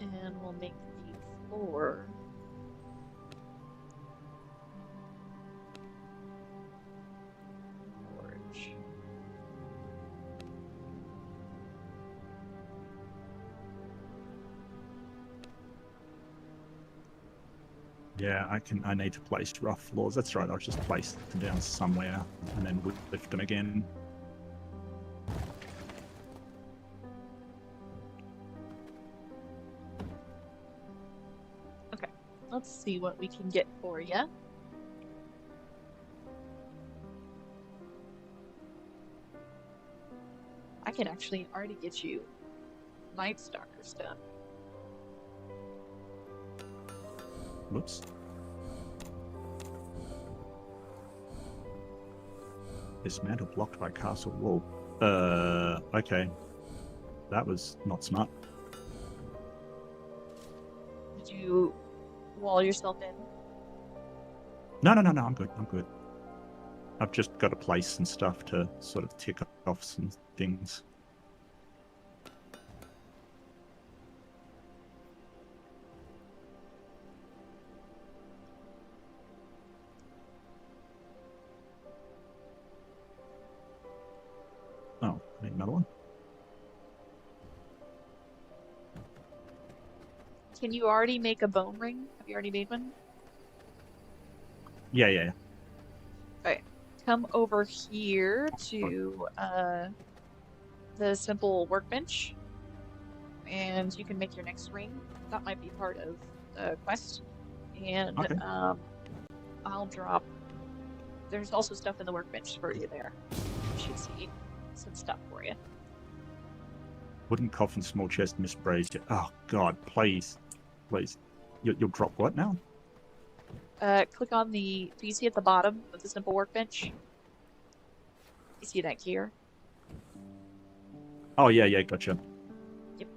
And we'll make the floor forge. Yeah, I need to place rough floors. That's right, I'll just place them down somewhere and then lift them again. Okay, let's see what we can get for you. I can actually already get you Night Stalker stuff. Whoops. Dismantle blocked by castle wall. Okay. That was not smart. Did you wall yourself in? No, I'm good. I'm good. I've just got to place some stuff to sort of tick off some things. Oh, I need another one. Can you already make a bone ring? Have you already made one? Yeah. Okay. Come over here to the simple workbench, and you can make your next ring. That might be part of the quest. And okay. I'll drop. There's also stuff in the workbench for you there. You should see some stuff for you. Wooden coffin, small chest, misbraised. Oh God, please. You'll drop what now? Click on the. Do you see at the bottom of the simple workbench? You see that gear? Oh yeah, gotcha. Yep.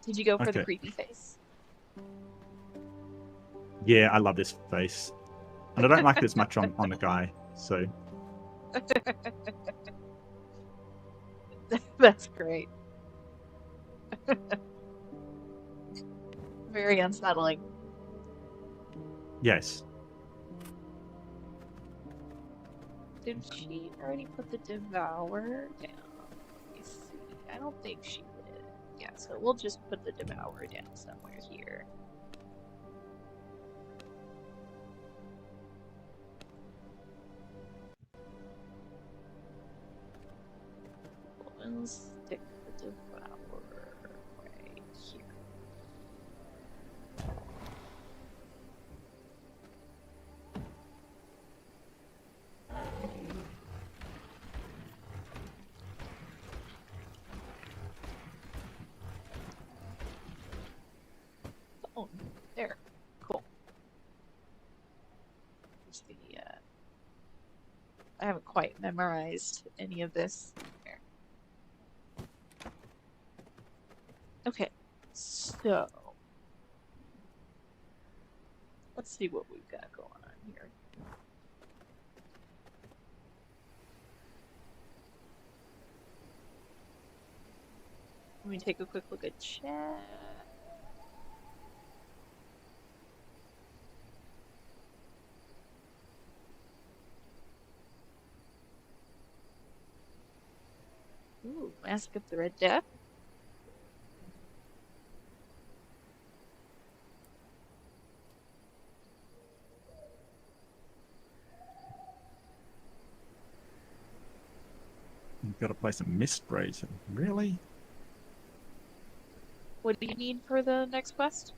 Did you go for the creepy face? Yeah, I love this face. And I don't like it as much on the guy, so... That's great. Very unsettling. Yes. Did she already put the Devour down? Let me see. I don't think she did. Yeah, so we'll just put the Devour down somewhere here. We'll stick the Devour right here. Oh, there. Cool. There's the, I haven't quite memorized any of this. There. Okay, so let's see what we've got going on here. Let me take a quick look at chat. Ooh. Mask of the Red Death. You've got to play some mist brazen. Really? What do you need for the next quest?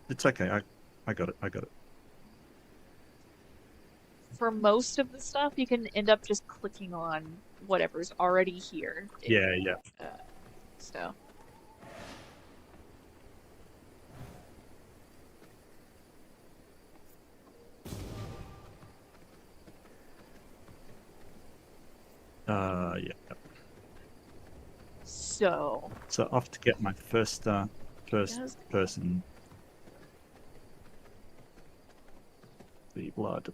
It's okay. I got it. I got it. For most of the stuff, you can end up just clicking on whatever's already here. Yeah, yeah. So. Yeah. So off to get my first person. The blood.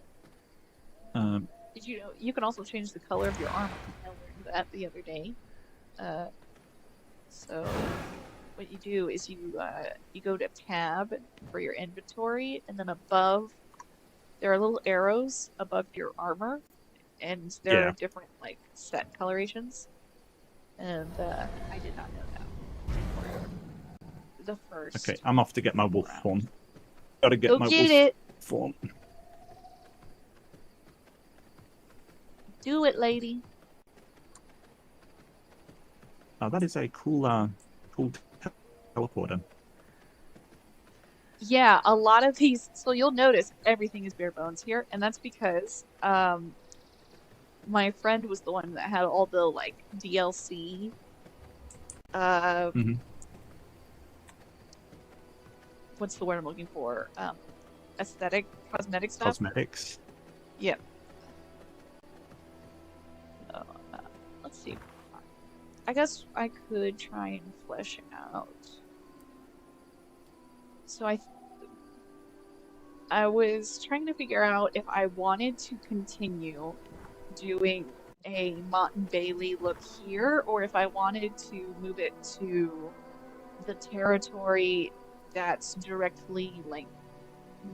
Did you know you can also change the color of your armor? I learned that the other day. So what you do is you go to tab for your inventory, and then above there are little arrows above your armor, and there are different like set colorations. And I did not know that before the first. Okay, I'm off to get my wolf form. Gotta get my wolf form. Do it, lady. Oh, that is a cool, cool teleporter. Yeah, a lot of these. So you'll notice everything is bare bones here, and that's because my friend was the one that had all the like DLC. What's the word I'm looking for? Aesthetic, cosmetic stuff. Cosmetics. Yeah. Let's see. I guess I could try and flesh out. So I was trying to figure out if I wanted to continue doing a Mott and Bailey look here, or if I wanted to move it to the territory that's directly like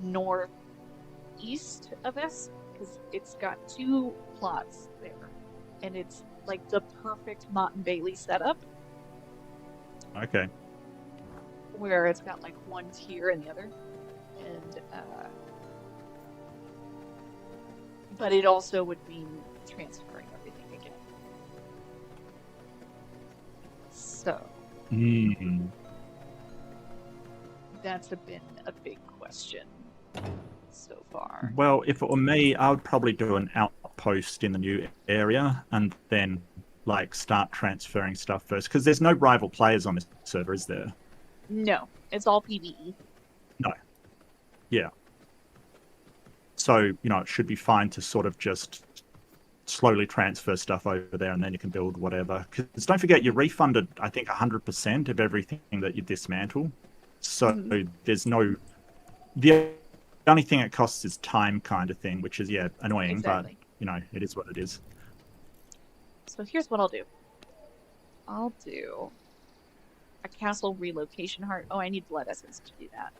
northeast of us, because it's got two plots there, and it's like the perfect Mott and Bailey setup. Okay. Where it's got like one tier and the other, and but it also would mean transferring everything again. So that's been a big question so far. Well, if it were me, I would probably do an outpost in the new area and then like start transferring stuff first, because there's no rival players on this server, is there? No, it's all PvE. No. Yeah. So, you know, it should be fine to sort of just slowly transfer stuff over there, and then you can build whatever. Because don't forget, you're refunded, I think, 100% of everything that you dismantle. So there's no... The only thing it costs is time kind of thing, which is, yeah, annoying, but, you know, it is what it is. So here's what I'll do. I'll do a castle relocation heart. Oh, I need blood essence to do that.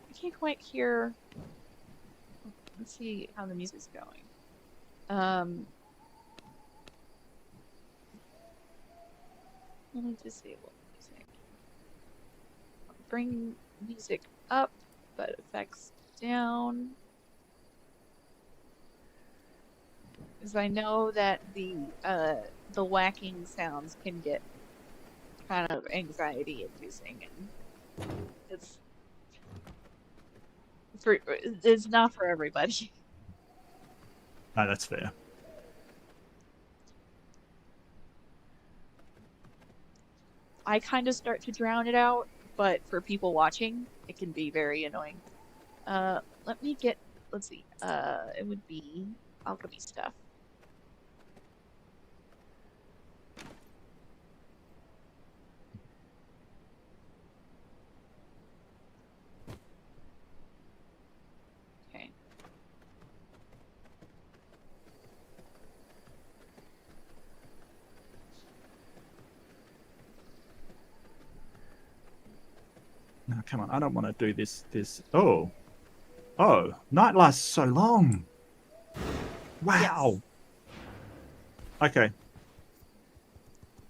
I can't quite hear. Let's see how the music's going. Let me disable music. Bring music up, but effects down. Because I know that the whacking sounds can get kind of anxiety inducing, and it's not for everybody. No, that's fair. I kind of start to drown it out, but for people watching, it can be very annoying. Let me get, let's see, it would be alchemy stuff. Okay. come on, I don't want to do this. Oh, night lasts so long. Wow. Yes. Okay.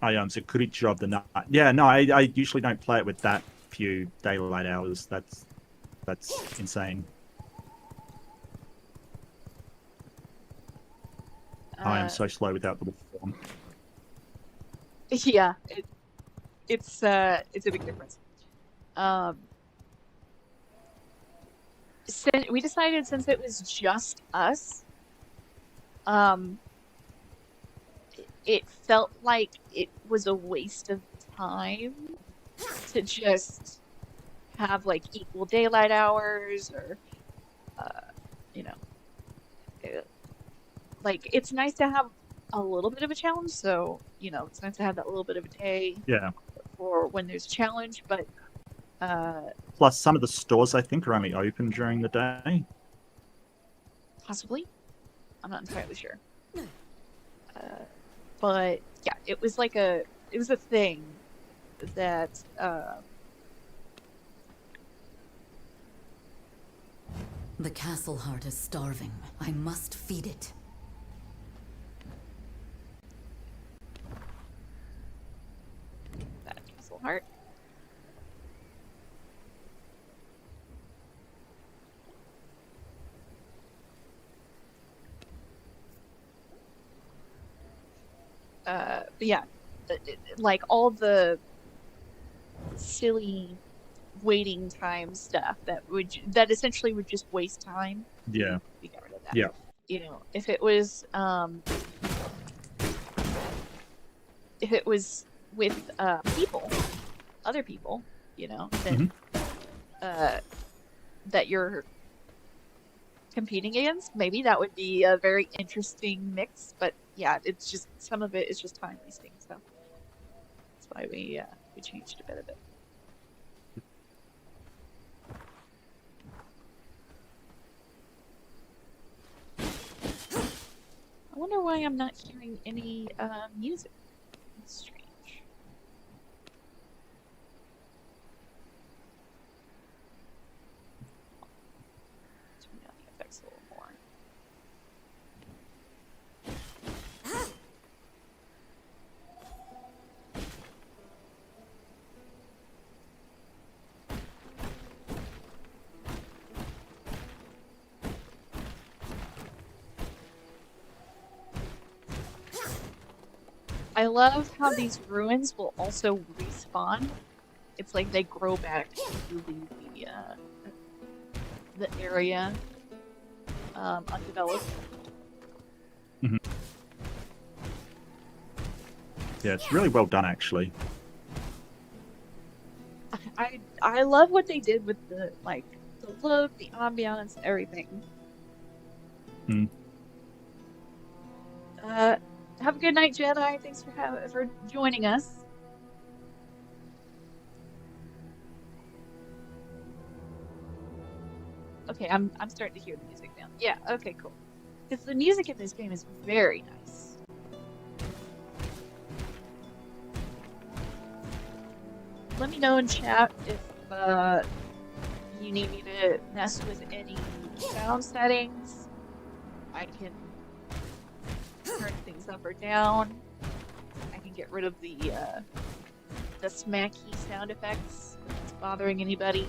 It's a good job the night. Yeah, no, I usually don't play it with that few daylight hours. That's insane. I am so slow without the form. Yeah, it's a big difference. We decided since it was just us, it felt like it was a waste of time to just have like equal daylight hours or, you know, like it's nice to have a little bit of a challenge. So, it's nice to have that little bit of a day. Yeah. For when there's a challenge, but plus some of the stores I think are only open during the day. Possibly, I'm not entirely sure. But yeah, it was a thing that The castle heart is starving. I must feed it. that castle heart. But yeah, like all the silly waiting time stuff that essentially would just waste time. Yeah. We got rid of that. Yeah. If it was with other people, then that you're competing against, maybe that would be a very interesting mix. But yeah, it's just some of it is just time wasting, so that's why we changed a bit of it. I wonder why I'm not hearing any music. That's strange. Turn down the effects a little more. I love how these ruins will also respawn. It's like they grow back to the area undeveloped. Mm-hmm. Yeah, it's really well done, actually. I love what they did with the look, the ambiance, everything. Mm. Have a good night, Jedi. Thanks for joining us. Okay, I'm starting to hear the music now. Yeah, okay, cool. Because the music in this game is very nice. Let me know in chat if you need me to mess with any sound settings. I can turn things up or down. I can get rid of the smacky sound effects if it's bothering anybody.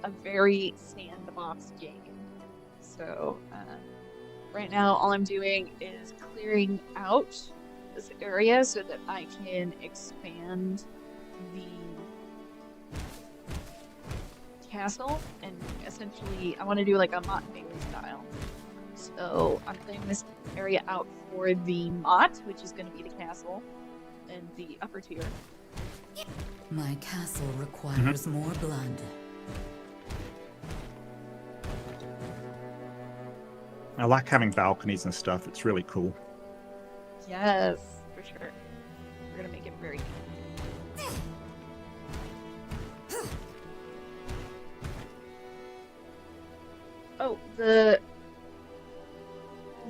a very sandbox game. So right now, all I'm doing is clearing out this area so that I can expand the castle, and essentially I want to do like a Mott and Bailey style. So I'm clearing this area out for the Mott, which is going to be the castle and the upper tier. My castle requires more blood. I like having balconies and stuff. It's really cool. Yes, for sure. We're going to make it very Oh, the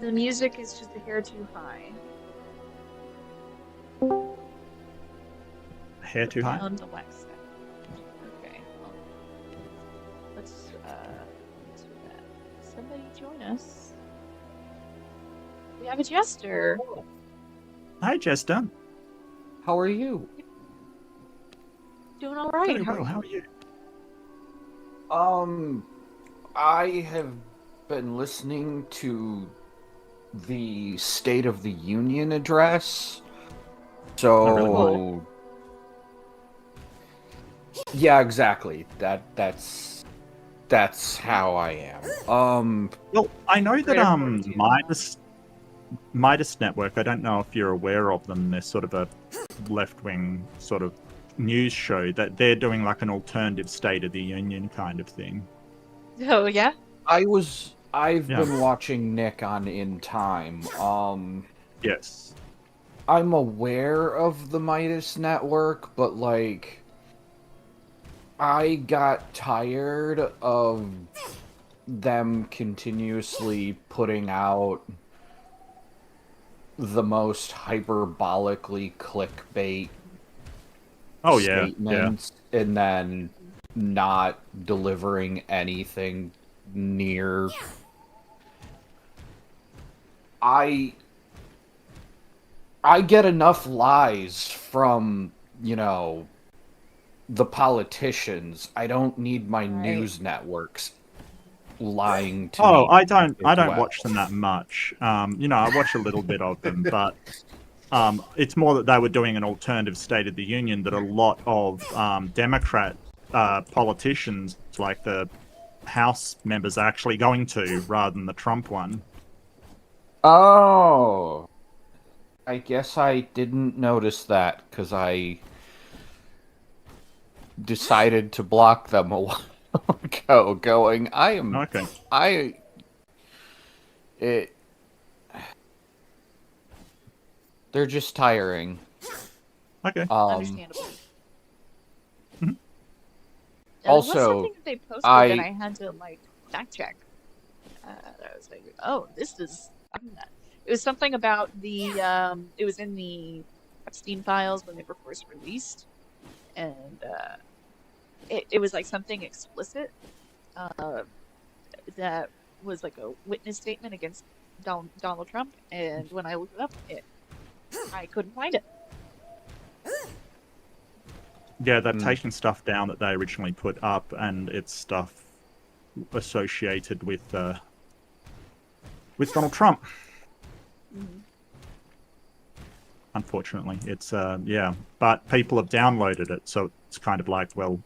music is just a hair too high. Hair too high? On the wax set. Okay. Well, let's do that. Somebody join us. We have a jester. Hi, Jester. How are you? Doing all right. Very well. How are you? I have been listening to the State of the Union address. So, really? yeah, exactly. That's how I am. Well, I know that Midas Network, I don't know if you're aware of them, they're sort of a left-wing sort of news show, that they're doing like an alternative State of the Union kind of thing. Oh, yeah? I've been watching Nick on In Time. Yes. I'm aware of the Midas Network, but like I got tired of them continuously putting out the most hyperbolically clickbait statements and then not delivering anything near. I get enough lies from, the politicians. I don't need my news networks lying to me. Oh, I don't watch them that much. I watch a little bit of them, but it's more that they were doing an alternative State of the Union that a lot of Democrat politicians, like the House members, are actually going to, rather than the Trump one. Oh, I guess I didn't notice that because I decided to block them a while ago. Going, they're just tiring. Okay. Understandable. Also, something that they posted that I had to fact check. I was like, oh, this is. It was something about the. It was in the Epstein files when they were first released, and it was like something explicit that was like a witness statement against Donald Trump, and when I looked it up, I couldn't find it. Yeah, they've taken stuff down that they originally put up, and it's stuff associated with Donald Trump. Unfortunately, it's but people have downloaded it, so it's kind of like, well,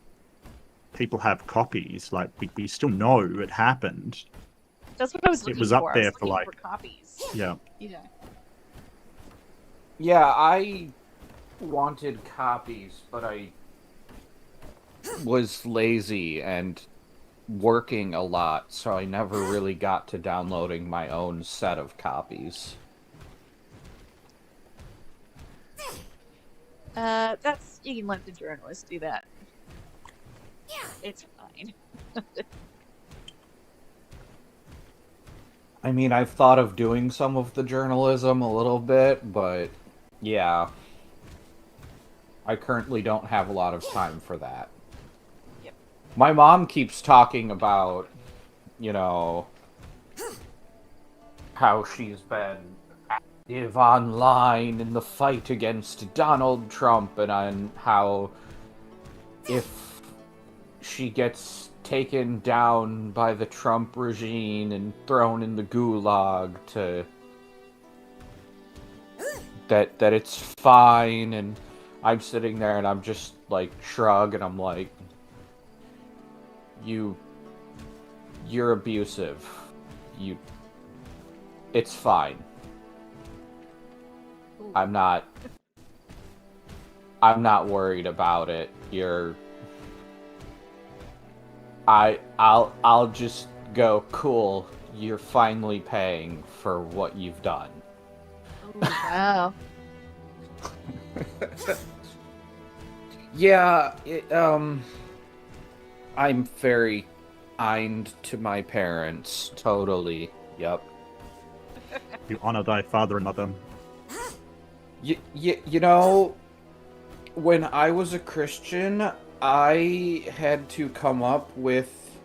people have copies. Like we still know it happened. That's what I was looking for. It was up there for copies. Yeah. Yeah. Yeah, I wanted copies, but I was lazy and working a lot, so I never really got to downloading my own set of copies. You can let the journalists do that. It's fine. I mean, I've thought of doing some of the journalism a little bit, but yeah. I currently don't have a lot of time for that. Yep. My mom keeps talking about, how she's been active online in the fight against Donald Trump, and on how if she gets taken down by the Trump regime and thrown in the gulag to that it's fine, and I'm sitting there and I'm just like shrug and I'm like, you're abusive. It's fine. I'm not worried about it. I'll just go, cool, you're finally paying for what you've done. Oh, wow. Yeah, I'm very kind to my parents, totally. Yep. You honor thy father and mother. You know, when I was a Christian, I had to come up with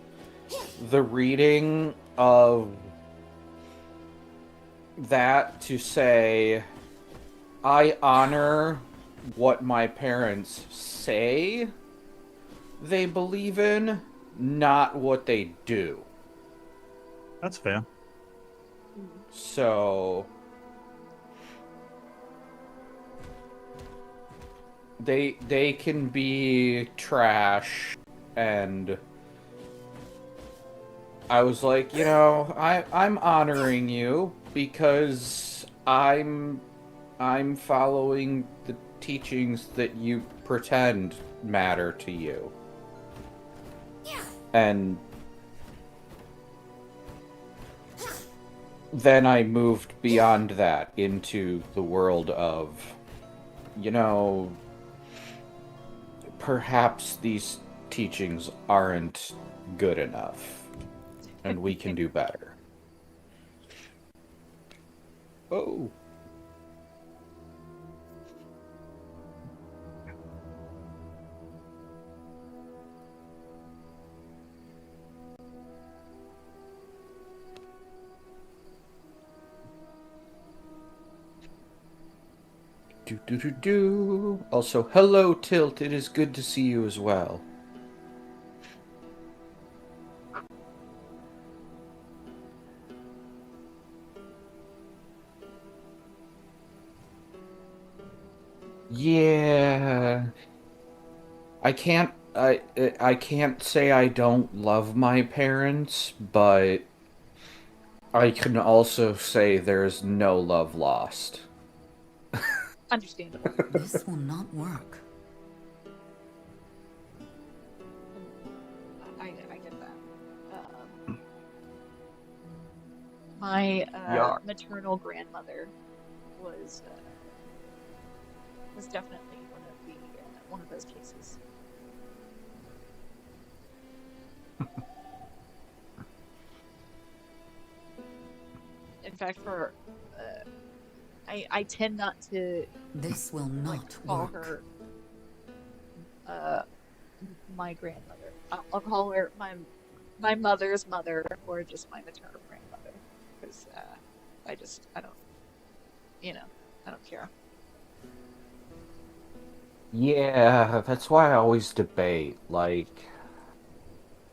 the reading of that to say, I honor what my parents say they believe in, not what they do. That's fair. So they can be trash, and I was like, you know, I'm honoring you because I'm following the teachings that you pretend matter to you. And then I moved beyond that into the world of, you know, perhaps these teachings aren't good enough, and we can do better. Oh. Do. Also, hello, Tilt. It is good to see you as well. Yeah. I can't say I don't love my parents, but I can also say there's no love lost. Understandable. This will not work. I get that. My maternal grandmother was definitely one of those cases. In fact, for I tend not to. This will not call work. her my grandmother. I'll call her my mother's mother, or just my maternal grandmother, because I don't care. Yeah, that's why I always debate. Like,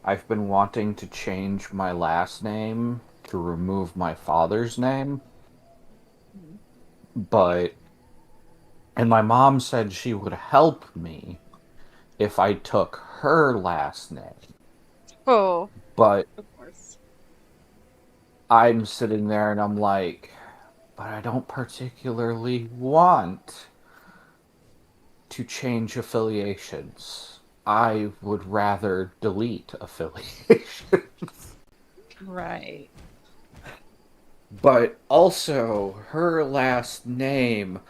I've been wanting to change my last name to remove my father's name, and my mom said she would help me if I took her last name. Oh, but of course. I'm sitting there and I'm like, but I don't particularly want to change affiliations. I would rather delete affiliations. Right. But also, her last name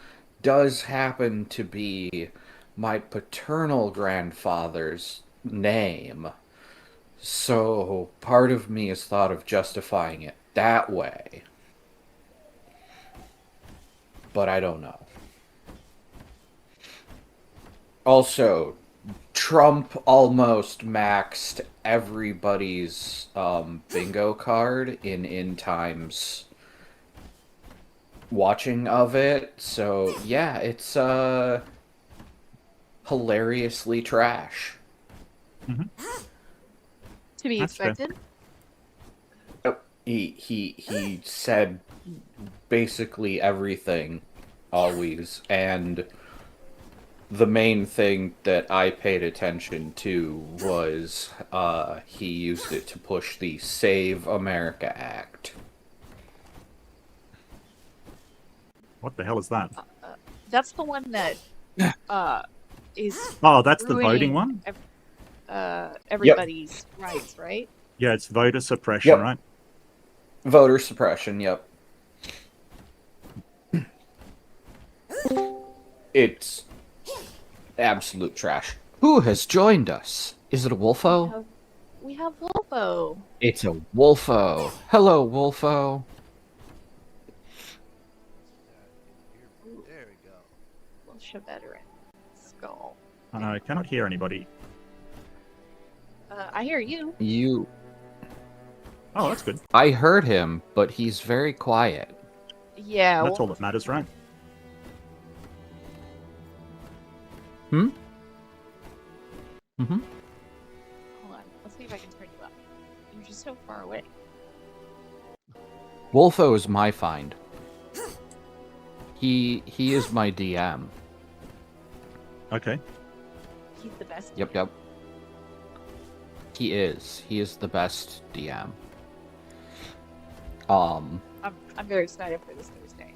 does happen to be my paternal grandfather's name. So part of me has thought of justifying it that way. But I don't know. Also, Trump almost maxed everybody's bingo card in Time's watching of it. So yeah, it's hilariously trash. Mm-hmm. To be That's fair. expected. He said basically everything, always, and the main thing that I paid attention to was he used it to push the Save America Act. What the hell is that? That's the one that is Oh, that's the voting ruining one? everybody's rights, right? Yeah, it's voter suppression, right? Voter suppression, yep. It's absolute trash. Who has joined us? Is it a Wolfo? We have Wolfo. It's a Wolfo. Hello, Wolfo. There we go. Militia veteran. Skull. I cannot hear anybody. I hear you. You... Oh, that's good. I heard him, but he's very quiet. Yeah. That's all that matters, right? Hmm? Hold on. Let's see if I can turn you up. You're just so far away. Wolfo is my find. He is my DM. Okay. He's the best. Yep. He is. He is the best DM. I'm very excited for this Thursday.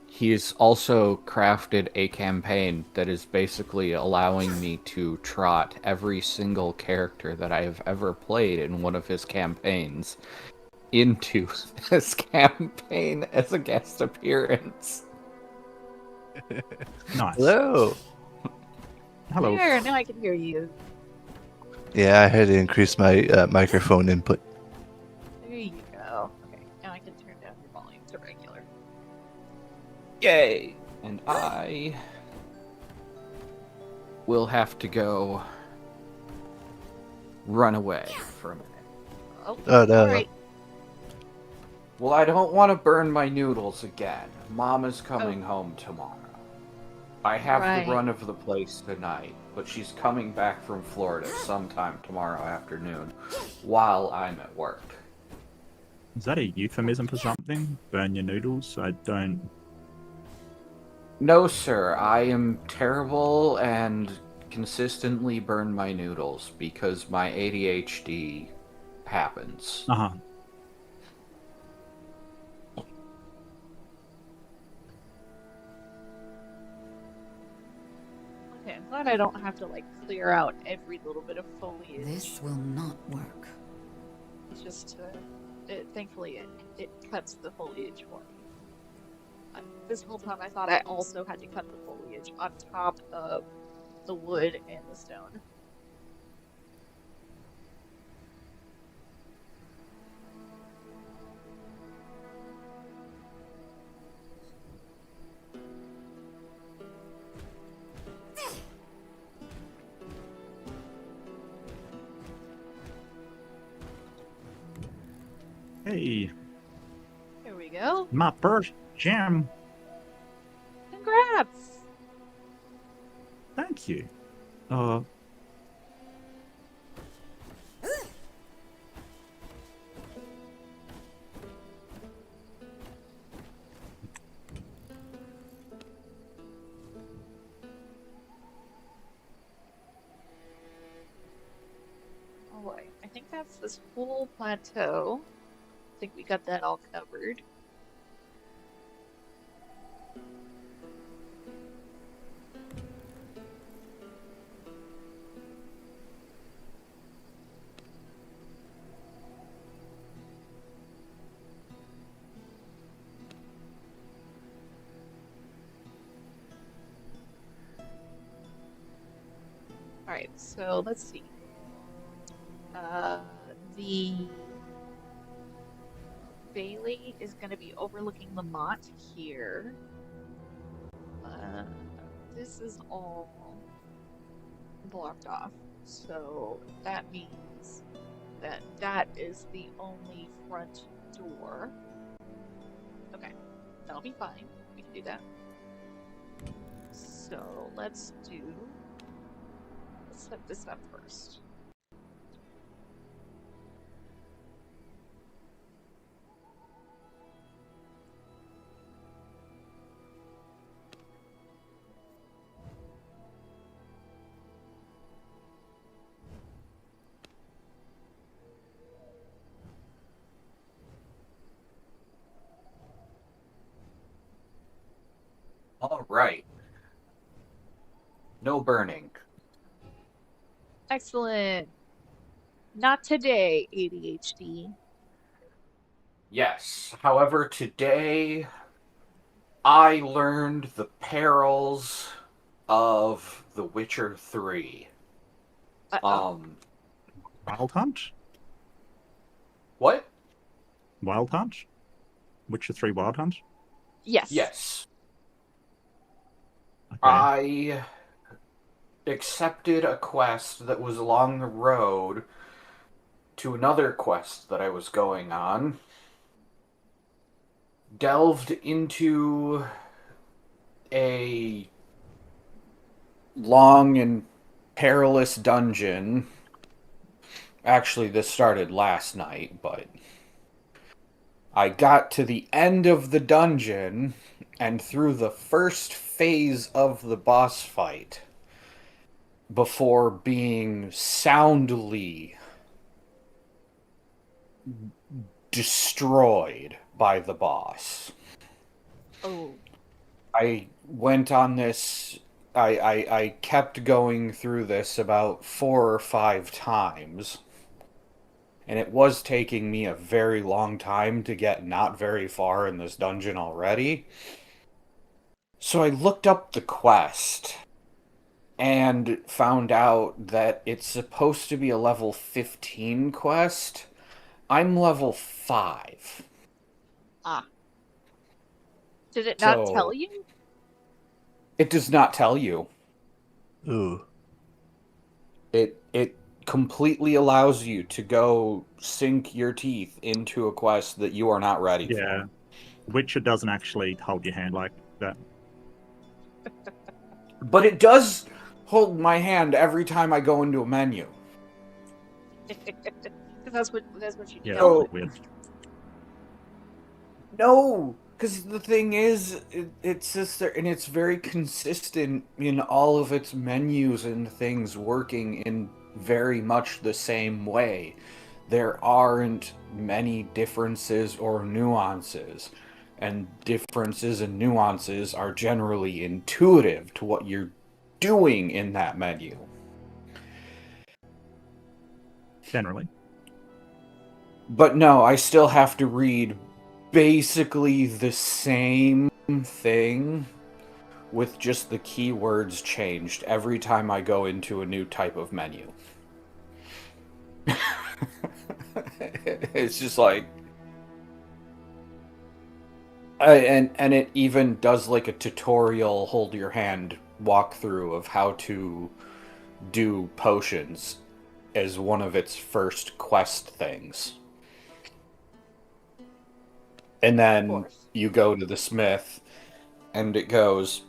He's also crafted a campaign that is basically allowing me to trot every single character that I have ever played in one of his campaigns into this campaign as a guest appearance. Nice. Hello. Hello. There, now I can hear you. Yeah, I had to increase my microphone input. There you go. Okay, now I can turn down your volume to regular. Yay! And I will have to go run away for a minute. Oh, no. Alright. Well, I don't want to burn my noodles again. Mom is coming home tomorrow. I have the run of the place tonight, but she's coming back from Florida sometime tomorrow afternoon while I'm at work. Is that a euphemism for something? Burn your noodles? I don't... No, sir. I am terrible and consistently burn my noodles because my ADHD happens. Uh-huh. Okay, I'm glad I don't have to, like, clear out every little bit of foliage. This will not work. It's just, thankfully, it cuts the foliage for me. This whole time I thought I also had to cut the foliage on top of the wood and the stone. Hey, Here we go. my first gem. Congrats! Thank you. Oh boy, I think that's this whole plateau. I think we got that all covered. Alright, so let's see. The Bailey is going to be overlooking the Mott here. This is all blocked off, so that means that that is the only front door. Okay, that'll be fine. We can do that. So let's set this up first. Right. No burning. Excellent. Not today, ADHD. Yes. However, today I learned the perils of The Witcher 3. Wild Hunt? What? Wild Hunt? Witcher 3 Wild Hunt? Yes. Yes. Okay. I accepted a quest that was along the road to another quest that I was going on. Delved into a long and perilous dungeon. Actually, this started last night, but I got to the end of the dungeon and through the first phase of the boss fight before being soundly destroyed by the boss. Oh. I went on this. I kept going through this about 4 or 5 times. And it was taking me a very long time to get not very far in this dungeon already. So I looked up the quest and found out that it's supposed to be a level 15 quest. I'm level 5. Ah. Did it not So, tell you? It does not tell you. Ooh. It completely allows you to go sink your teeth into a quest that you are not ready for. Yeah. Witcher doesn't actually hold your hand like that. But it does hold my hand every time I go into a menu. That's what you Yeah, know. that's weird. No, because the thing is, it's just there, and it's very consistent in all of its menus and things working in very much the same way. There aren't many differences or nuances, and differences and nuances are generally intuitive to what you're doing in that menu. Generally. But no, I still have to read basically the same thing with just the keywords changed every time I go into a new type of menu. It's just like... and it even does like a tutorial hold your hand walkthrough of how to do potions as one of its first quest things. And then you go to the smith and it goes,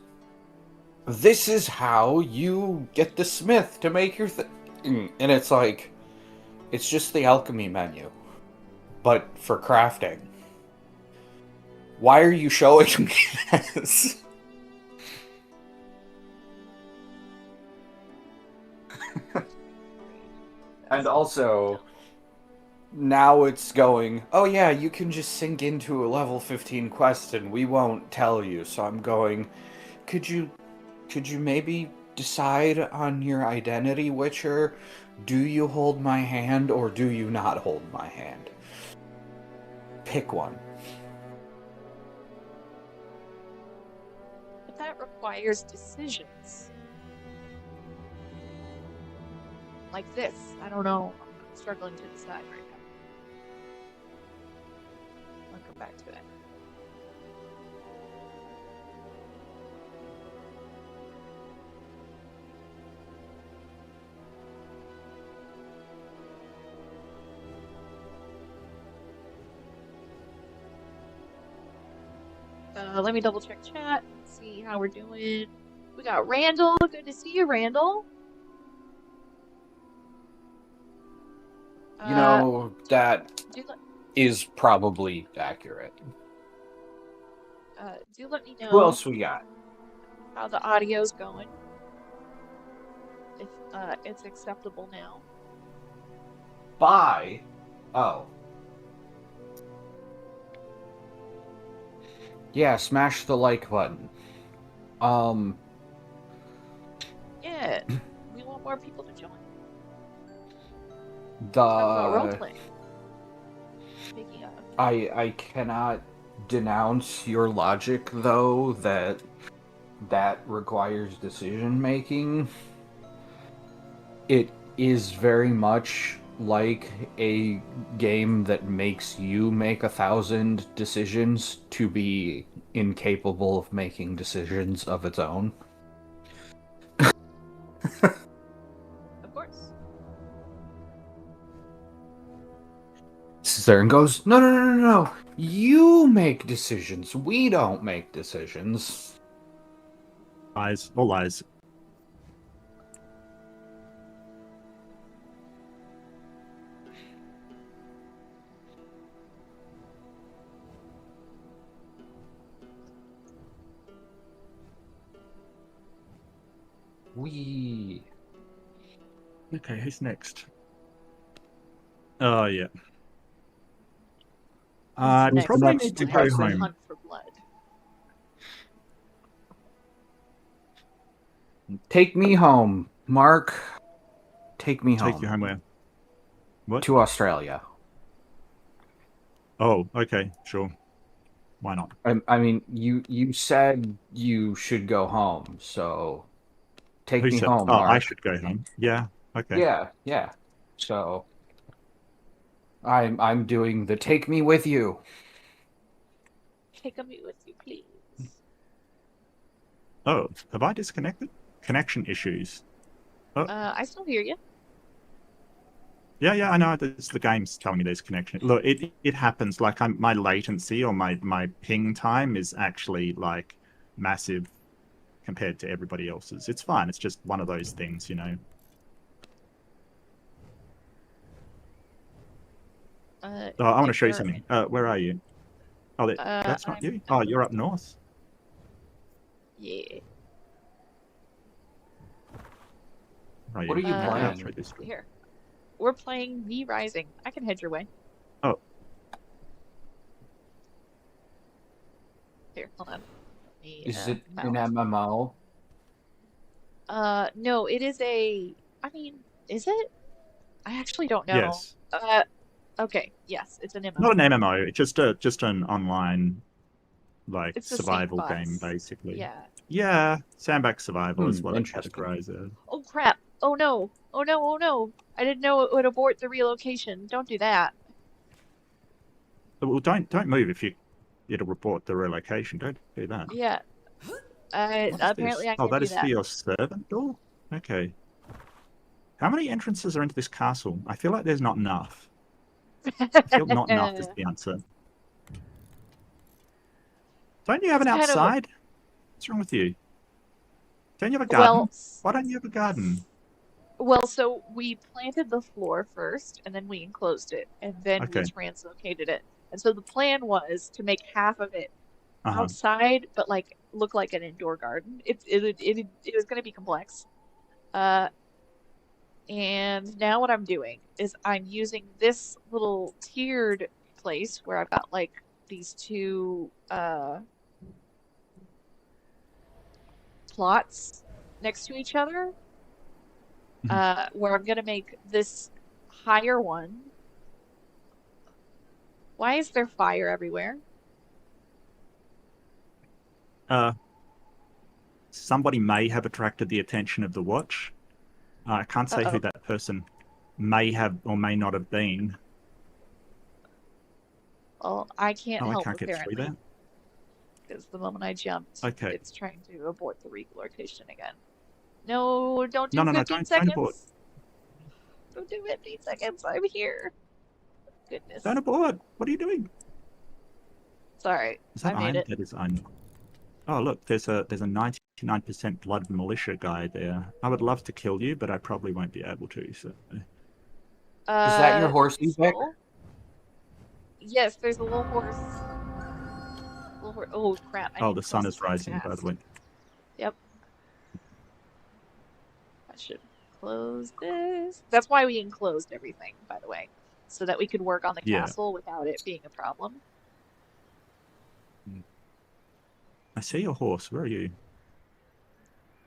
this is how you get the smith to make your thing. And it's like, it's just the alchemy menu, but for crafting. Why are you showing me this? And also, now it's going, oh yeah, you can just sink into a level 15 quest and we won't tell you. So I'm going, could you maybe decide on your identity, Witcher? Do you hold my hand or do you not hold my hand? Pick one. But that requires decisions. Like this. I don't know. I'm struggling to decide right now. I'll come back to it. Let me double check chat, see how we're doing. We got Randall. Good to see you, Randall. You know, that is probably accurate. Do let me know. Who else we got? How the audio's going. If it's acceptable now. Bye. Oh. Yeah, smash the like button. Yeah, we want more people to join. The Talk about roleplay. Speaking of, I cannot denounce your logic though that requires decision making. It is very much like a game that makes you make 1,000 decisions to be incapable of making decisions of its own. of course. Saren goes, no. You make decisions. We don't make decisions. Lies. All lies. Okay, who's next? Oh, yeah. I probably need to go home. Hunt for blood. Take me home, Mark. Take me home. Take you home where? What? To Australia. Oh, okay, sure. Why not? I mean, you said you should go home, so take me home, Mark. I should go home. Yeah, okay. Yeah. So I'm doing the take me with you. Take me with you, please. Oh, have I disconnected? Connection issues. Oh. I still hear you. Yeah, I know. It's the game's telling me there's connection. Look, it happens. Like my latency or my ping time is actually like massive compared to everybody else's. It's fine. It's just one of those things, you know. I want to show you something. Where are you? Oh, that's not you. Oh, you're up north. Yeah. Right, what are you playing? Through this Here. We're playing V Rising. I can head your way. Oh. Here, hold on. Is it an MMO? No, it is a... I mean, is it? I actually don't know. Yes. Okay, yes, it's an MMO. Not an MMO. It's just an online, like, it's survival game, basically. Yeah. Yeah, sandbox survival is what it categorizes as. Oh, crap. Oh, no. Oh, no, oh, no. I didn't know it would abort the relocation. Don't do that. Well, don't move if it'll report the relocation. Don't do that. Yeah. Apparently I can't do that. Oh, that is for your servant door? Okay. How many entrances are into this castle? I feel like there's not enough. I feel not enough is the answer. Don't you have an outside? What's wrong with you? Don't you have a garden? Well, why don't you have a garden? Well, so we planted the floor first, and then we enclosed it, and then we translocated it. And so the plan was to make half of it outside, but like look like an indoor garden. It was going to be complex. And now what I'm doing is I'm using this little tiered place where I've got like these two plots next to each other. Where I'm gonna make this higher one. Why is there fire everywhere? Somebody may have attracted the attention of the watch. I can't say who that person may have or may not have been. Well, I can't help I can't get through that. Because the moment I jumped, okay, it's trying to abort the relocation again. No, don't do 15 don't seconds. abort. Don't do 15 seconds. I'm here. Goodness. Don't abort. What are you doing? Sorry, I made it. That is iron. Oh, look, there's a 99% blood militia guy there. I would love to kill you, but I probably won't be able to. So. Is that your horse you picked? Yes, there's a little horse. Oh crap! The sun is rising, by the way. Yep. I should close this. That's why we enclosed everything, by the way, so that we could work on the castle without it being a problem. I see your horse. Where are you?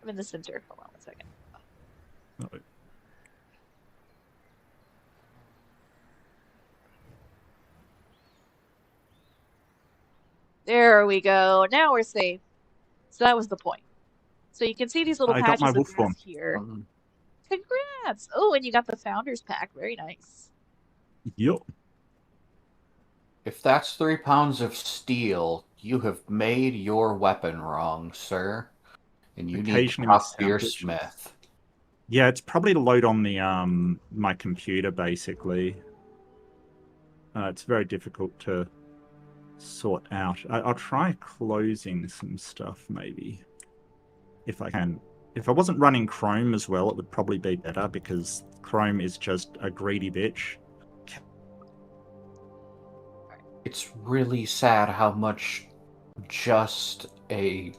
I'm in the center. Hold on 1 second. Oh. There we go. Now we're safe. So that was the point. So you can see these little I got my patches of wolf grass form. here. Congrats! Oh, and you got the Founders Pack. Very nice. Yep. If that's 3 pounds of steel, you have made your weapon wrong, sir. And you need to Occasionally talk to my your sound glitches. smith. Yeah, it's probably to load on the my computer basically. It's very difficult to sort out. I'll try closing some stuff maybe, if I can. If I wasn't running Chrome as well, it would probably be better because Chrome is just a greedy bitch. It's really sad how much just a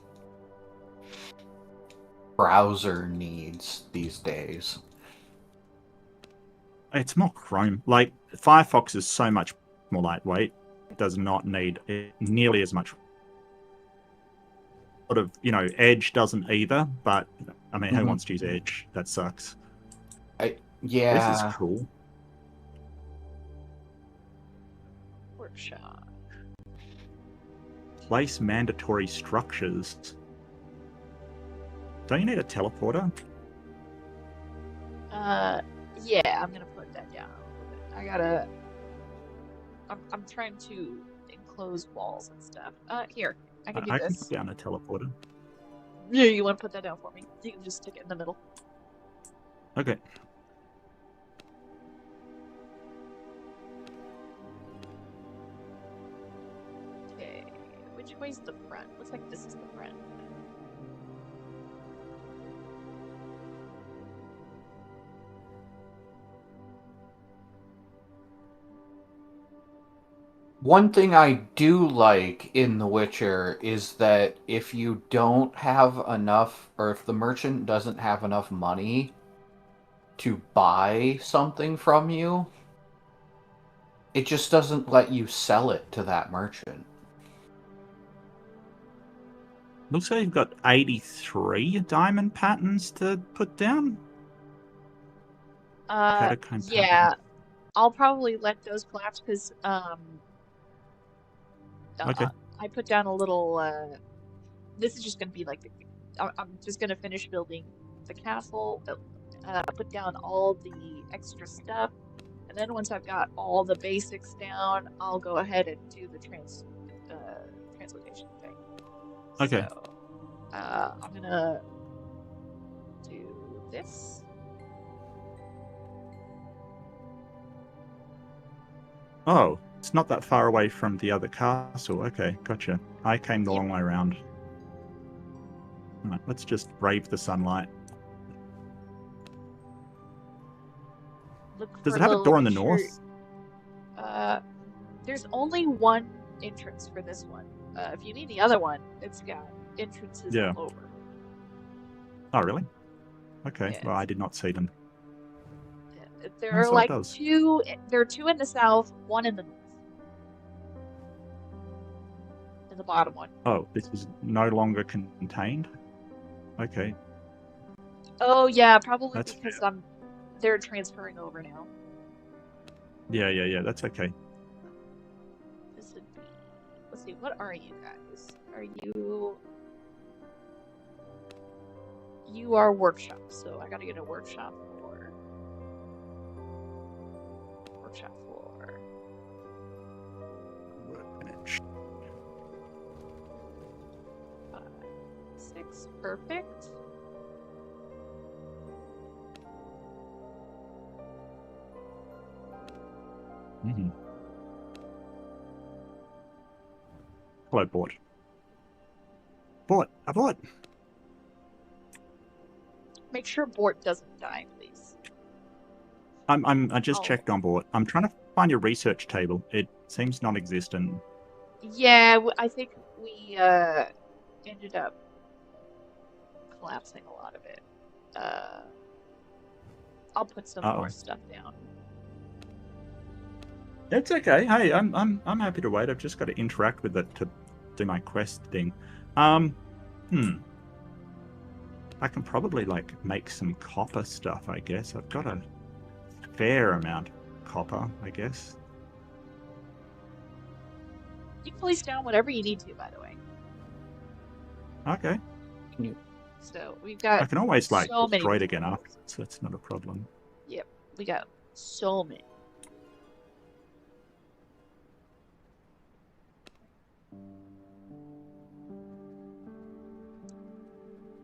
browser needs these days. It's more Chrome. Like, Firefox is so much more lightweight. It does not need nearly as much. Sort of, you know, Edge doesn't either, but, I mean, who wants to use Edge? That sucks. Yeah. This is cool. Workshop. Place mandatory structures. Don't you need a teleporter? Yeah, I'm gonna put that down a little bit. I gotta. I'm trying to enclose walls and stuff. Here, I can do I can this. put down a teleporter. Yeah, you want to put that down for me? You can just stick it in the middle. Okay. Okay, which way's the front? Looks like this is the front. One thing I do like in The Witcher is that if you don't have enough, or if the merchant doesn't have enough money to buy something from you, it just doesn't let you sell it to that merchant. Looks like you've got 83 diamond patterns to put down. Catacomb Yeah. pattern. I'll probably let those collapse because Okay. I put down a little. This is just gonna be like I'm just gonna finish building the castle. Put down all the extra stuff, and then once I've got all the basics down, I'll go ahead and do the translocation thing. Okay. So, I'm gonna do this. Oh, it's not that far away from the other castle. Okay, gotcha. I came the long way around. All right, let's just brave the sunlight. Does it have a door in the north? There's only one entrance for this one. If you need the other one, it's got entrances all over. Oh, really? Okay, Yeah, well, I did not see them. There That's are what it like does. two. There are two in the south, one in the north. In the bottom one. Oh, this is no longer contained? Okay. Oh yeah, probably That's because they're transferring over now. Yeah, that's okay. This would be. Let's see. What are you guys? Are you? You are workshop, so I gotta get a workshop floor. Workshop floor. Workbench. 5, 6, perfect. Mm-hmm. Hello, Bort. Bort, a Bort. Make sure Bort doesn't die, please. I just checked on Bort. I'm trying to find your research table. It seems non-existent. Yeah, I think we ended up collapsing a lot of it. I'll put some more stuff down. It's okay. Hey, I'm happy to wait. I've just got to interact with it to do my quest thing. I can probably like make some copper stuff, I guess. I've got a fair amount of copper, I guess. You can place down whatever you need to, by the way. Okay. So we've got I can always like so many destroy it again materials. after, so that's not a problem. Yep, we got so many.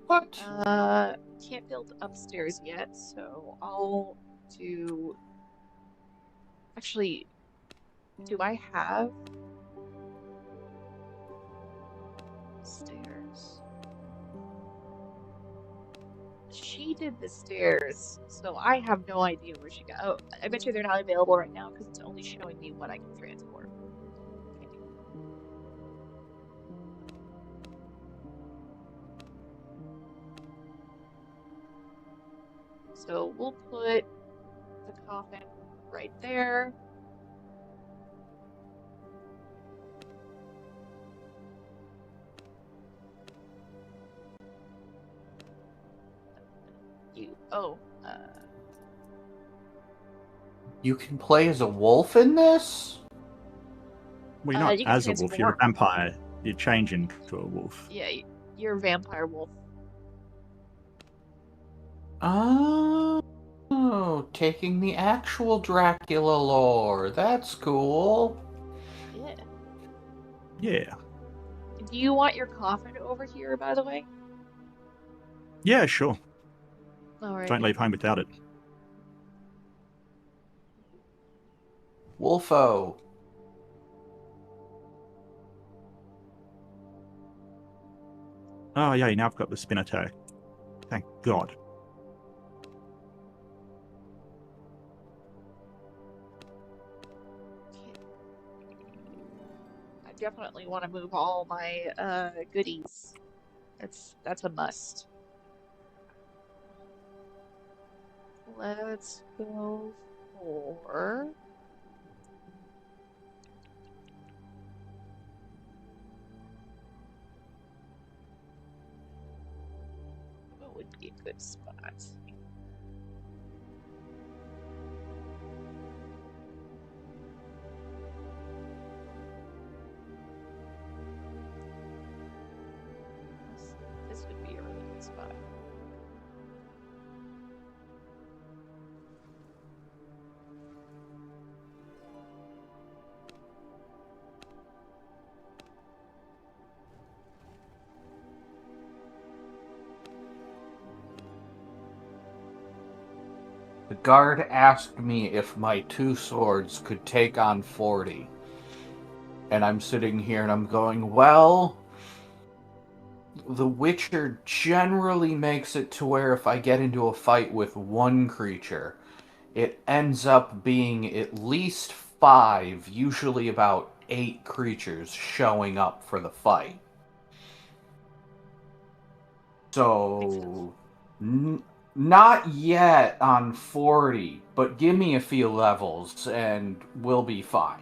What? Can't build upstairs yet, so I'll do... Actually, do I have stairs? She did the stairs, so I have no idea where she got. Oh, I bet you they're not available right now because it's only showing me what I can transport. Okay. So we'll put the coffin right there. You can play as a wolf in this? Well, you're not you can as a wolf, you're a transform. vampire. You change into a wolf. Yeah, you're a vampire wolf. Oh, taking the actual Dracula lore. That's cool. Yeah. Yeah. Do you want your coffin over here, by the way? Yeah, sure. Alright. Don't leave home without it. Wolfo. Oh, yeah, now I've got the spin attack. Thank God. I definitely want to move all my goodies. That's a must. Let's go for... What would be a good spot? This would be a really good spot. The guard asked me if my 2 swords could take on 40. And I'm sitting here and I'm going, well, The Witcher generally makes it to where if I get into a fight with one creature, it ends up being at least 5, usually about 8 creatures showing up for the fight. So, not yet on 40, but give me a few levels and we'll be fine.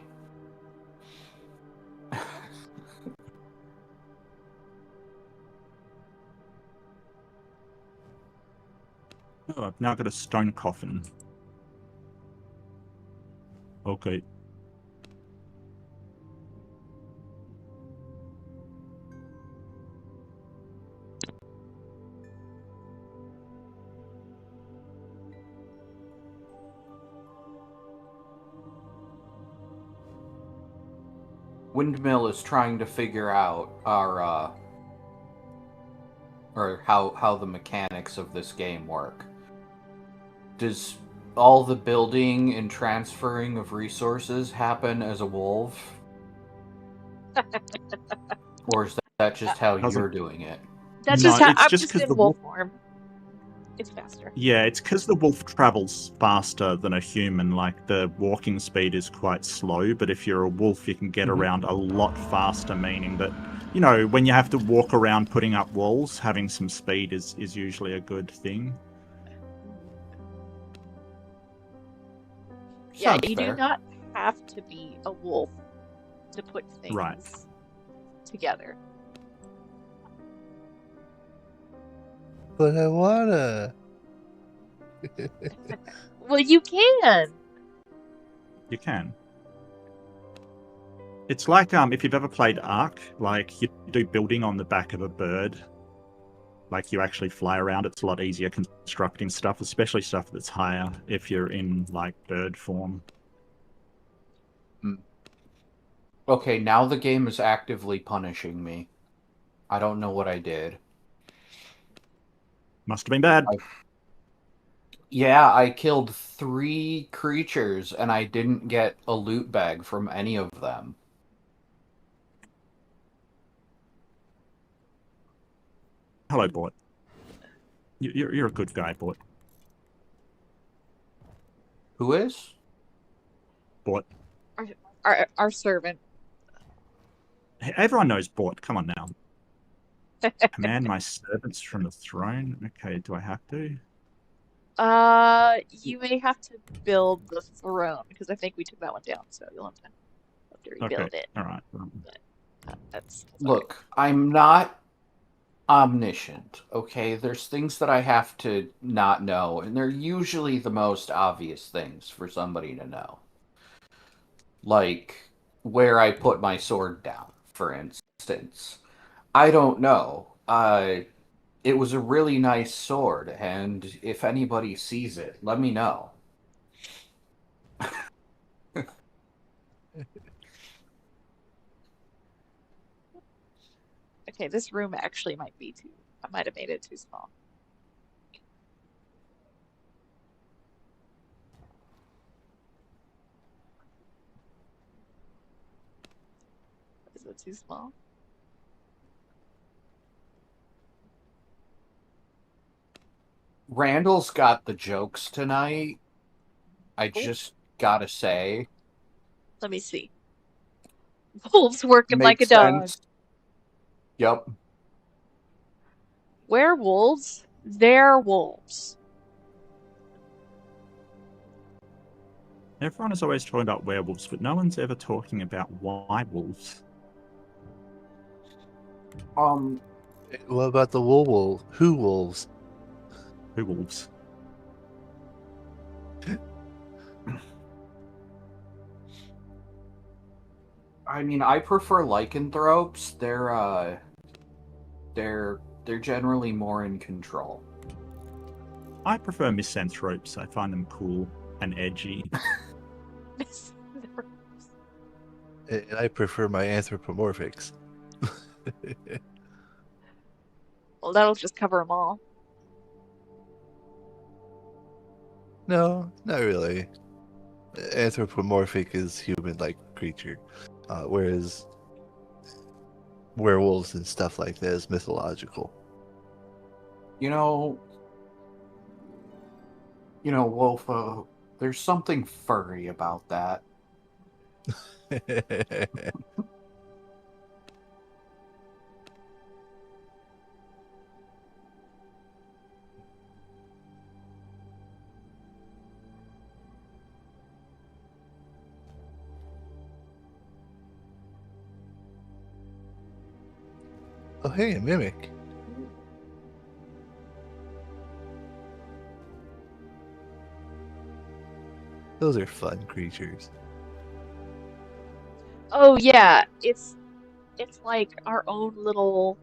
Oh, I've now got a stone coffin. Okay. Windmill is trying to figure out our or how the mechanics of this game work. Does all the building and transferring of resources happen as a wolf? Or is that just how you're doing it? That's No, just how it's I'm just just 'cause in the wolf wolf- form. It's faster. Yeah, it's because the wolf travels faster than a human. Like, the walking speed is quite slow, but if you're a wolf, you can get around a lot faster, meaning that, you know, when you have to walk around putting up walls, having some speed is usually a good thing. Yeah, Sounds you fair. do not have to be a wolf to put things Right. together. But I wanna. Well, you can. You can. It's like if you've ever played Ark, like you do building on the back of a bird. Like you actually fly around. It's a lot easier constructing stuff, especially stuff that's higher if you're in like bird form. Okay, now the game is actively punishing me. I don't know what I did. Must have been bad. Yeah, I killed 3 creatures and I didn't get a loot bag from any of them. Hello, Bort. You're a good guy, Bort. Who is? Bort. Our servant. Everyone knows Bort. Come on now. Command my servants from the throne. Okay, do I have to? You may have to build the throne because I think we took that one down, so you'll have to rebuild it. All right. But, that's Look, I'm not omniscient, okay? There's things that I have to not know, and they're usually the most obvious things for somebody to know. Like, where I put my sword down, for instance. I don't know. It was a really nice sword, and if anybody sees it, let me know. Okay, this room actually might be too. I might have made it too small. Is it too small? Randall's got the jokes tonight. I just gotta say. Let me see. Wolves working like a dog. Yep. Werewolves, they're wolves. Everyone is always talking about werewolves, but no one's ever talking about white wolves. What about the wolves? Who wolves? Who wolves? I mean, I prefer lycanthropes. They're generally more in control. I prefer misanthropes. I find them cool and edgy. And I prefer my anthropomorphics. Well, that'll just cover them all. No, not really. Anthropomorphic is human-like creature, whereas werewolves and stuff like that is mythological. You know, Wolf, there's something furry about that. Oh, hey, a mimic. Those are fun creatures. Oh yeah, it's like our own little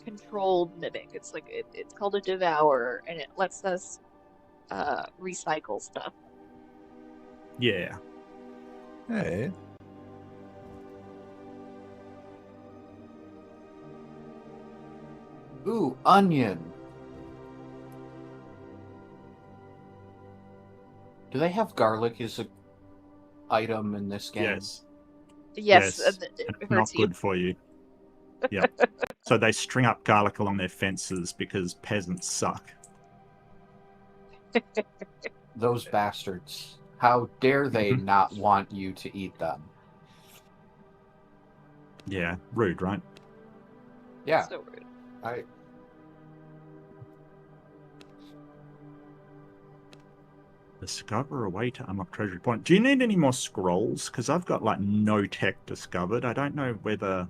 controlled mimic. It's like it's called a devourer, and it lets us recycle stuff. Yeah. Hey. Ooh, onion. Do they have garlic as a item in this game? Yes. Yes, It's not good for you. Yeah. So they string up garlic along their fences because peasants suck. Those bastards. How dare they not want you to eat them? Yeah, rude, right? Yeah. So rude. Discover a way to unlock treasury point. Do you need any more scrolls? Because I've got like no tech discovered. I don't know whether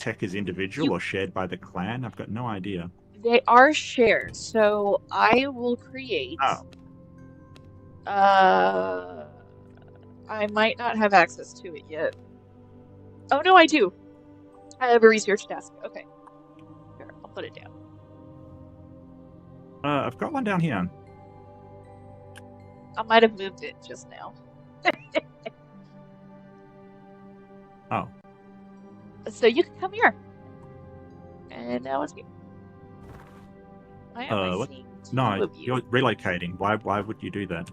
tech is individual or shared by the clan? I've got no idea. They are shared, so I will create. Oh. I might not have access to it yet. Oh no, I do. I have a research desk. Okay. Here, I'll put it down. I've got one down here. I might have moved it just now. Oh. So you can come here. And now it's you. Why am I What? seeing two No, of you? you're relocating. Why would you do that?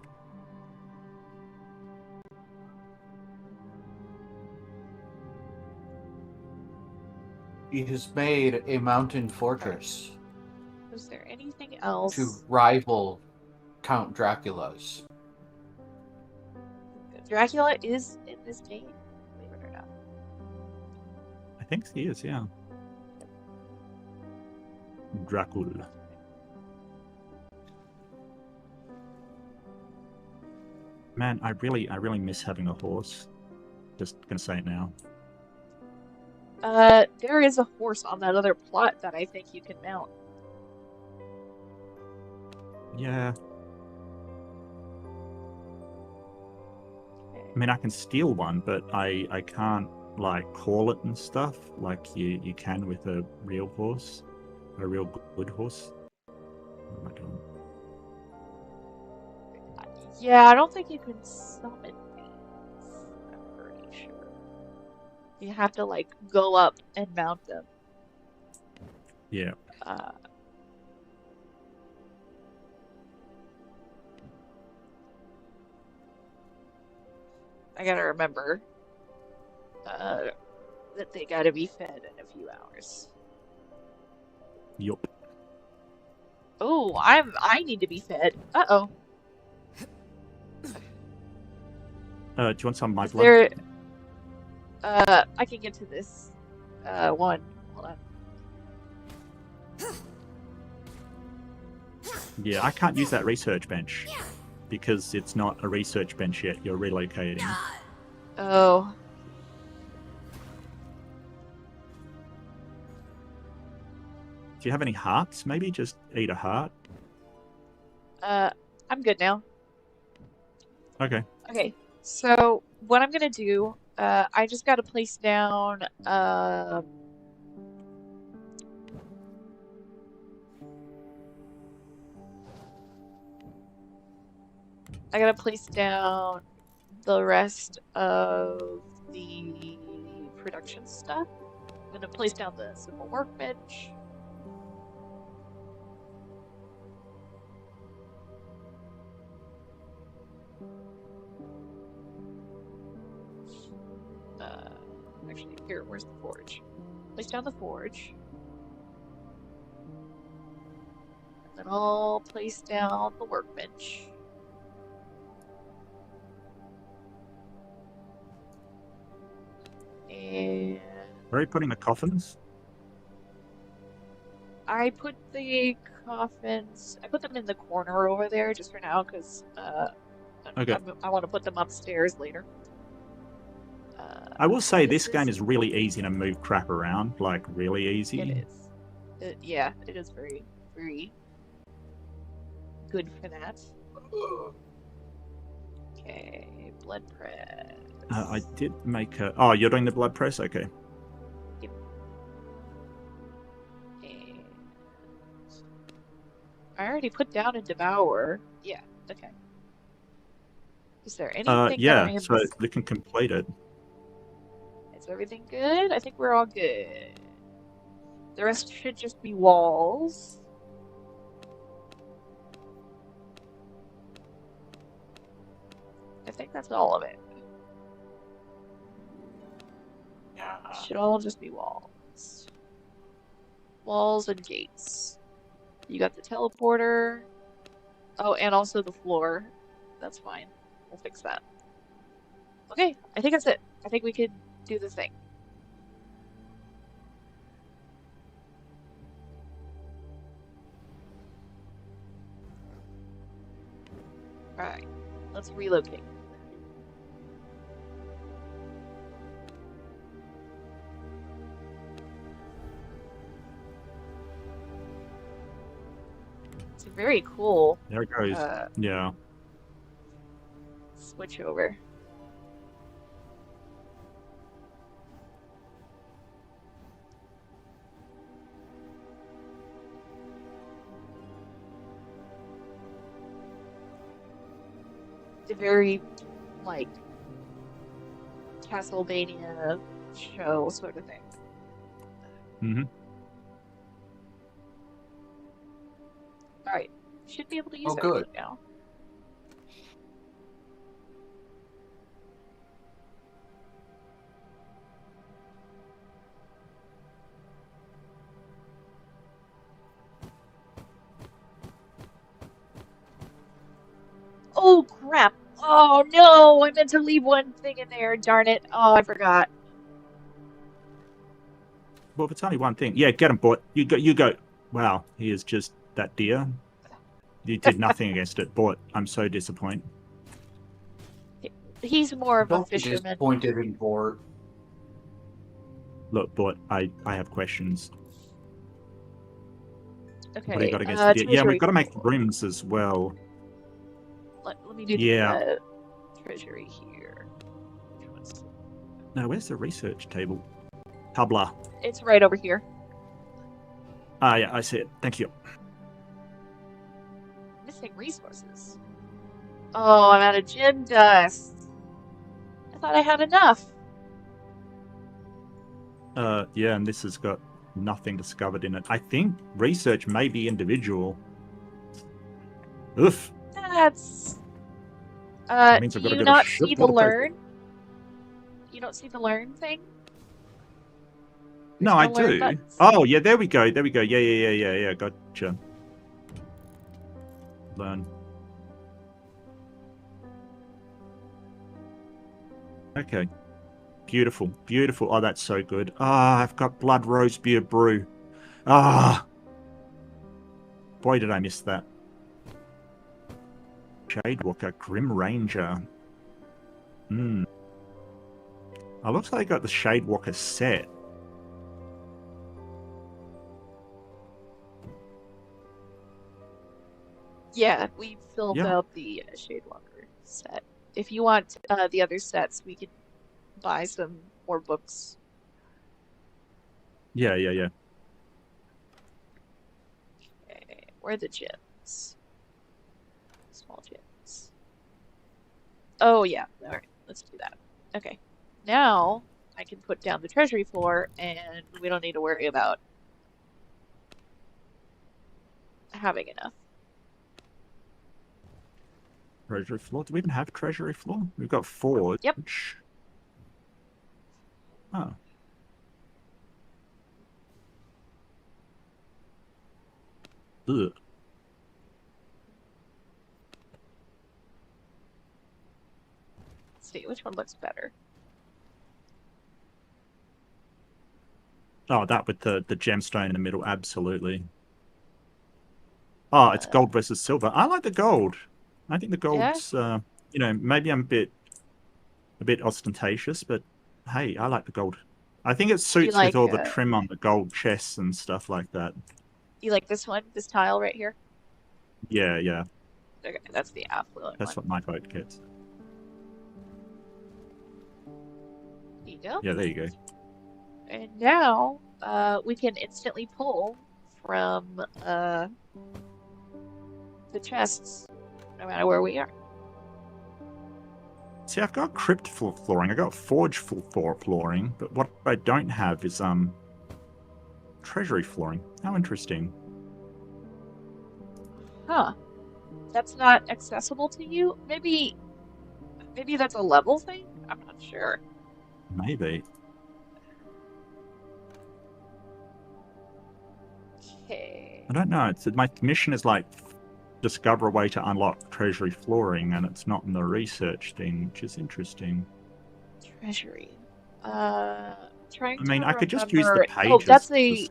He has made a mountain fortress Is there anything else? to rival Count Dracula's. Dracula is in this game, believe it or not. I think he is, yeah. Dracula. Man, I really miss having a horse. Just gonna say it now. There is a horse on that other plot that I think you can mount. Yeah. I mean, I can steal one, but I can't, like, call it and stuff like you can with a real horse. A real good horse. What am I doing? Yeah, I don't think you can summon these. I'm pretty sure. You have to, like, go up and mount them. Yeah. I gotta remember that they gotta be fed in a few hours. Yup. Oh, I need to be fed. Uh-oh. Do you want some of my Is blood? there... I can get to this one. Hold on. Yeah, I can't use that research bench because it's not a research bench yet. You're relocating. Oh. Do you have any hearts? Maybe just eat a heart. I'm good now. Okay. Okay, so what I'm gonna do, I just gotta place down, I gotta place down the rest of the production stuff. I'm gonna place down the simple workbench. Actually, here, where's the forge? Place down the forge. And then I'll place down the workbench. And Where are you putting the coffins? I put the coffins, I put them in the corner over there just for now, because Okay. I want to put them upstairs later. I will say this game is really easy to move crap around, like really easy. It is. Yeah, it is very, very good for that. Okay, blood press. I did make a... Oh, you're doing the blood press? Okay. Yep. And I already put down a devour. Yeah, okay. Is there anything that I yeah, am so they can complete it. Is everything good? I think we're all good. The rest should just be walls. I think that's all of it. Should all just be walls. Walls and gates. You got the teleporter. Oh, and also the floor. That's fine. We'll fix that. Okay, I think that's it. I think we could do the thing. Alright, let's relocate. Very cool. There it goes. Yeah. Switch over. It's a very, like, Castlevania show sort of thing. Mm-hmm. Alright. Should be able to use good. everything now. Oh crap! Oh no! I meant to leave one thing in there, darn it. Oh, I forgot. Well, if it's only one thing, yeah, get him, Bort. You go. Wow, he is just that deer. You did nothing against it, Bort. I'm so disappointed. He's more of a Don't be fisherman. disappointed in Bort. Look, Bort, I have questions. Okay, What do you got against the deer? Yeah, treasury we've got to make floor. brims as well. Let me do Yeah. the treasury here. No, where's the research table? Tabla. It's right over here. Ah, yeah, I see it. Thank you. Missing resources. Oh, I'm out of gem dust. I thought I had enough. Yeah, and this has got nothing discovered in it. I think research may be individual. Oof. That's. That means I've Do got to you go to not ship see the lot of places. learn? You don't see the learn thing? No, I no learn do. buttons? Oh, yeah, there we go. There we go. Yeah. Gotcha. Learn. Okay. Beautiful. Oh, that's so good. Ah, I've got blood roast beer brew. Ah. Boy, did I miss that. Shadewalker, Grim Ranger. Hmm. Oh, looks like I got the Shadewalker set. Yeah, we filled out the Shadewalker set. If you want the other sets, we could buy some more books. Yeah. Okay, where are the gems? Small gems. Oh, yeah. All right, let's do that. Okay. Now I can put down the treasury floor, and we don't need to worry about having enough. Treasury floor? Do we even have treasury floor? We've got forge. Yep. Oh. Ugh. Let's see, which one looks better? Oh, that with the gemstone in the middle, absolutely. Oh, it's gold versus silver. I like the gold. I think the gold's, maybe I'm a bit ostentatious, but hey, I like the gold. I think it suits with all the trim on the gold chests and stuff like that. You like this one? This tile right here? Yeah. Okay, that's the affluent That's one. what my vote gets. There you go. Yeah, there you go. And now we can instantly pull from the chests, no matter where we are. See, I've got crypt flooring. I got forge flooring, but what I don't have is treasury flooring. How interesting. Huh. That's not accessible to you? Maybe that's a level thing? I'm not sure. Maybe. Okay. I don't know. My mission is like discover a way to unlock treasury flooring, and it's not in the research thing, which is interesting. Treasury. Trying to I could just use the remember- pages. Oh, that's the.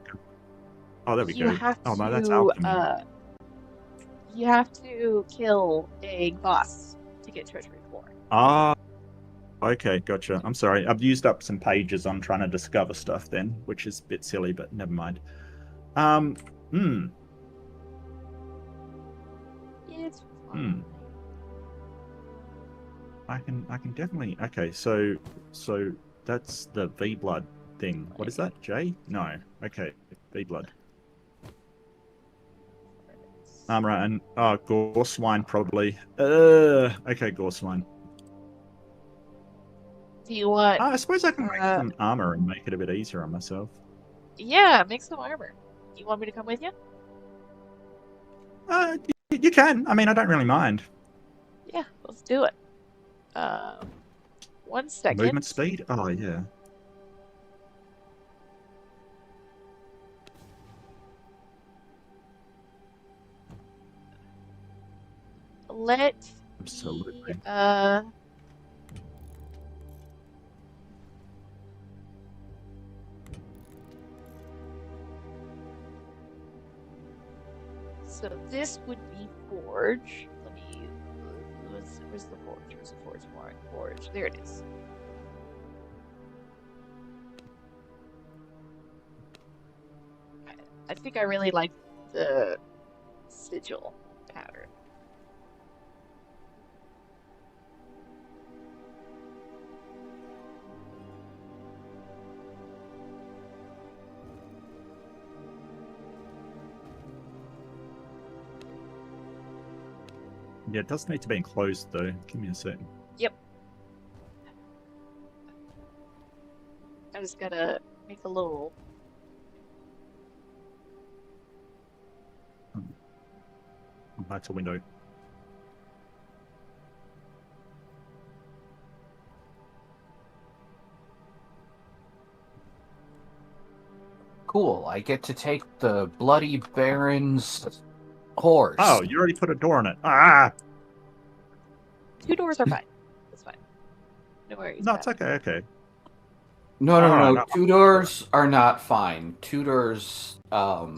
Oh, there we You go. have Oh, no, that's to, alchemy. You have to kill a boss to get treasury flooring. Ah, okay, gotcha. I'm sorry. I've used up some pages on trying to discover stuff then, which is a bit silly, but never mind. Hmm. I can definitely. Okay, so that's the V blood thing. What is that? J? No. Okay, V blood. Right, and gore swine probably. Okay, gore swine. Do you want? I suppose I can make some armor and make it a bit easier on myself. Yeah, make some armor. You want me to come with you? You can. I mean, I don't really mind. Yeah, let's do it. 1 second. Movement speed? Oh, yeah. Let Absolutely. So this would be forge. Let me. Where's the forge? Where's the forge? Forge. There it is. I think I really like the sigil pattern. Yeah, it does need to be enclosed though. Give me a second. Yep. I just gotta make a little. That's a window. Cool. I get to take the Bloody Baron's horse. Oh, you already put a door on it. Ah! 2 doors are fine. That's fine. No worries. No, it's okay. Okay. No. 2 doors are not fine. 2 doors are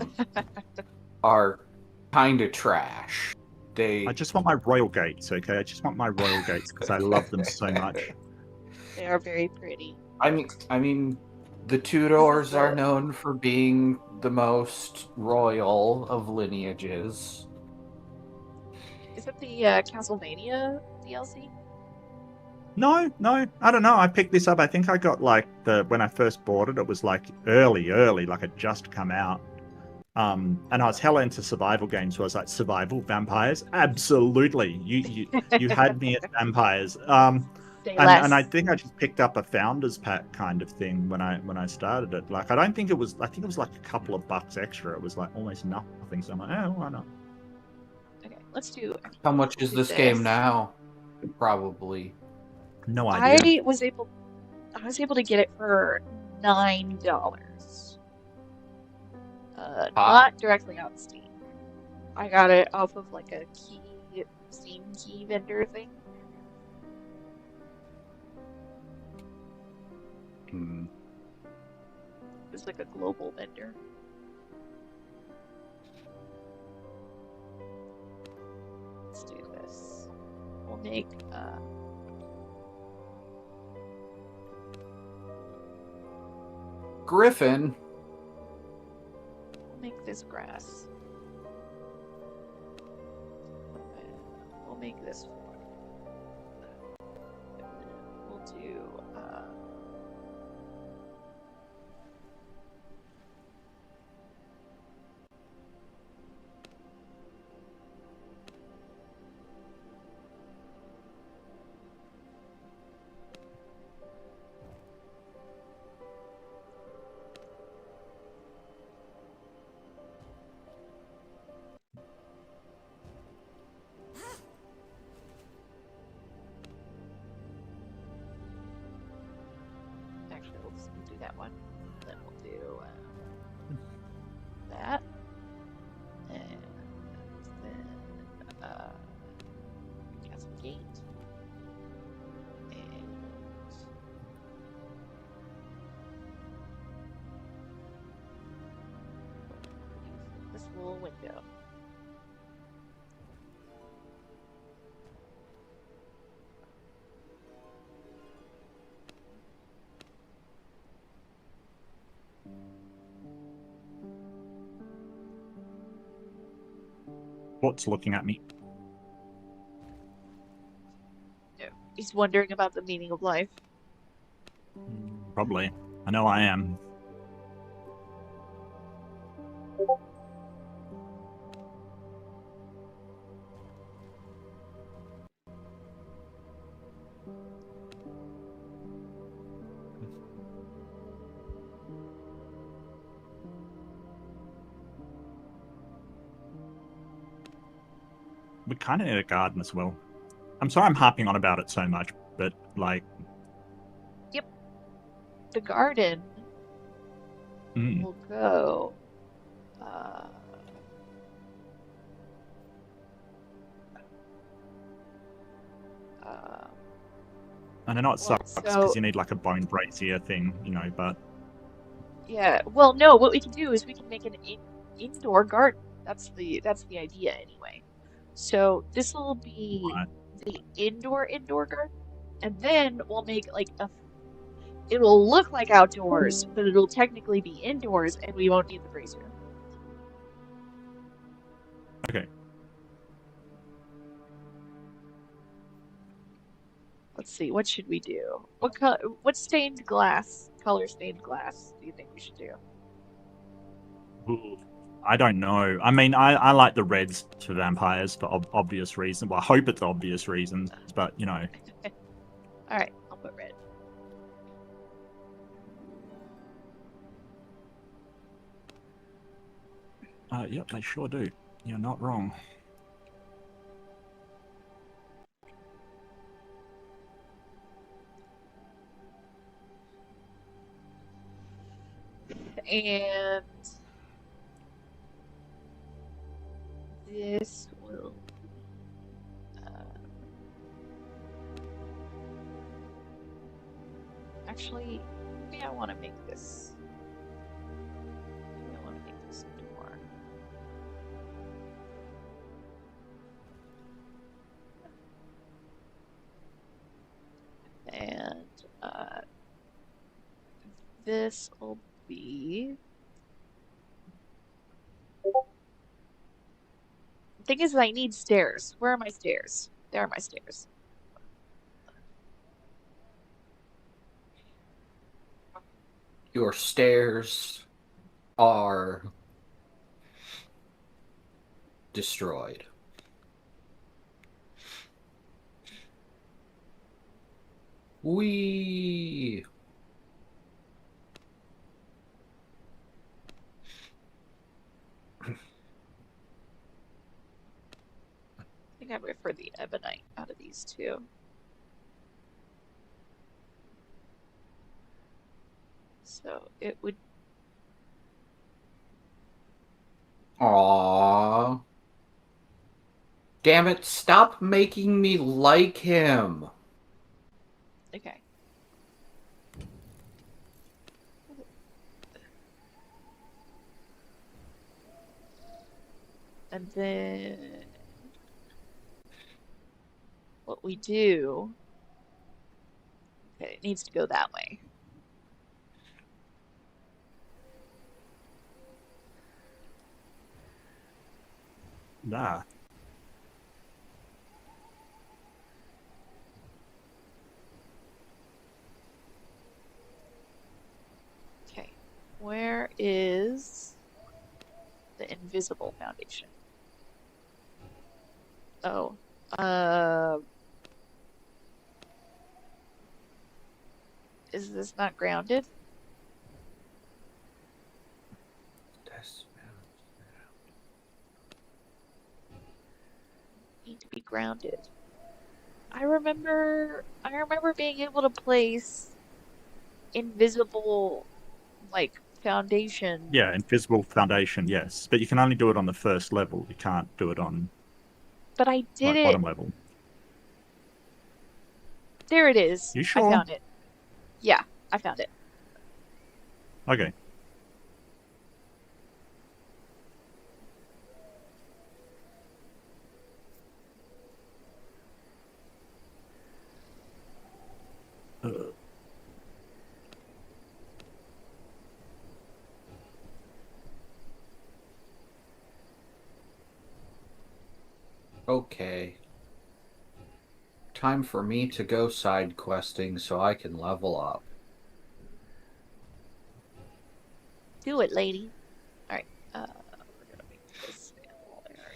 kind of trash. I just want my royal gates, okay? I just want my royal gates because I love them so much. They are very pretty. I mean, the Tudors are known for being the most royal of lineages. Is that the Castlevania DLC? No, I don't know. I picked this up. I think I got like when I first bought it, it was like early, like it just come out. And I was hella into survival games, so I was like, survival vampires? Absolutely. You had me at vampires. And I think I just picked up a founder's pack kind of thing when I started it. Like I think it was like a couple of bucks extra. It was like almost nothing. So I'm like, oh, why not? Okay, let's do. How much is this game now? Probably. No idea. I was able to get it for $9. Not directly on Steam. I got it off of like a Steam key vendor thing. Hmm. It was like a global vendor. Let's do this. We'll make Griffin. We'll make this grass. We'll make this form. We'll do actually we'll do that one. Then we'll do that. And then Castle Gate. And this little window. What's looking at me? He's wondering about the meaning of life. Probably. I know I am. We kind of need a garden as well. I'm sorry I'm harping on about it so much, but like... Yep. The garden will go... And I know it sucks because you need like a bone brazier thing, you know, but... Yeah, well, no, what we can do is we can make an indoor garden. That's the idea anyway. So this will be the indoor garden, and then we'll make like it'll look like outdoors, but it'll technically be indoors, and we won't need the brazier. Okay. Let's see, what should we do? What stained glass, color stained glass do you think we should do? Ooh, I don't know. I mean, I like the reds for vampires for obvious reasons. Well, I hope it's obvious reasons, but you know. Alright, I'll put red. Yep, they sure do. You're not wrong. And this will actually, maybe I want to make this. Maybe I want to make this door. And this will be. The thing is, I need stairs. Where are my stairs? There are my stairs. Your stairs are destroyed. Whee! I think I prefer the ebonite out of these two. So it would. Aww. Damn it, stop making me like him. Okay. And then what we do. Okay, it needs to go that way. Nah. Okay, where is the invisible foundation? Oh, is this not grounded? Need to be grounded. I remember being able to place invisible, like, foundation. Yeah, invisible foundation, yes. But you can only do it on the first level. You can't do it on... But I did it. Bottom level. There it is. You sure? I found it. Yeah, I found it. Okay. Okay. time for me to go side questing so I can level up. Do it, lady. All right. We're gonna make this sample area.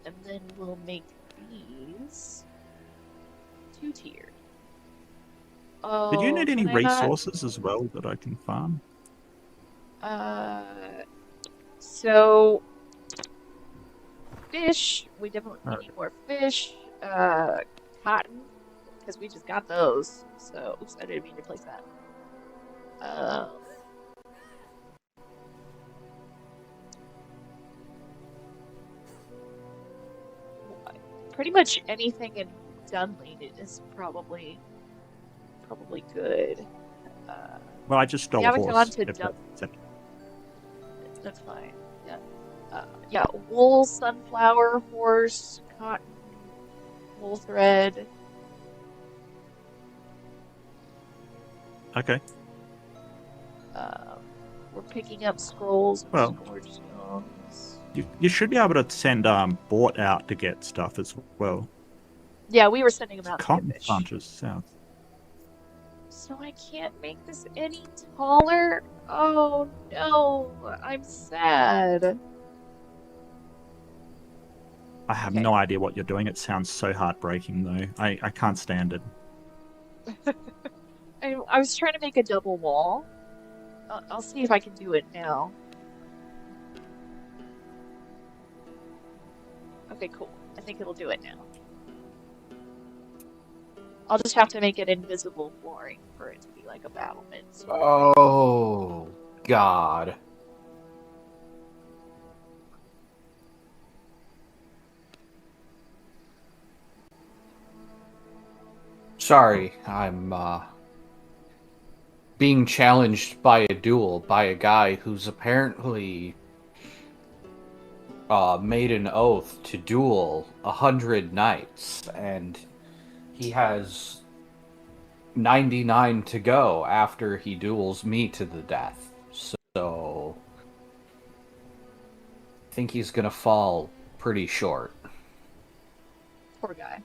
And then we'll make these two-tiered. Oh, Did you need any can I not? resources as well that I can farm? So fish, we definitely need more fish. Cotton, because we just got those. So, oops, I didn't mean to place that. Pretty much anything in Dunley is probably good. Well, I just stole we a haven't horse. gone to That's fine. Yeah. Yeah, wool, sunflower, horse, cotton, wool thread. Okay. We're picking up scrolls and Well, storage stones. You should be able to send Bort out to get stuff as well. Yeah, we were sending them out to Cotton get fish. planters south. So I can't make this any taller? Oh no, I'm sad. I have no idea what you're doing. It sounds so heartbreaking, though. I can't stand it. I was trying to make a double wall. I'll see if I can do it now. Okay, cool. I think it'll do it now. I'll just have to make it invisible flooring for it to be like a battlement. Oh, God. Sorry, I'm, being challenged by a duel by a guy who's apparently made an oath to duel 100 knights, and he has 99 to go after he duels me to the death. So I think he's gonna fall pretty short. Poor guy.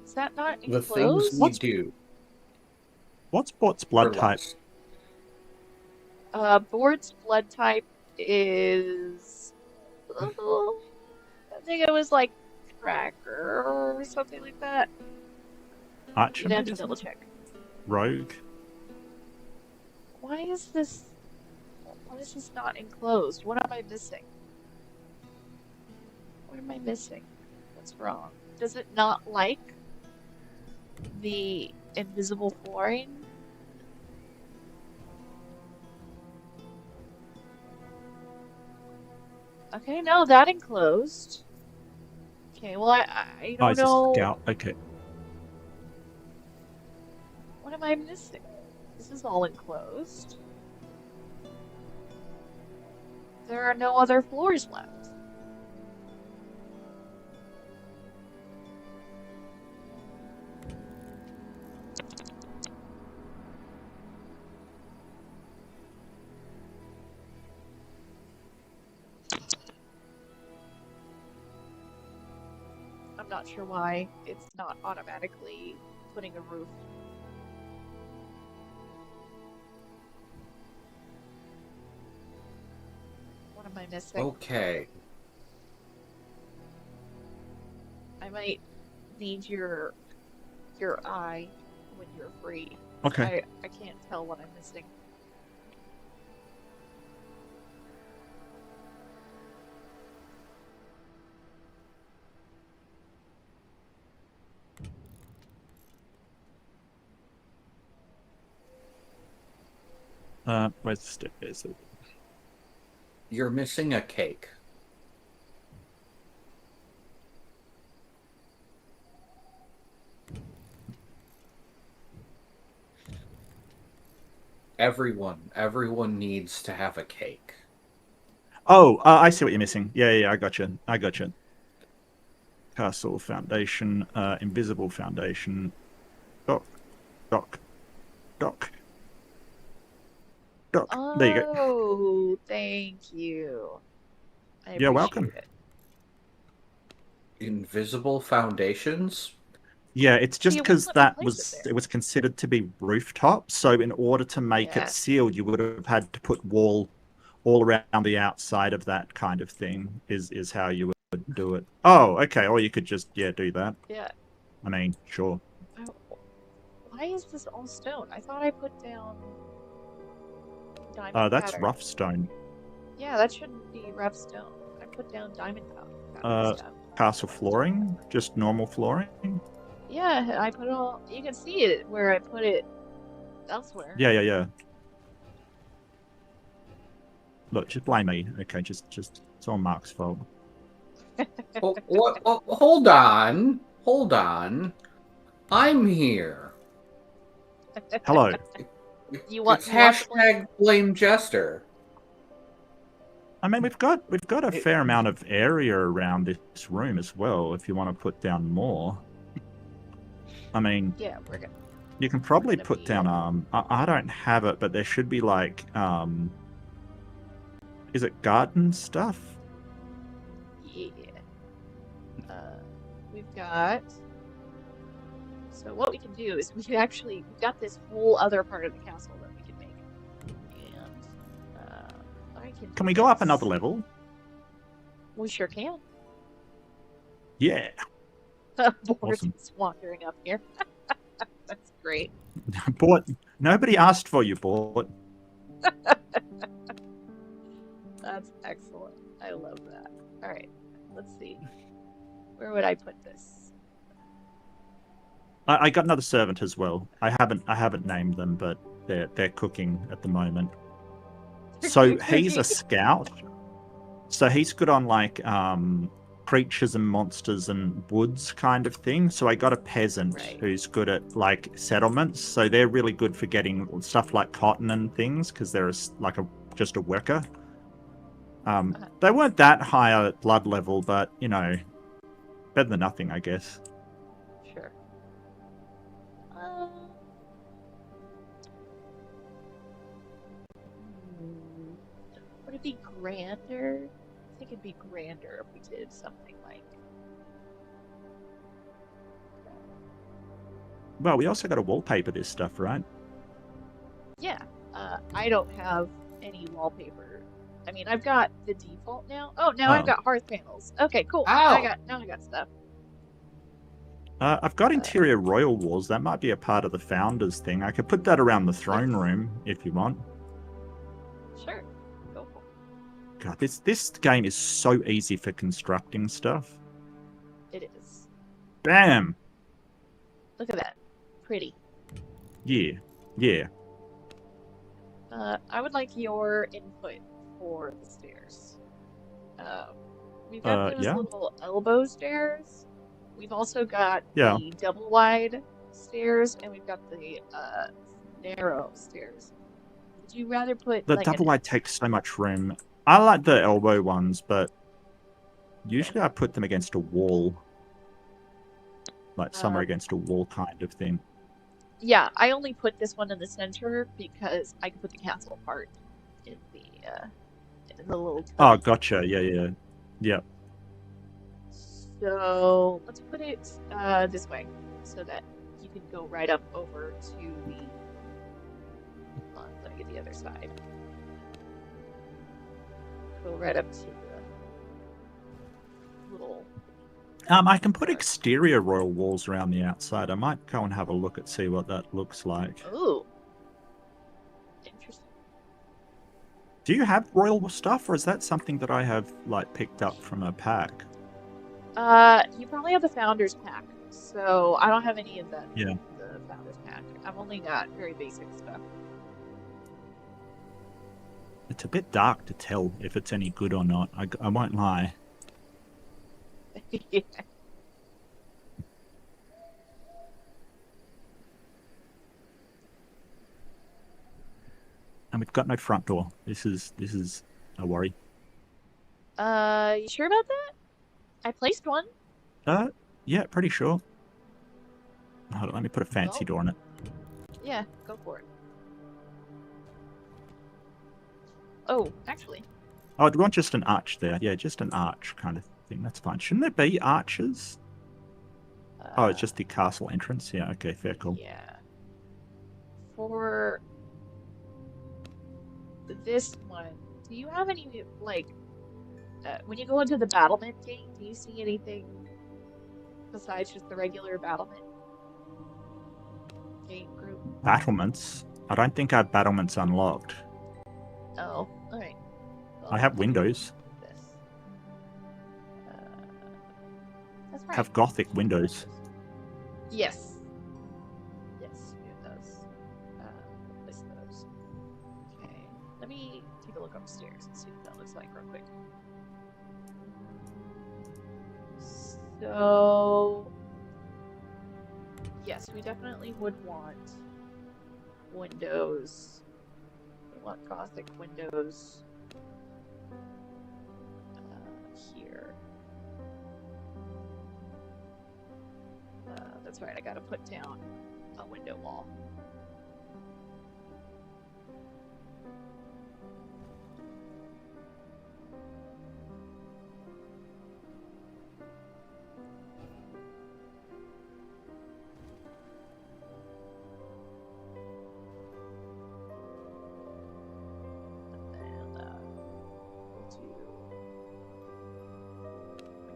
Is that not enclosed? The things we do. What's Bort's blood type? Board's blood type is... I think it was like Tracker or something like that. Archer? You'd have to double check. Rogue? Why is this not enclosed? What am I missing? What am I missing? What's wrong? Does it not like the invisible flooring? Okay, no, that enclosed. Okay, well, I don't know. Scout. Okay. What am I missing? This is all enclosed. There are no other floors left. I'm not sure why it's not automatically putting a roof. What am I missing? Okay. I might need your eye when you're free. Okay. I can't tell what I'm missing. Where's the stairs? You're missing a cake. Everyone needs to have a cake. Oh, I see what you're missing. Yeah, I got you. Castle foundation, invisible foundation. Dock. There you go. Oh, thank you. I You're appreciate welcome. it. Invisible foundations? Yeah, it's just See, it wouldn't because let me that place it it was considered to be rooftop. So in order to make Yeah. it sealed, you would have had to put wall all around the outside of that kind of thing. Is how you would do it. Oh, okay. Or you could just do that. Yeah. I mean, sure. Oh, why is this all stone? I thought I put down diamond That's pattern. rough stone. Yeah, that shouldn't be rough stone. I put down diamond pattern stuff. Castle flooring, just normal flooring. Yeah, I put all. You can see it where I put it elsewhere. Yeah. Look, just blame me. Okay, just it's all Mark's fault. Hold on. I'm here. Hello. It's hashtag blame Jester. I mean, we've got a fair amount of area around this room as well. If you want to put down more, I mean, yeah, we're good. You can probably put down I don't have it, but there should be like is it garden stuff? Yeah. We've got. So what we can do is we've got this whole other part of the castle that we can make, and Can we go up another level? We sure can. Yeah. Boris Awesome. is wandering up here. That's great. Bort, nobody asked for you, Bort. That's excellent. I love that. All right, let's see. Where would I put this? I got another servant as well. I haven't named them, but they're cooking at the moment. So he's a scout. So he's good on like creatures and monsters and woods kind of thing. So I got a peasant who's good at like settlements. So they're really good for getting stuff like cotton and things because they're just a worker. They weren't that high at blood level, but you know, better than nothing, I guess. Sure. Would it be grander? I think it'd be grander if we did something like. Well, we also got to wallpaper this stuff, right? Yeah. I don't have any wallpaper. I mean, I've got the default now. Oh, now I've got hearth panels. Okay, cool. Now I got stuff. I've got interior royal walls. That might be a part of the founders thing. I could put that around the throne room if you want. Sure. Go for it. God, this game is so easy for constructing stuff. It is. Bam! Look at that. Pretty. Yeah. I would like your input for the stairs. We've got those little elbow stairs. We've also got the double wide stairs, and we've got the narrow stairs. Would you rather put The like double wide takes so much room. I like the elbow ones, but usually I put them against a wall. Like somewhere against a wall kind of thing. Yeah, I only put this one in the center because I can put the castle part in the little. Oh, gotcha. Yeah. So let's put it this way so that you can go right up over to the. Let me get the other side. Go right up to the little. I can put exterior royal walls around the outside. I might go and have a look and see what that looks like. Ooh. Interesting. Do you have royal stuff, or is that something that I have like picked up from a pack? You probably have the Founders Pack, so I don't have any of that. Yeah. The Founders Pack. I've only got very basic stuff. It's a bit dark to tell if it's any good or not. I won't lie. Yeah. we've got no front door. This is a worry. You sure about that? I placed one. Yeah, pretty sure. Hold on, let me put a fancy door on it. Yeah, go for it. Oh, actually. Oh, I'd want just an arch there. Yeah, just an arch kind of thing. That's fine. Shouldn't there be arches? Oh, it's just the castle entrance. Yeah, okay, fair call. Yeah. For this one, do you have any, like, when you go into the battlement gate, do you see anything besides just the regular battlement gate group? Battlements? I don't think our battlement's unlocked. Oh, alright. Well, I have windows. this. That's right. Have Gothic windows. Yes. Yes, it does. Place those. Okay. Let me take a look upstairs and see what that looks like real quick. So, yes, we definitely would want windows. We want Gothic windows here. That's right, I gotta put down a window wall.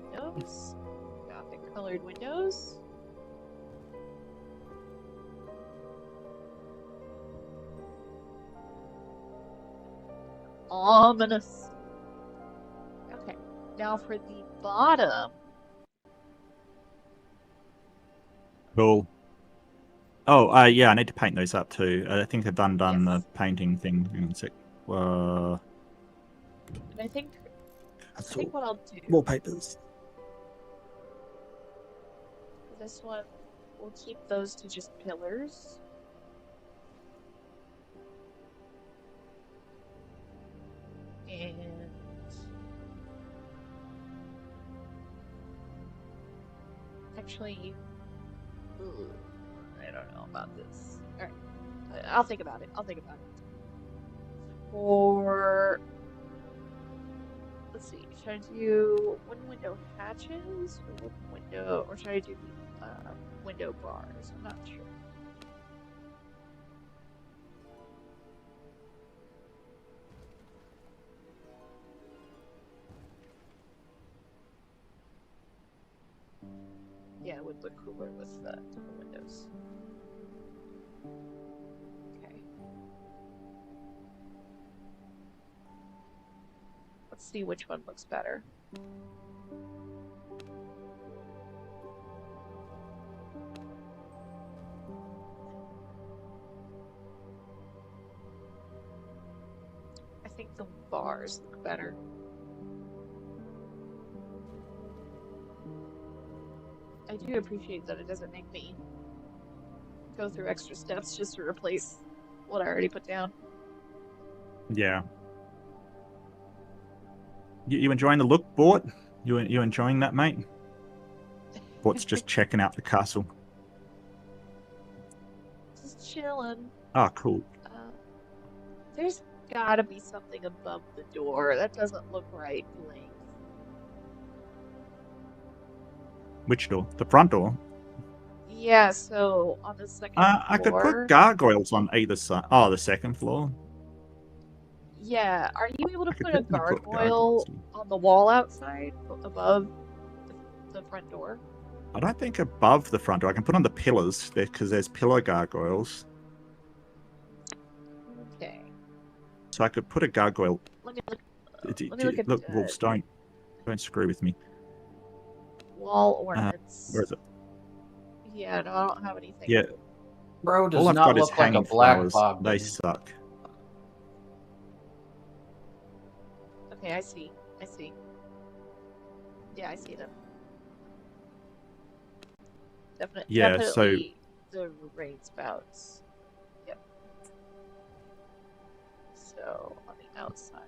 Windows, Gothic colored windows. Ominous. Okay, now for the bottom. Cool. Oh, yeah, I need to paint those up too. I think I've done the painting thing in a sec. And I think what I'll do. Wallpapers. This one, we'll keep those to just pillars. And actually, I don't know about this. All right, I'll think about it. For let's see, should I do one window hatches or one window, or should I do window bars? I'm not sure. Yeah, it would look cooler with double windows. Okay. Let's see which one looks better. I think the bars look better. I do appreciate that it doesn't make me go through extra steps just to replace what I already put down. Yeah. You enjoying the look, Bort? You enjoying that, mate? Bort's just checking out the castle. Just chilling. Oh, cool. There's gotta be something above the door. That doesn't look right, Blake. Which door? The front door? Yeah, so on the second floor. I could put gargoyles on either side. Oh, the second floor? Yeah, are you able to put a gargoyle on the wall outside, above the front door? I don't think above the front door. I can put on the pillars because there's pillar gargoyles. Okay. So I could put a gargoyle. Let me look. Look, Wolves, don't screw with me. Wall ornaments. Where is it? Yeah, no, I don't have anything. Yeah. Bro does all I've not got is look like a hanging black flowers. bog. They suck. Okay, I see. Yeah, I see them. Yeah, definitely the rain spouts. Yep. go on the outside.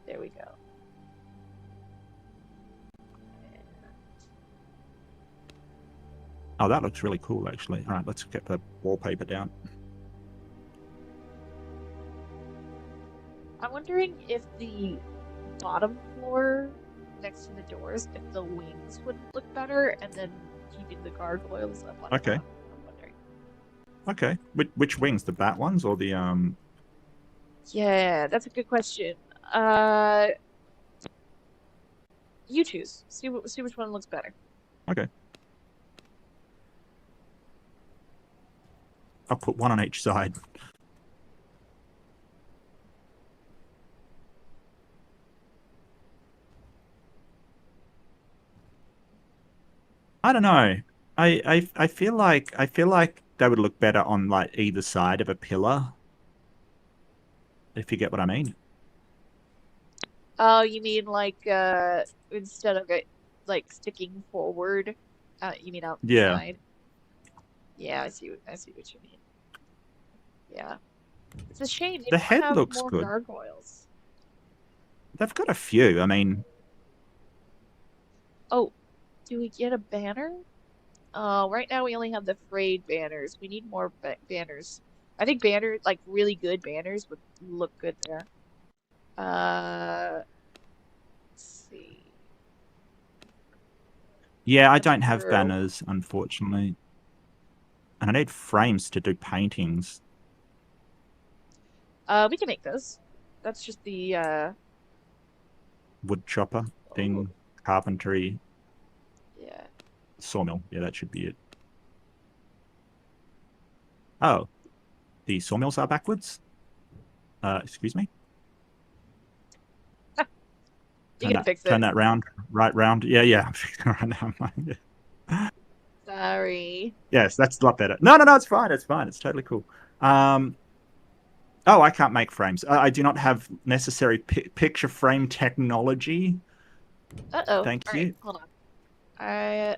There we go. Oh, that looks really cool, actually. All right, let's get the wallpaper down. I'm wondering if the bottom floor next to the doors, if the wings would look better, and then keeping the gargoyles up on Okay. top. I'm wondering. Okay. Which wings? The bat ones or the Yeah, that's a good question. You choose. See which one looks better. Okay. I'll put one on each side. I don't know. I feel like they would look better on like either side of a pillar. If you get what I mean. Oh, you mean like instead of it like sticking forward, you mean out the Yeah. side? Yeah, I see what you mean. Yeah. It's a shame they The don't head have looks more good. gargoyles. They've got a few. I mean, Oh, do we get a banner? Right now we only have the frayed banners. We need more banners. I think banners, like really good banners, would look good there. Let's see. yeah, I don't have True. banners, unfortunately. And I need frames to do paintings. We can make those. That's just the Wood chopper thing, carpentry, yeah. sawmill. Yeah, that should be it. Oh, the sawmills are backwards? Excuse me? You can fix it. Turn that round, right round. Yeah, I'm fixing it right now. Sorry. Yes, that's a lot better. No, it's fine. It's fine. It's totally cool. Oh, I can't make frames. I do not have necessary picture frame technology. Uh-oh. Thank All you. right, hold on.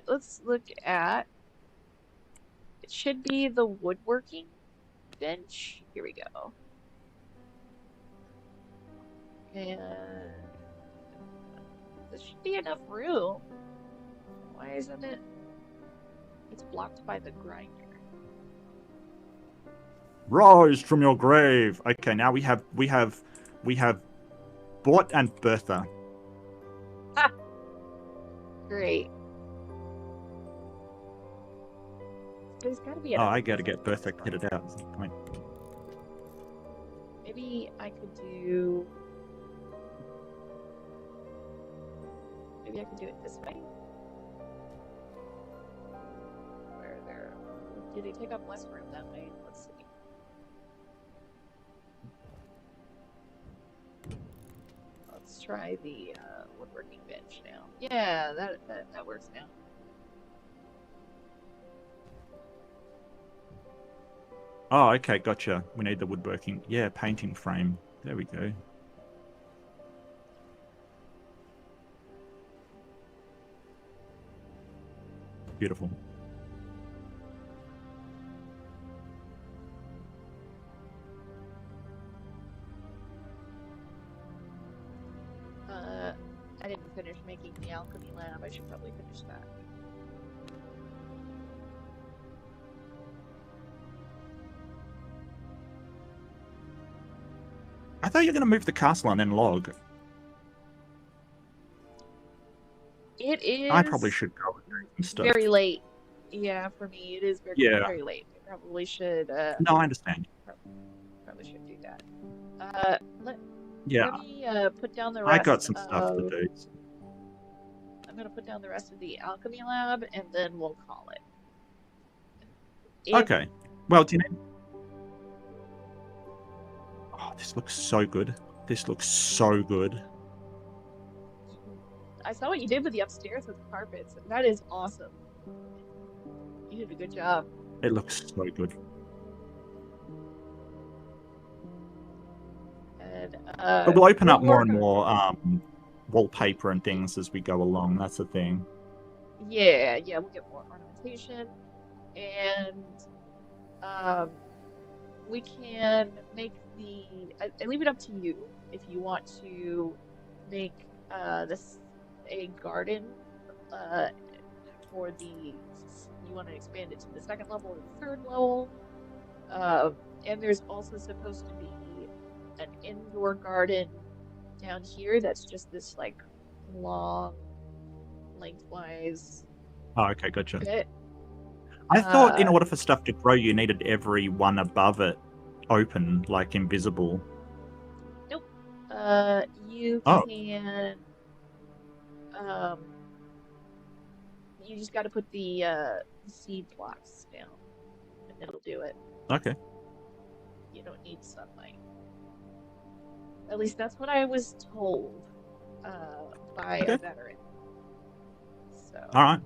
Let's look at. It should be the woodworking bench. Here we go. And there should be enough room. Why isn't it? It's blocked by the grinder. Rise from your grave. Okay, now we have Bort and Bertha. Ah, great. There's got to be Oh, enough. I gotta get Bertha kitted out at some point. Maybe I could do. Maybe I could do it this way. Where there? Do they take up less room that way? Let's see. Let's try the woodworking bench now. Yeah, that works now. Oh, okay, gotcha. We need the woodworking. Yeah, painting frame. There we go. Beautiful. I didn't finish making the alchemy lab. I should probably finish that. I thought you were going to move the castle and then log. It is. I probably should go and do some stuff. Very late. Yeah, for me, it is very late. I probably should. No, I understand. Probably should do that. Let me put down the rest. I got some stuff to do. I'm gonna put down the rest of the alchemy lab, and then we'll call it. Okay. Well, do you need... Oh, this looks so good. This looks so good. I saw what you did with the upstairs with the carpets. That is awesome. You did a good job. It looks so good. And but we'll open up more and more wallpaper and things as we go along. That's the thing. Yeah, we'll get more ornamentation, and we can make the. I leave it up to you if you want to make this a garden for the. You want to expand it to the second level or the third level. And there's also supposed to be an indoor garden down here that's just this like long, lengthwise Oh, okay, gotcha. bit. I thought in order for stuff to grow, you needed every one above it open, like invisible. Nope. You Oh. can. You just got to put the seed blocks down, and it'll do it. Okay. You don't need sunlight. At least that's what I was told by a veteran. So. All right.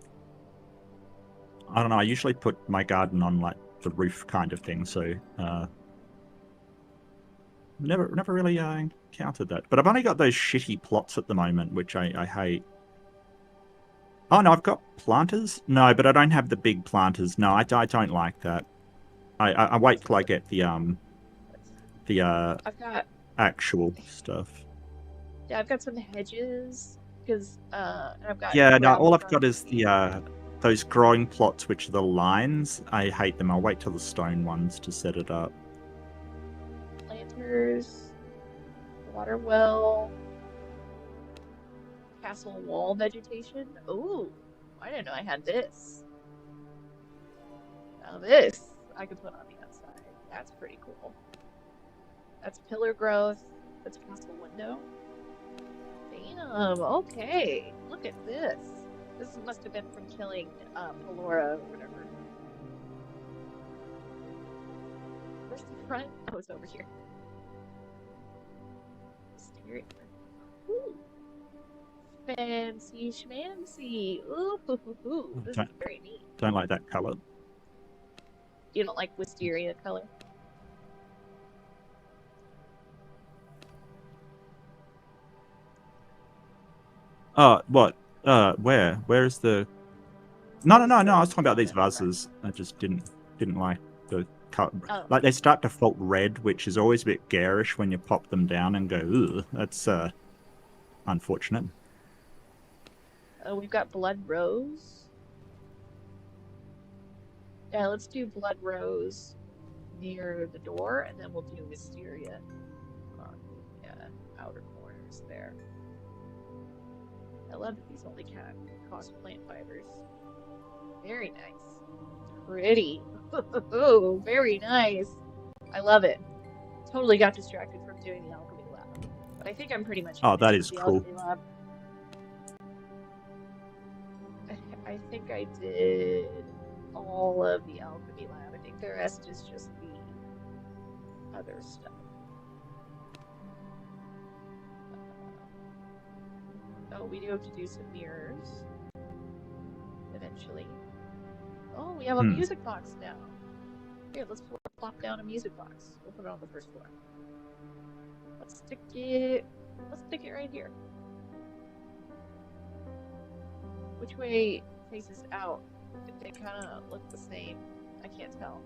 I don't know. I usually put my garden on like the roof kind of thing, so never really encountered that. But I've only got those shitty plots at the moment, which I hate. Oh no, I've got planters. No, but I don't have the big planters. No, I don't like that. I wait till I get the I've got actual stuff. Yeah, I've got some hedges because I've got No, all I've got is the those growing plots, which are the lines. I hate them. I'll wait till the stone ones to set it up. Planters, water well, castle wall vegetation. Ooh, I didn't know I had this. Now this I could put on the outside. That's pretty cool. That's pillar growth. That's castle window. Damn, okay. Look at this. This must have been from killing Melora or whatever. Where's the front? Oh, it's over here. Mysterious. Ooh. Fancy schmancy. Ooh, this is very neat. Don't like that color. You don't like wisteria color? What? Where? Where's the? No. I was talking about these vases. I just didn't like the color. Oh. Like they start to felt red, which is always a bit garish when you pop them down and go, ugh. That's unfortunate. We've got blood rose. Yeah, let's do blood rose near the door, and then we'll do wisteria on the outer corners there. I love that these only cost plant fibers. Very nice. Pretty. Oh, very nice. I love it. Totally got distracted from doing the alchemy lab. But I think I'm pretty much Oh, that finished is with the cool. alchemy lab. I think I did all of the alchemy lab. I think the rest is just the other stuff. Oh, we do have to do some mirrors. Eventually. Oh, we have a music box now. Here, let's plop down a music box. We'll put it on the first floor. Let's stick it right here. Which way faces out? They kind of look the same. I can't tell.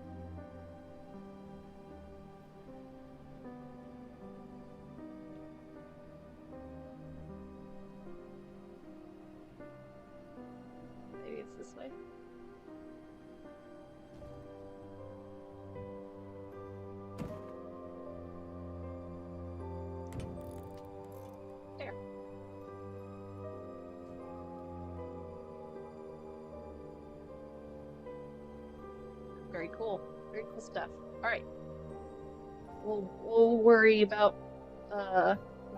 Maybe it's this way. There. Very cool. Very cool stuff. Alright. We'll worry about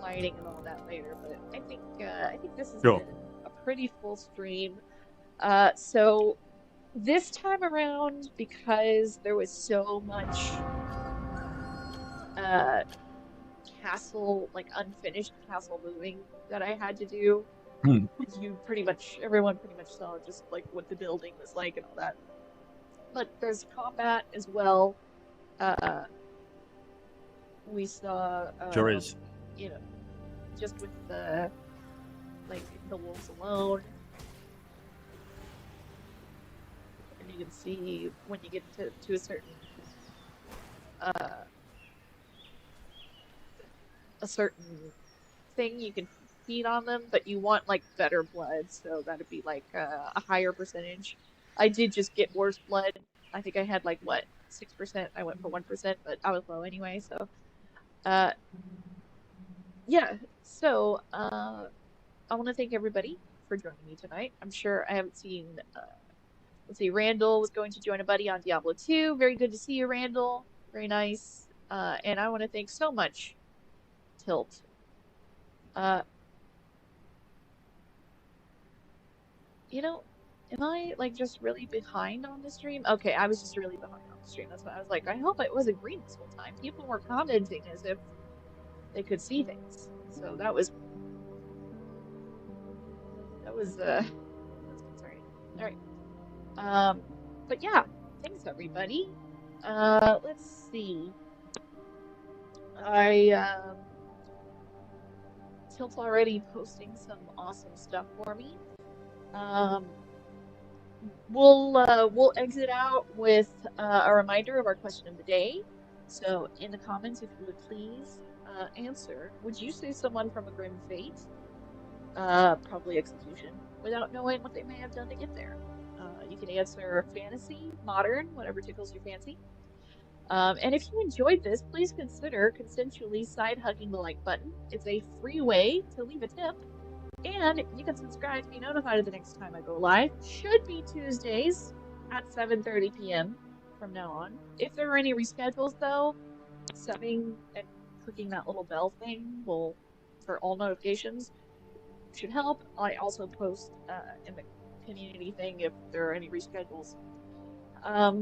lighting and all that later, but I think this has been a pretty full stream. So this time around, because there was so much castle, like unfinished castle moving that I had to do, everyone pretty much saw just like what the building was like and all that. But there's combat as well. We saw Sure is. You know, just with the wolves alone. And you can see when you get to a certain a certain thing you can feed on them, but you want like better blood, so that'd be like a higher percentage. I did just get worse blood. I think I had like what 6%. I went for 1%, but I was low anyway. So uh, yeah. So I want to thank everybody for joining me tonight. I'm sure I haven't seen. Let's see, Randall was going to join a buddy on Diablo 2. Very good to see you, Randall. Very nice. And I want to thank so much Tilt. You know, am I like just really behind on the stream? Okay, I was just really behind on the stream. That's why I was like, I hope it wasn't green this whole time. People were commenting as if they could see things. So that's concerning. All right. But yeah, thanks everybody. Let's see. Tilt's already posting some awesome stuff for me. We'll exit out with a reminder of our question of the day. So in the comments, if you would please answer, would you say someone from a grim fate, probably execution, without knowing what they may have done to get there? You can answer fantasy, modern, whatever tickles your fancy. And if you enjoyed this, please consider consensually side-hugging the like button. It's a free way to leave a tip. And you can subscribe to be notified of the next time I go live. Should be Tuesdays at 7:30 p.m. from now on. If there are any reschedules, though, subbing and clicking that little bell thing will, for all notifications, should help. I also post in the community thing if there are any reschedules.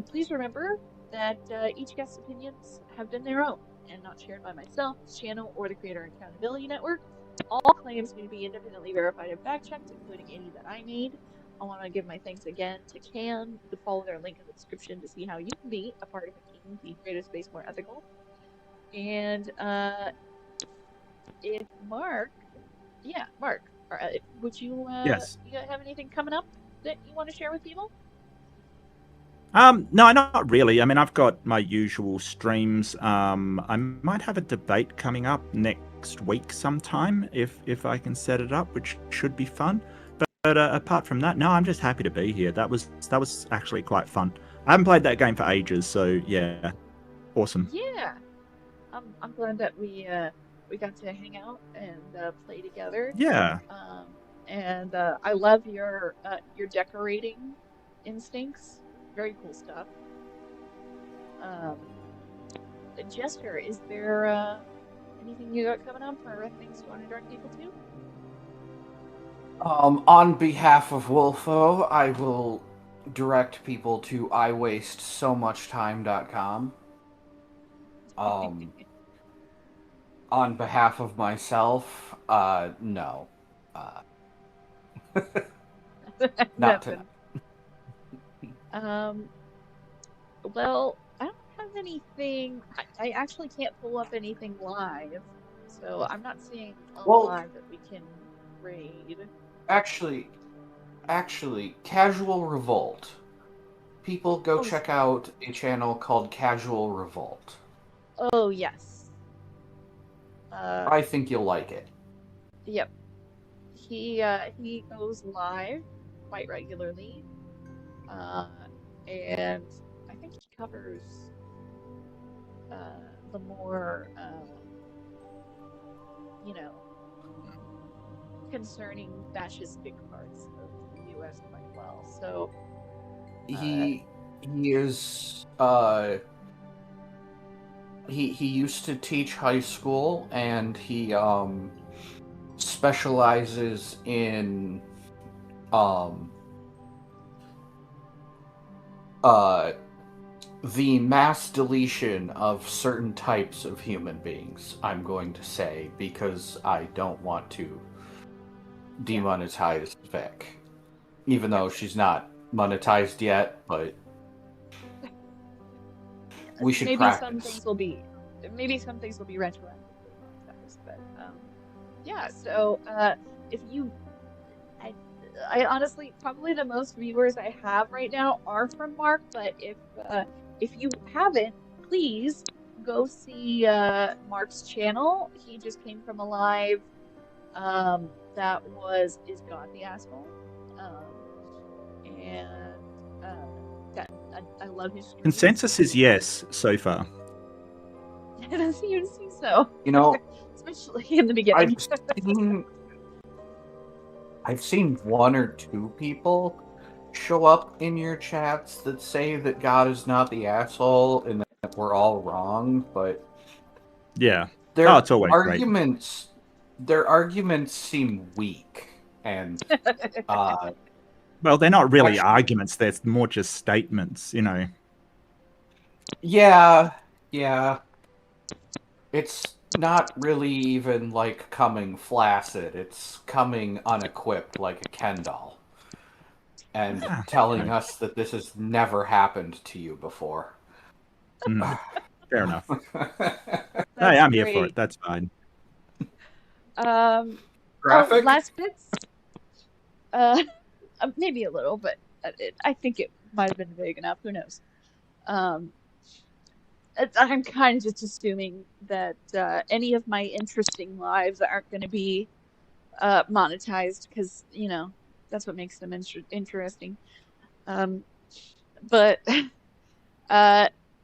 Please remember that each guest's opinions have been their own and not shared by myself, this channel, or the Creator Accountability Network. All claims need to be independently verified and fact-checked, including any that I made. I want to give my thanks again to Can. You can follow their link in the description to see how you can be a part of a team, the creative space more ethical. And if Mark, would you Yes. you have anything coming up that you want to share with people? No, not really. I mean, I've got my usual streams. I might have a debate coming up next week sometime if I can set it up, which should be fun. But apart from that, no, I'm just happy to be here. That was actually quite fun. I haven't played that game for ages, so yeah, awesome. Yeah, I'm glad that we got to hang out and play together. Yeah. And I love your decorating instincts. Very cool stuff. Jester, is there anything you got coming up or things you want to direct people to? On behalf of Wolfo, I will direct people to iwastesomuchtime.com. On behalf of myself, no. Not to. Well, I don't have anything. I actually can't pull up anything live, so I'm not seeing live that we can raid. Actually, Casual Revolt. People go check out a channel called Casual Revolt. Oh, yes. I think you'll like it. Yep. He goes live quite regularly. And I think he covers the more, concerning fascistic parts of the U.S. quite well. So he is he used to teach high school, and he specializes in the mass deletion of certain types of human beings, I'm going to say, because I don't want to demonetize Vic. Even though she's not monetized yet, but we should practice. Maybe some things will be retroactively monetized, but yeah, so if you I honestly, probably the most viewers I have right now are from Mark, but if you haven't, please go see Mark's channel. He just came from a live that was Is God the Asshole? And that I love his streams. Consensus is yes so far. It doesn't even seem so. You know, especially in the beginning. I've seen one or two people show up in your chats that say that God is not the asshole and that we're all wrong, but yeah, their it's always arguments their arguments seem weak and well, they're not really arguments, they're more just statements, you know. Yeah. It's not really even like coming flaccid. It's coming unequipped like a Ken doll. And telling us that this has never happened to you before. Fair enough. Hey, I'm here for it. That's fine. Graphic? Last bits? Maybe a little, but I think it might have been vague enough. Who knows? I'm kind of just assuming that any of my interesting lives aren't going to be monetized because, you know, that's what makes them interesting. But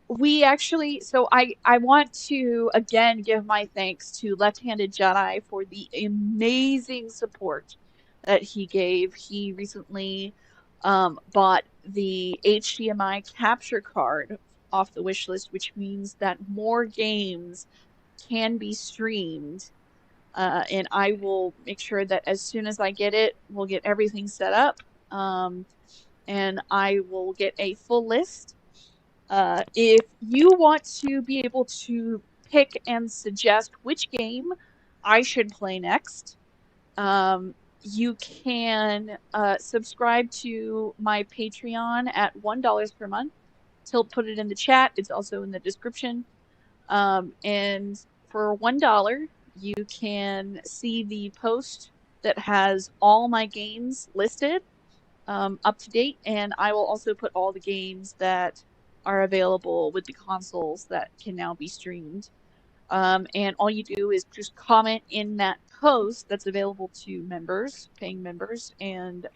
we actually, so I want to again give my thanks to Left-Handed Jedi for the amazing support that he gave. He recently bought the HDMI capture card off the wish list, which means that more games can be streamed. And I will make sure that as soon as I get it, we'll get everything set up. And I will get a full list. If you want to be able to pick and suggest which game I should play next, you can subscribe to my Patreon at $1 per month. Tilt put it in the chat. It's also in the description. And for $1, you can see the post that has all my games listed up to date, and I will also put all the games that are available with the consoles that can now be streamed. And all you do is just comment in that post that's available to members, paying members, and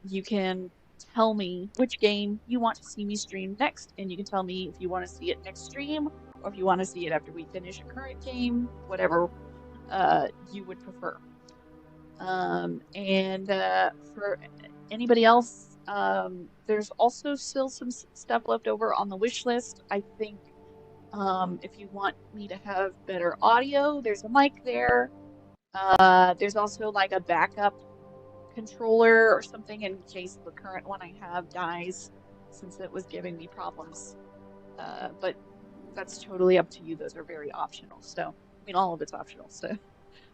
you can tell me which game you want to see me stream next, and you can tell me if you want to see it next stream, or if you want to see it after we finish a current game, whatever you would prefer. And for anybody else, there's also still some stuff left over on the wish list. I think if you want me to have better audio, there's a mic there. There's also like a backup controller or something in case the current one I have dies, since it was giving me problems. But that's totally up to you. Those are very optional. So, I mean, all of it's optional. So,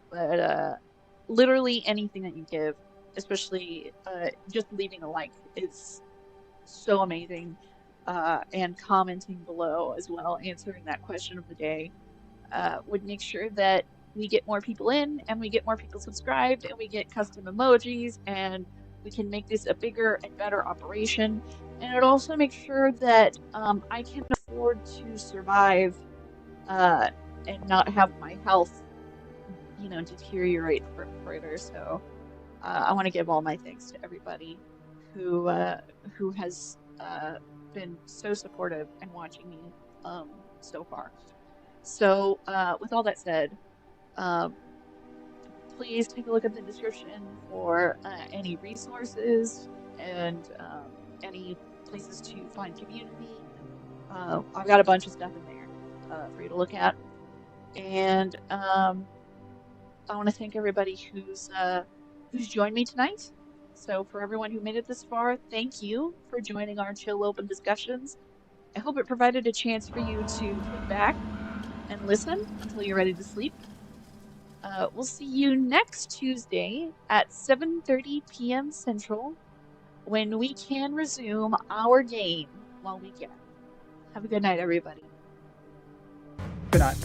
but literally anything that you give, especially just leaving a like, is so amazing. And commenting below as well, answering that question of the day, would make sure that we get more people in, and we get more people subscribed, and we get custom emojis, and we can make this a bigger and better operation. And it also makes sure that I can afford to survive and not have my health, you know, deteriorate further. So I want to give all my thanks to everybody who has been so supportive and watching me so far. So with all that said, please take a look at the description for any resources and any places to find community. I've got a bunch of stuff in there for you to look at. And I want to thank everybody who's joined me tonight. So for everyone who made it this far, thank you for joining our chill open discussions. I hope it provided a chance for you to sit back and listen until you're ready to sleep. We'll see you next Tuesday at 7:30 p.m. Central, when we can resume our game while we can. Have a good night, everybody. Good night.